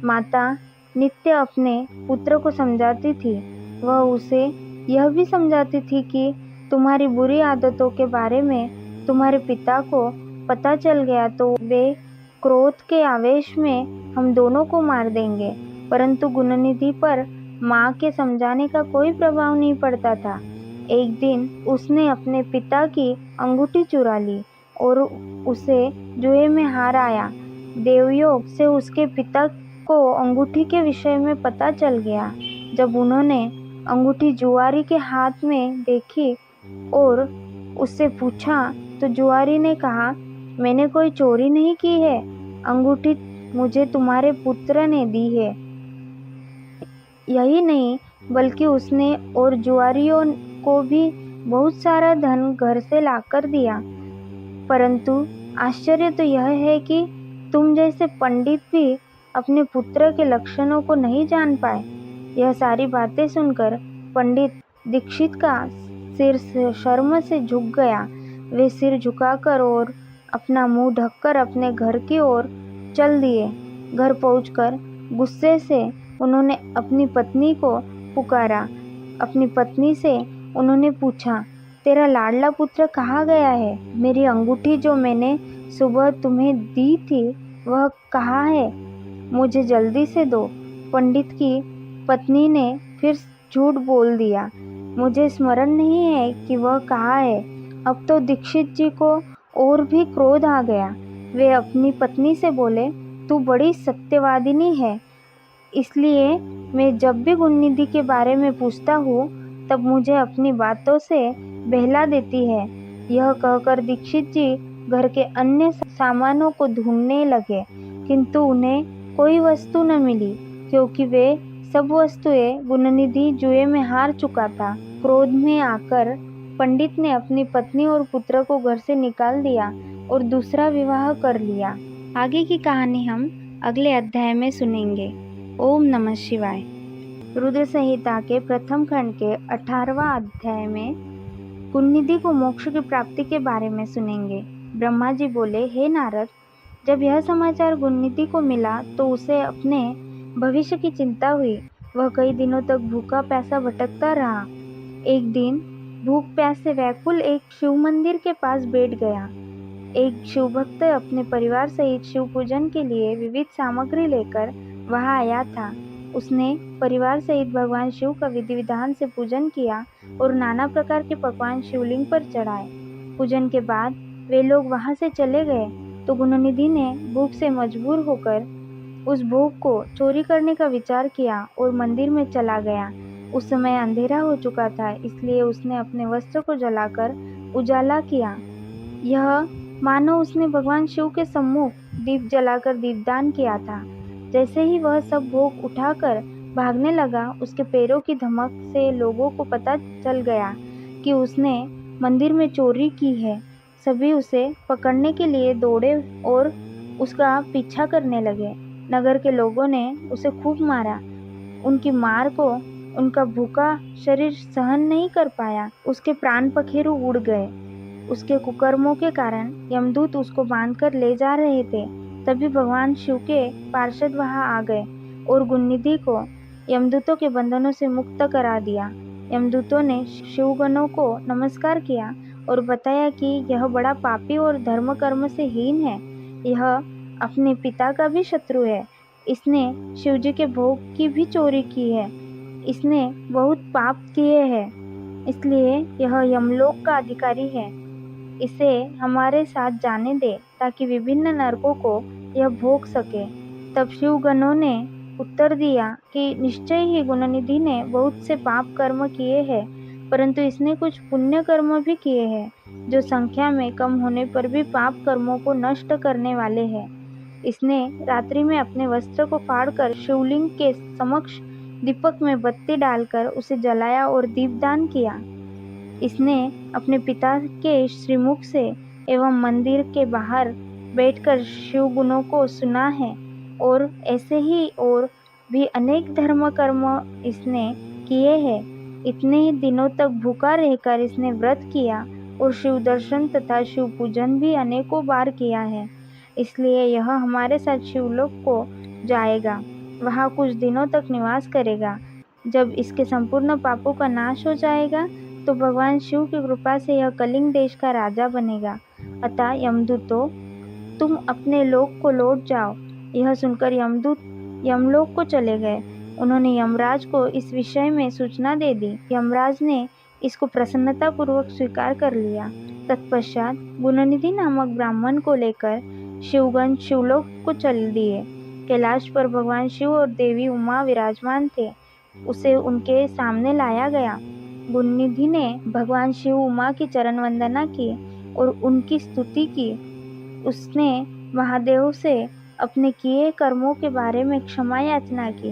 Speaker 2: माता नित्य अपने पुत्र को समझाती थी। वह उसे यह भी समझाती थी कि तुम्हारी बुरी आदतों के बारे में तुम्हारे पिता को पता चल गया तो वे क्रोध के आवेश में हम दोनों को मार देंगे। परंतु गुणनिधि पर माँ के समझाने का कोई प्रभाव नहीं पड़ता था। एक दिन उसने अपने पिता की अंगूठी चुरा ली और उसे जुए में हार आया। देवयोग से उसके पिता को अंगूठी के विषय में पता चल गया। जब उन्होंने अंगूठी जुआरी के हाथ में देखी और उससे पूछा तो जुआरी ने कहा, मैंने कोई चोरी नहीं की है, अंगूठी मुझे तुम्हारे पुत्र ने दी है। यही नहीं बल्कि उसने और जुआरियों को भी बहुत सारा धन घर से लाकर दिया। परंतु आश्चर्य तो यह है कि तुम जैसे पंडित भी अपने पुत्र के लक्षणों को नहीं जान पाए। यह सारी बातें सुनकर पंडित दीक्षित का सिर शर्म से झुक गया। वे सिर झुकाकर और अपना मुंह ढककर अपने घर की ओर चल दिए। घर पहुंचकर गुस्से से उन्होंने अपनी पत्नी को पुकारा। अपनी पत्नी से उन्होंने पूछा, तेरा लाडला पुत्र कहाँ गया है? मेरी अंगूठी जो मैंने सुबह तुम्हें दी थी वह कहाँ है? मुझे जल्दी से दो। पंडित की पत्नी ने फिर झूठ बोल दिया, मुझे स्मरण नहीं है कि वह कहाँ है। अब तो दीक्षित जी को और भी क्रोध आ गया। वे अपनी पत्नी से बोले, तू बड़ी सत्यवादिनी है, इसलिए मैं जब भी गुणनिधि के बारे में पूछता हूँ तब मुझे अपनी बातों से बहला देती है। यह कहकर दीक्षित जी घर के अन्य सामानों को ढूंढने लगे, किंतु उन्हें कोई वस्तु न मिली, क्योंकि वे सब वस्तुएं गुणनिधि जुए में हार चुका था। क्रोध में आकर पंडित ने अपनी पत्नी और पुत्र को घर से निकाल दिया और दूसरा विवाह कर लिया। आगे की कहानी हम अगले अध्याय में सुनेंगे। ओम नमः शिवाय। रुद्र संहिता के प्रथम खंड के 18वां अध्याय में गुणनिधि को मोक्ष की प्राप्ति के बारे में सुनेंगे। ब्रह्मा जी बोले, हे नारद, जब यह समाचार गुणनिधि को मिला तो उसे अपने भविष्य की चिंता हुई। वह कई दिनों तक भूखा प्यासा भटकता रहा। एक दिन भूख प्यास से व्याकुल एक शिव मंदिर के पास बैठ गया। एक शिव भक्त अपने परिवार सहित शिव पूजन के लिए विविध सामग्री लेकर वहां आया था। उसने परिवार सहित भगवान शिव का विधि विधान से पूजन किया और नाना प्रकार के पकवान शिवलिंग पर चढ़ाए। पूजन के बाद वे लोग वहां से चले गए तो गुणनिधि ने भूख से मजबूर होकर उस भोग को चोरी करने का विचार किया और मंदिर में चला गया। उस समय अंधेरा हो चुका था, इसलिए उसने अपने वस्त्र को जलाकर उजाला किया। यह मानो उसने भगवान शिव के सम्मुख दीप जलाकर दीपदान किया था। जैसे ही वह सब भोग उठाकर भागने लगा, उसके पैरों की धमक से लोगों को पता चल गया कि उसने मंदिर में चोरी की है। सभी उसे पकड़ने के लिए दौड़े और उसका पीछा करने लगे। नगर के लोगों ने उसे खूब मारा। उनकी मार को उनका भूखा शरीर सहन नहीं कर पाया, उसके प्राण पखेरु उड़ गए। उसके कुकर्मों के कारण यमदूत उसको बांधकर ले जा रहे थे। तभी भगवान शिव के पार्षद वहां आ गए और गुणनिधि को यमदूतों के बंधनों से मुक्त करा दिया। यमदूतों ने शिवगणों को नमस्कार किया और बताया कि यह बड़ा पापी और धर्म कर्म से हीन है। यह अपने पिता का भी शत्रु है। इसने शिवजी के भोग की भी चोरी की है। इसने बहुत पाप किए हैं, इसलिए यह यमलोक का अधिकारी है। इसे हमारे साथ जाने दे ताकि विभिन्न नरकों को यह भोग सके। तब शिवगणों ने उत्तर दिया कि निश्चय ही गुणनिधि ने बहुत से पाप कर्म किए हैं, परंतु इसने कुछ पुण्य कर्म भी किए हैं जो संख्या में कम होने पर भी पाप कर्मों को नष्ट करने वाले हैं। इसने रात्रि में अपने वस्त्र को फाड़कर शिवलिंग के समक्ष दीपक में बत्ती डालकर उसे जलाया और दीपदान किया। इसने अपने पिता के श्रीमुख से एवं मंदिर के बाहर बैठकर शिव गुणों को सुना है और ऐसे ही और भी अनेक धर्म कर्म इसने किए हैं। इतने ही दिनों तक भूखा रहकर इसने व्रत किया और शिव दर्शन तथा शिव पूजन भी अनेकों बार किया है। इसलिए यह हमारे साथ शिवलोक को जाएगा, वहाँ कुछ दिनों तक निवास करेगा। जब इसके संपूर्ण पापों का नाश हो जाएगा तो भगवान शिव की कृपा से यह कलिंग देश का राजा बनेगा। अतः यमदूतों, तुम अपने लोक को लौट जाओ। यह सुनकर यमदूत यमलोक को चले गए। उन्होंने यमराज को इस विषय में सूचना दे दी। यमराज ने इसको प्रसन्नतापूर्वक स्वीकार कर लिया। तत्पश्चात गुणनिधि नामक ब्राह्मण को लेकर शिवगण शिवलोक को चल दिए। कैलाश पर भगवान शिव और देवी उमा विराजमान थे। उसे उनके सामने लाया गया। गुणनिधि ने भगवान शिव उमा की चरण वंदना की और उनकी स्तुति की। उसने महादेव से अपने किए कर्मों के बारे में क्षमा याचना की।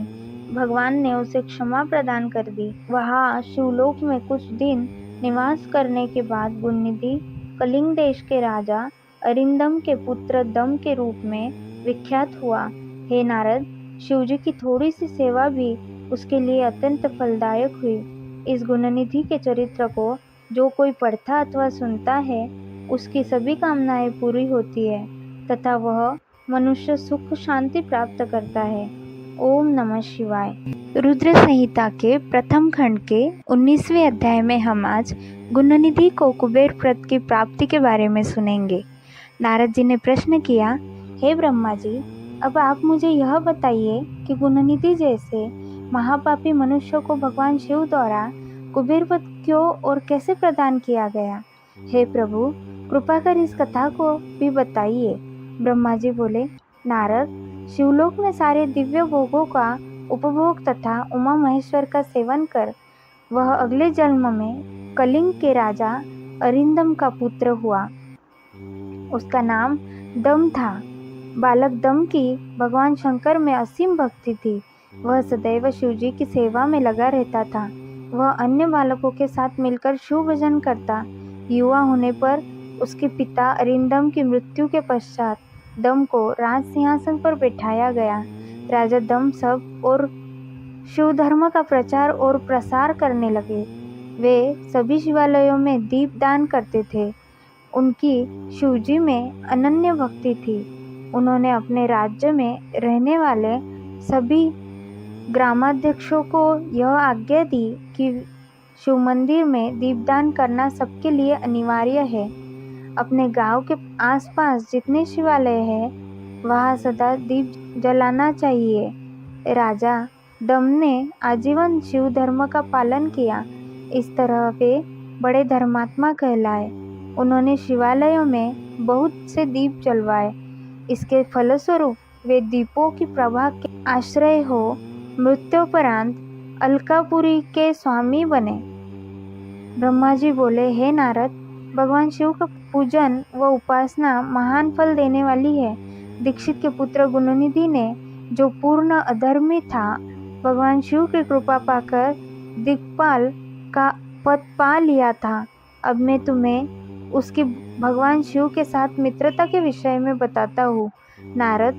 Speaker 2: भगवान ने उसे क्षमा प्रदान कर दी। वहाँ शिवलोक में कुछ दिन निवास करने के बाद गुणनिधि कलिंग देश के राजा अरिंदम के पुत्र दम के रूप में विख्यात हुआ। हे नारद, शिवजी की थोड़ी सी सेवा भी उसके लिए अत्यंत फलदायक हुई। इस गुणनिधि के चरित्र को जो कोई पढ़ता अथवा सुनता है, उसकी सभी कामनाएं पूरी होती है तथा वह मनुष्य सुख शांति प्राप्त करता है। ओम नमः शिवाय।
Speaker 1: रुद्र संहिता के प्रथम खंड के 19वें अध्याय में हम आज गुणनिधि को कुबेर पद की प्राप्ति के बारे में सुनेंगे। नारद जी ने प्रश्न किया, हे ब्रह्मा जी, अब आप मुझे यह बताइए कि गुणनिधि जैसे महापापी मनुष्य को भगवान शिव द्वारा कुबेर पद क्यों और कैसे प्रदान किया गया। हे प्रभु, कृपा कर इस कथा को भी बताइए। ब्रह्मा जी बोले, नारद, शिवलोक में सारे दिव्य भोगों का उपभोग तथा उमा महेश्वर का सेवन कर वह अगले जन्म में कलिंग के राजा अरिंदम का पुत्र हुआ। उसका नाम दम था। बालक दम की भगवान शंकर में असीम भक्ति थी। वह सदैव शिवजी की सेवा में लगा रहता था। वह अन्य बालकों के साथ मिलकर शिव भजन करता। युवा होने पर उसके पिता अरिंदम की मृत्यु के पश्चात दम को राज सिंहासन पर बैठाया गया। राजा दम सब और शिव धर्म का प्रचार और प्रसार करने लगे। वे सभी शिवालयों में दीप दान करते थे। उनकी शिवजी में अनन्य भक्ति थी। उन्होंने अपने राज्य में रहने वाले सभी ग्रामाध्यक्षों को यह आज्ञा दी कि शिव मंदिर में दीपदान करना सबके लिए अनिवार्य है। अपने गांव के आसपास जितने शिवालय हैं, वहाँ सदा दीप जलाना चाहिए। राजा दम ने आजीवन शिव धर्म का पालन किया। इस तरह वे बड़े धर्मात्मा कहलाए। उन्होंने शिवालयों में बहुत से दीप जलवाए। इसके फलस्वरूप वे दीपों की प्रभा के आश्रय हो मृत्योपरांत अलकापुरी के स्वामी बने। ब्रह्मा जी बोले, हे नारद, भगवान शिव का पूजन व उपासना महान फल देने वाली है। दीक्षित के पुत्र गुणनिधि ने, जो पूर्ण अधर्मी था, भगवान शिव की कृपा पाकर दिक्पाल का पद पा लिया था। अब मैं तुम्हें उसकी भगवान शिव के साथ मित्रता के विषय में बताता हूँ। नारद,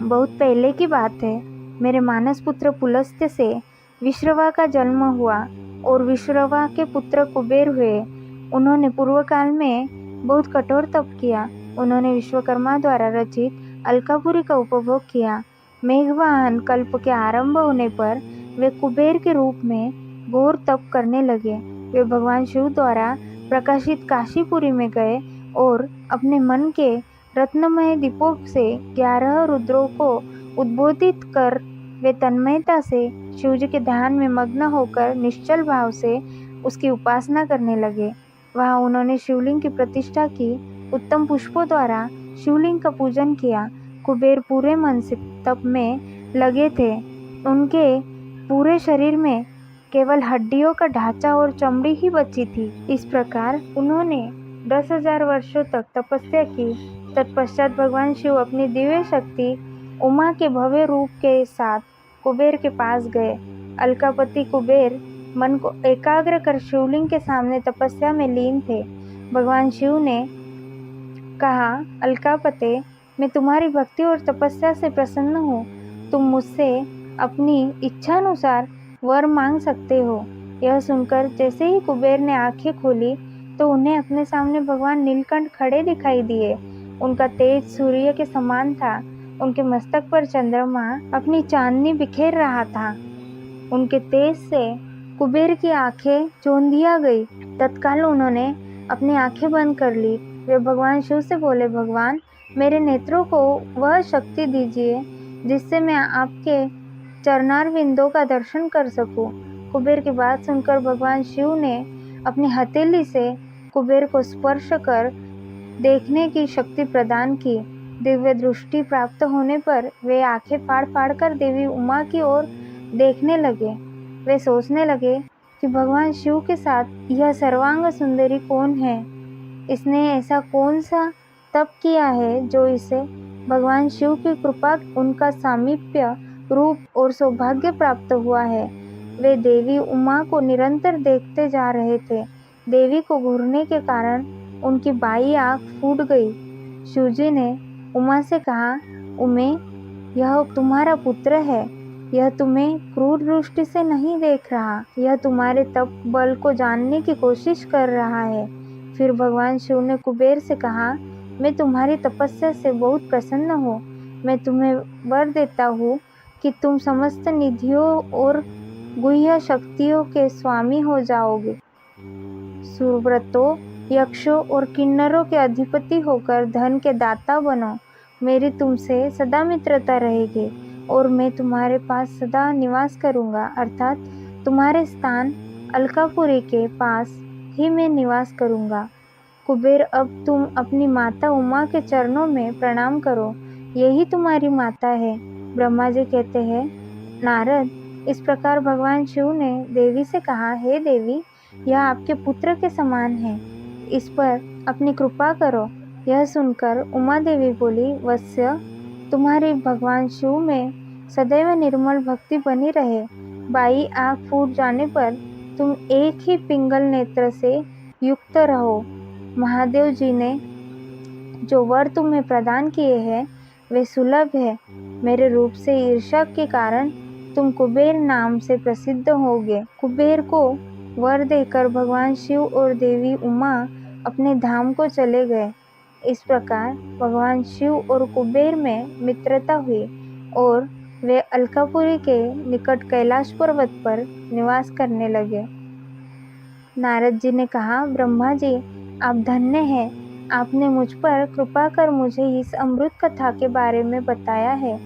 Speaker 1: बहुत पहले की बात है। मेरे मानस पुत्र पुलस्त्य से
Speaker 2: विश्रवा का जन्म हुआ और विश्रवा के पुत्र कुबेर हुए। उन्होंने पूर्व काल में बहुत कठोर तप किया। उन्होंने विश्वकर्मा द्वारा रचित अलकापुरी का उपभोग किया। मेघवाहन कल्प के आरंभ होने पर वे कुबेर के रूप में घोर तप करने लगे। वे भगवान शिव द्वारा प्रकाशित काशीपुरी में गए और अपने मन के रत्नमय दीपों से 11 रुद्रों को उद्बोधित कर वे तन्मयता से शिवजी के ध्यान में मग्न होकर निश्चल भाव से उसकी उपासना करने लगे। वहाँ उन्होंने शिवलिंग की प्रतिष्ठा की। उत्तम पुष्पों द्वारा शिवलिंग का पूजन किया। कुबेर पूरे मन से तप में लगे थे। उनके पूरे शरीर में केवल हड्डियों का ढांचा और चमड़ी ही बची थी। इस प्रकार उन्होंने 10,000 वर्षों तक तपस्या की। तत्पश्चात भगवान शिव अपनी दिव्य शक्ति उमा के भव्य रूप के साथ कुबेर के पास गए। अलकापति कुबेर मन को एकाग्र कर शिवलिंग के सामने तपस्या में लीन थे। भगवान शिव ने कहा, अलकापते, मैं तुम्हारी भक्ति और तपस्या से प्रसन्न हूँ। तुम मुझसे अपनी इच्छानुसार वर मांग सकते हो। यह सुनकर जैसे ही कुबेर ने आंखें खोली तो उन्हें अपने सामने भगवान नीलकंठ खड़े दिखाई दिए। उनका तेज सूर्य के समान था। उनके मस्तक पर चंद्रमा अपनी चांदनी बिखेर रहा था। उनके तेज से कुबेर की आंखें चौंधिया गई। तत्काल उन्होंने अपनी आंखें बंद कर ली। वे भगवान शिव से बोले, भगवान, मेरे नेत्रों को वह शक्ति दीजिए जिससे मैं आपके चरणारविंदों का दर्शन कर सकूं। कुबेर की बात सुनकर भगवान शिव ने अपनी हथेली से कुबेर को स्पर्श कर देखने की शक्ति प्रदान की। दिव्य दृष्टि प्राप्त होने पर वे आंखें फाड़ फाड़ कर देवी उमा की ओर देखने लगे। वे सोचने लगे कि भगवान शिव के साथ यह सर्वांग सुंदरी कौन है। इसने ऐसा कौन सा तप किया है जो इसे भगवान शिव की कृपा, उनका सामीप्य रूप और सौभाग्य प्राप्त हुआ है। वे देवी उमा को निरंतर देखते जा रहे थे। देवी को घूरने के कारण उनकी बाई आंख फूट गई। शिवजी ने उमा से कहा, उमे, यह तुम्हारा पुत्र है। यह तुम्हें क्रूर दृष्टि से नहीं देख रहा। यह तुम्हारे तप बल को जानने की कोशिश कर रहा है। फिर भगवान शिव ने कुबेर से कहा, मैं तुम्हारी तपस्या से बहुत प्रसन्न हूँ। मैं तुम्हें वर देता हूँ कि तुम समस्त निधियों और गुह्य शक्तियों के स्वामी हो जाओगे। सुव्रतों, यक्षों और किन्नरों के अधिपति होकर धन के दाता बनो। मेरी तुमसे सदा मित्रता रहेगी और मैं तुम्हारे पास सदा निवास करूँगा, अर्थात तुम्हारे स्थान अलकापुरी के पास ही मैं निवास करूँगा। कुबेर, अब तुम अपनी माता उमा के चरणों में प्रणाम करो। यही तुम्हारी माता है। ब्रह्मा जी कहते हैं, नारद, इस प्रकार भगवान शिव ने देवी से कहा, हे देवी, यह आपके पुत्र के समान है। इस पर अपनी कृपा करो। यह सुनकर उमा देवी बोली, वत्स्य, तुम्हारी भगवान शिव में सदैव निर्मल भक्ति बनी रहे। बाई आँख फूट जाने पर तुम एक ही पिंगल नेत्र से युक्त रहो। महादेव जी ने जो वर तुम्हें प्रदान किए हैं वे सुलभ है। मेरे रूप से ईर्ष्या के कारण तुम कुबेर नाम से प्रसिद्ध होगे। कुबेर को वर देकर भगवान शिव और देवी उमा अपने धाम को चले गए। इस प्रकार भगवान शिव और कुबेर में मित्रता हुई और वे अलकापुरी के निकट कैलाश पर्वत पर निवास करने लगे। नारद जी ने कहा, ब्रह्मा जी, आप धन्य हैं। आपने मुझ पर कृपा कर मुझे इस अमृत कथा के बारे में बताया है।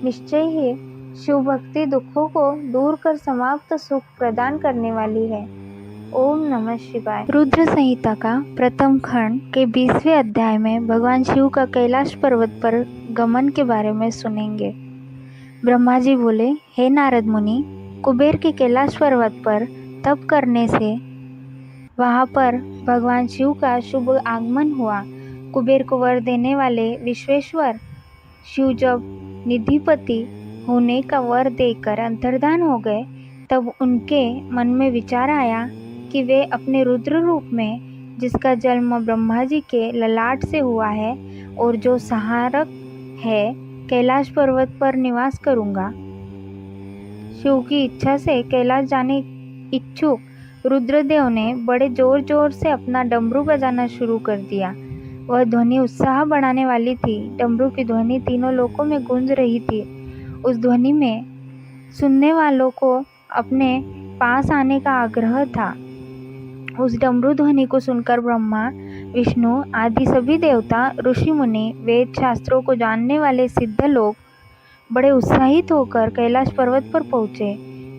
Speaker 2: निश्चय ही शिव भक्ति दुखों को दूर कर समाप्त सुख प्रदान करने वाली है। ओम नमः शिवाय। रुद्र संहिता का प्रथम खंड के 20वें अध्याय में भगवान शिव का कैलाश पर्वत पर गमन के बारे में सुनेंगे। ब्रह्मा जी बोले, हे नारद मुनि, कुबेर के कैलाश पर्वत पर तप करने से वहाँ पर भगवान शिव का शुभ आगमन हुआ। कुबेर को वर देने वाले विश्वेश्वर शिव जब निधिपति होने का वर देकर अंतर्धान हो गए, तब उनके मन में विचार आया कि वे अपने रुद्र रूप में, जिसका जन्म ब्रह्मा जी के ललाट से हुआ है और जो संहारक है, कैलाश पर्वत पर निवास करूँगा। शिव की इच्छा से कैलाश जाने इच्छुक रुद्रदेव ने बड़े जोर जोर से अपना डमरू बजाना शुरू कर दिया। वह ध्वनि उत्साह बढ़ाने वाली थी। डमरू की ध्वनि तीनों लोकों में गूंज रही थी। उस ध्वनि में सुनने वालों को अपने पास आने का आग्रह था। उस डमरू ध्वनि को सुनकर ब्रह्मा, विष्णु आदि सभी देवता, ऋषि मुनि, वेद शास्त्रों को जानने वाले सिद्ध लोग बड़े उत्साहित होकर कैलाश पर्वत पर पहुँचे।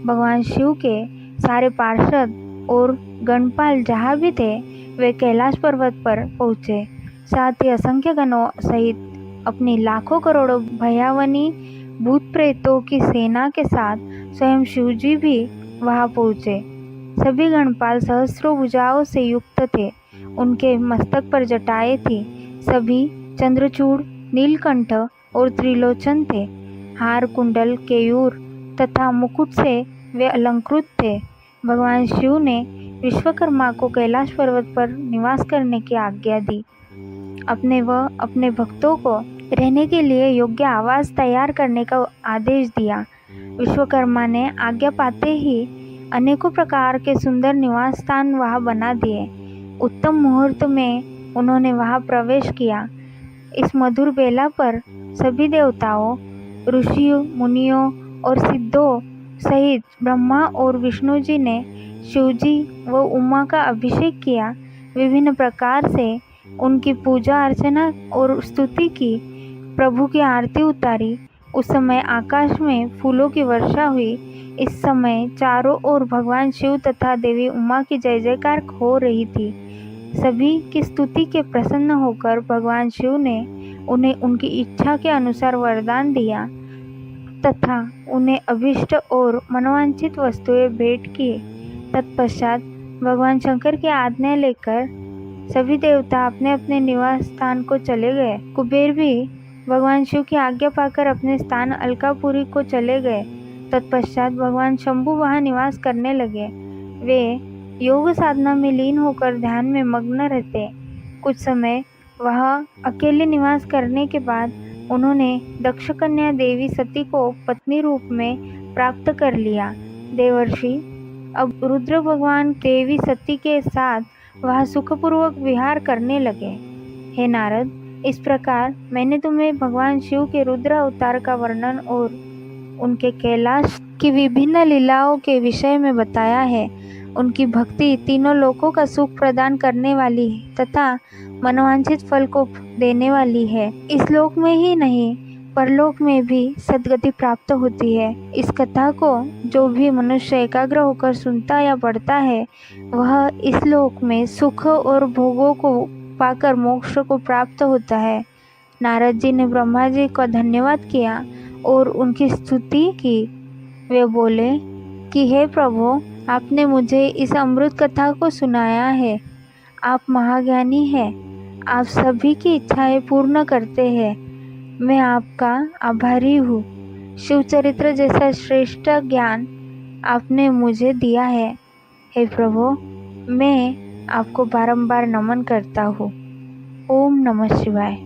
Speaker 2: भगवान शिव के सारे पार्षद और गणपाल जहाँ भी थे वे कैलाश पर्वत पर पहुँचे। साथ ही असंख्य गणों सहित अपनी लाखों करोड़ों भयावनी भूत प्रेतों की सेना के साथ स्वयं शिवजी भी वहां पहुँचे। सभी गणपाल सहस्रों भुजाओं से युक्त थे। उनके मस्तक पर जटाएं थी। सभी चंद्रचूड़, नीलकंठ और त्रिलोचन थे। हार, कुंडल, केयूर तथा मुकुट से वे अलंकृत थे। भगवान शिव ने विश्वकर्मा को कैलाश पर्वत पर निवास करने की आज्ञा दी। अपने भक्तों को रहने के लिए योग्य आवास तैयार करने का आदेश दिया। विश्वकर्मा ने आज्ञा पाते ही अनेकों प्रकार के सुंदर निवास स्थान वहां बना दिए। उत्तम मुहूर्त में उन्होंने वहां प्रवेश किया। इस मधुर बेला पर सभी देवताओं, ऋषि मुनियों और सिद्धों सहित ब्रह्मा और विष्णु जी ने शिवजी व उमा का अभिषेक किया। विभिन्न प्रकार से उनकी पूजा अर्चना और स्तुति की। प्रभु की आरती उतारी। उस समय आकाश में फूलों की वर्षा हुई। इस समय चारों ओर भगवान शिव तथा देवी उमा की जय जयकार हो रही थी। सभी की स्तुति के प्रसन्न होकर भगवान शिव ने उन्हें उनकी इच्छा के अनुसार वरदान दिया तथा उन्हें अभिष्ट और मनोवांछित वस्तुएं भेंट की। तत्पश्चात भगवान शंकर की आज्ञा लेकर सभी देवता अपने अपने निवास स्थान को चले गए। कुबेर भी भगवान शिव की आज्ञा पाकर अपने स्थान अलकापुरी को चले गए। तत्पश्चात भगवान शंभु वहां निवास करने लगे। वे योग साधना में लीन होकर ध्यान में मग्न रहते। कुछ समय वहां अकेले निवास करने के बाद उन्होंने दक्ष कन्या देवी सती को पत्नी रूप में प्राप्त कर लिया। देवर्षि अब रुद्र भगवान देवी सती के साथ वह सुखपूर्वक विहार करने लगे। हे नारद, इस प्रकार मैंने तुम्हें भगवान शिव के रुद्र अवतार का वर्णन और उनके कैलाश की विभिन्न लीलाओं के विषय में बताया है। उनकी भक्ति तीनों लोकों का सुख प्रदान करने वाली है तथा मनोवांछित फल को देने वाली है। इस लोक में ही नहीं परलोक में भी सद्गति प्राप्त होती है। इस कथा को जो भी मनुष्य एकाग्र होकर सुनता या पढ़ता है वह इस लोक में सुख और भोगों को पाकर मोक्ष को प्राप्त होता है। नारद जी ने ब्रह्मा जी को धन्यवाद किया और उनकी स्तुति की। वे बोले कि हे प्रभु, आपने मुझे इस अमृत कथा को सुनाया है। आप महाज्ञानी हैं। आप सभी की इच्छाएं पूर्ण करते हैं। मैं आपका आभारी हूँ। शिव चरित्र जैसा श्रेष्ठ ज्ञान आपने मुझे दिया है। हे प्रभु, मैं आपको बारंबार नमन करता हूँ। ओम नमः शिवाय।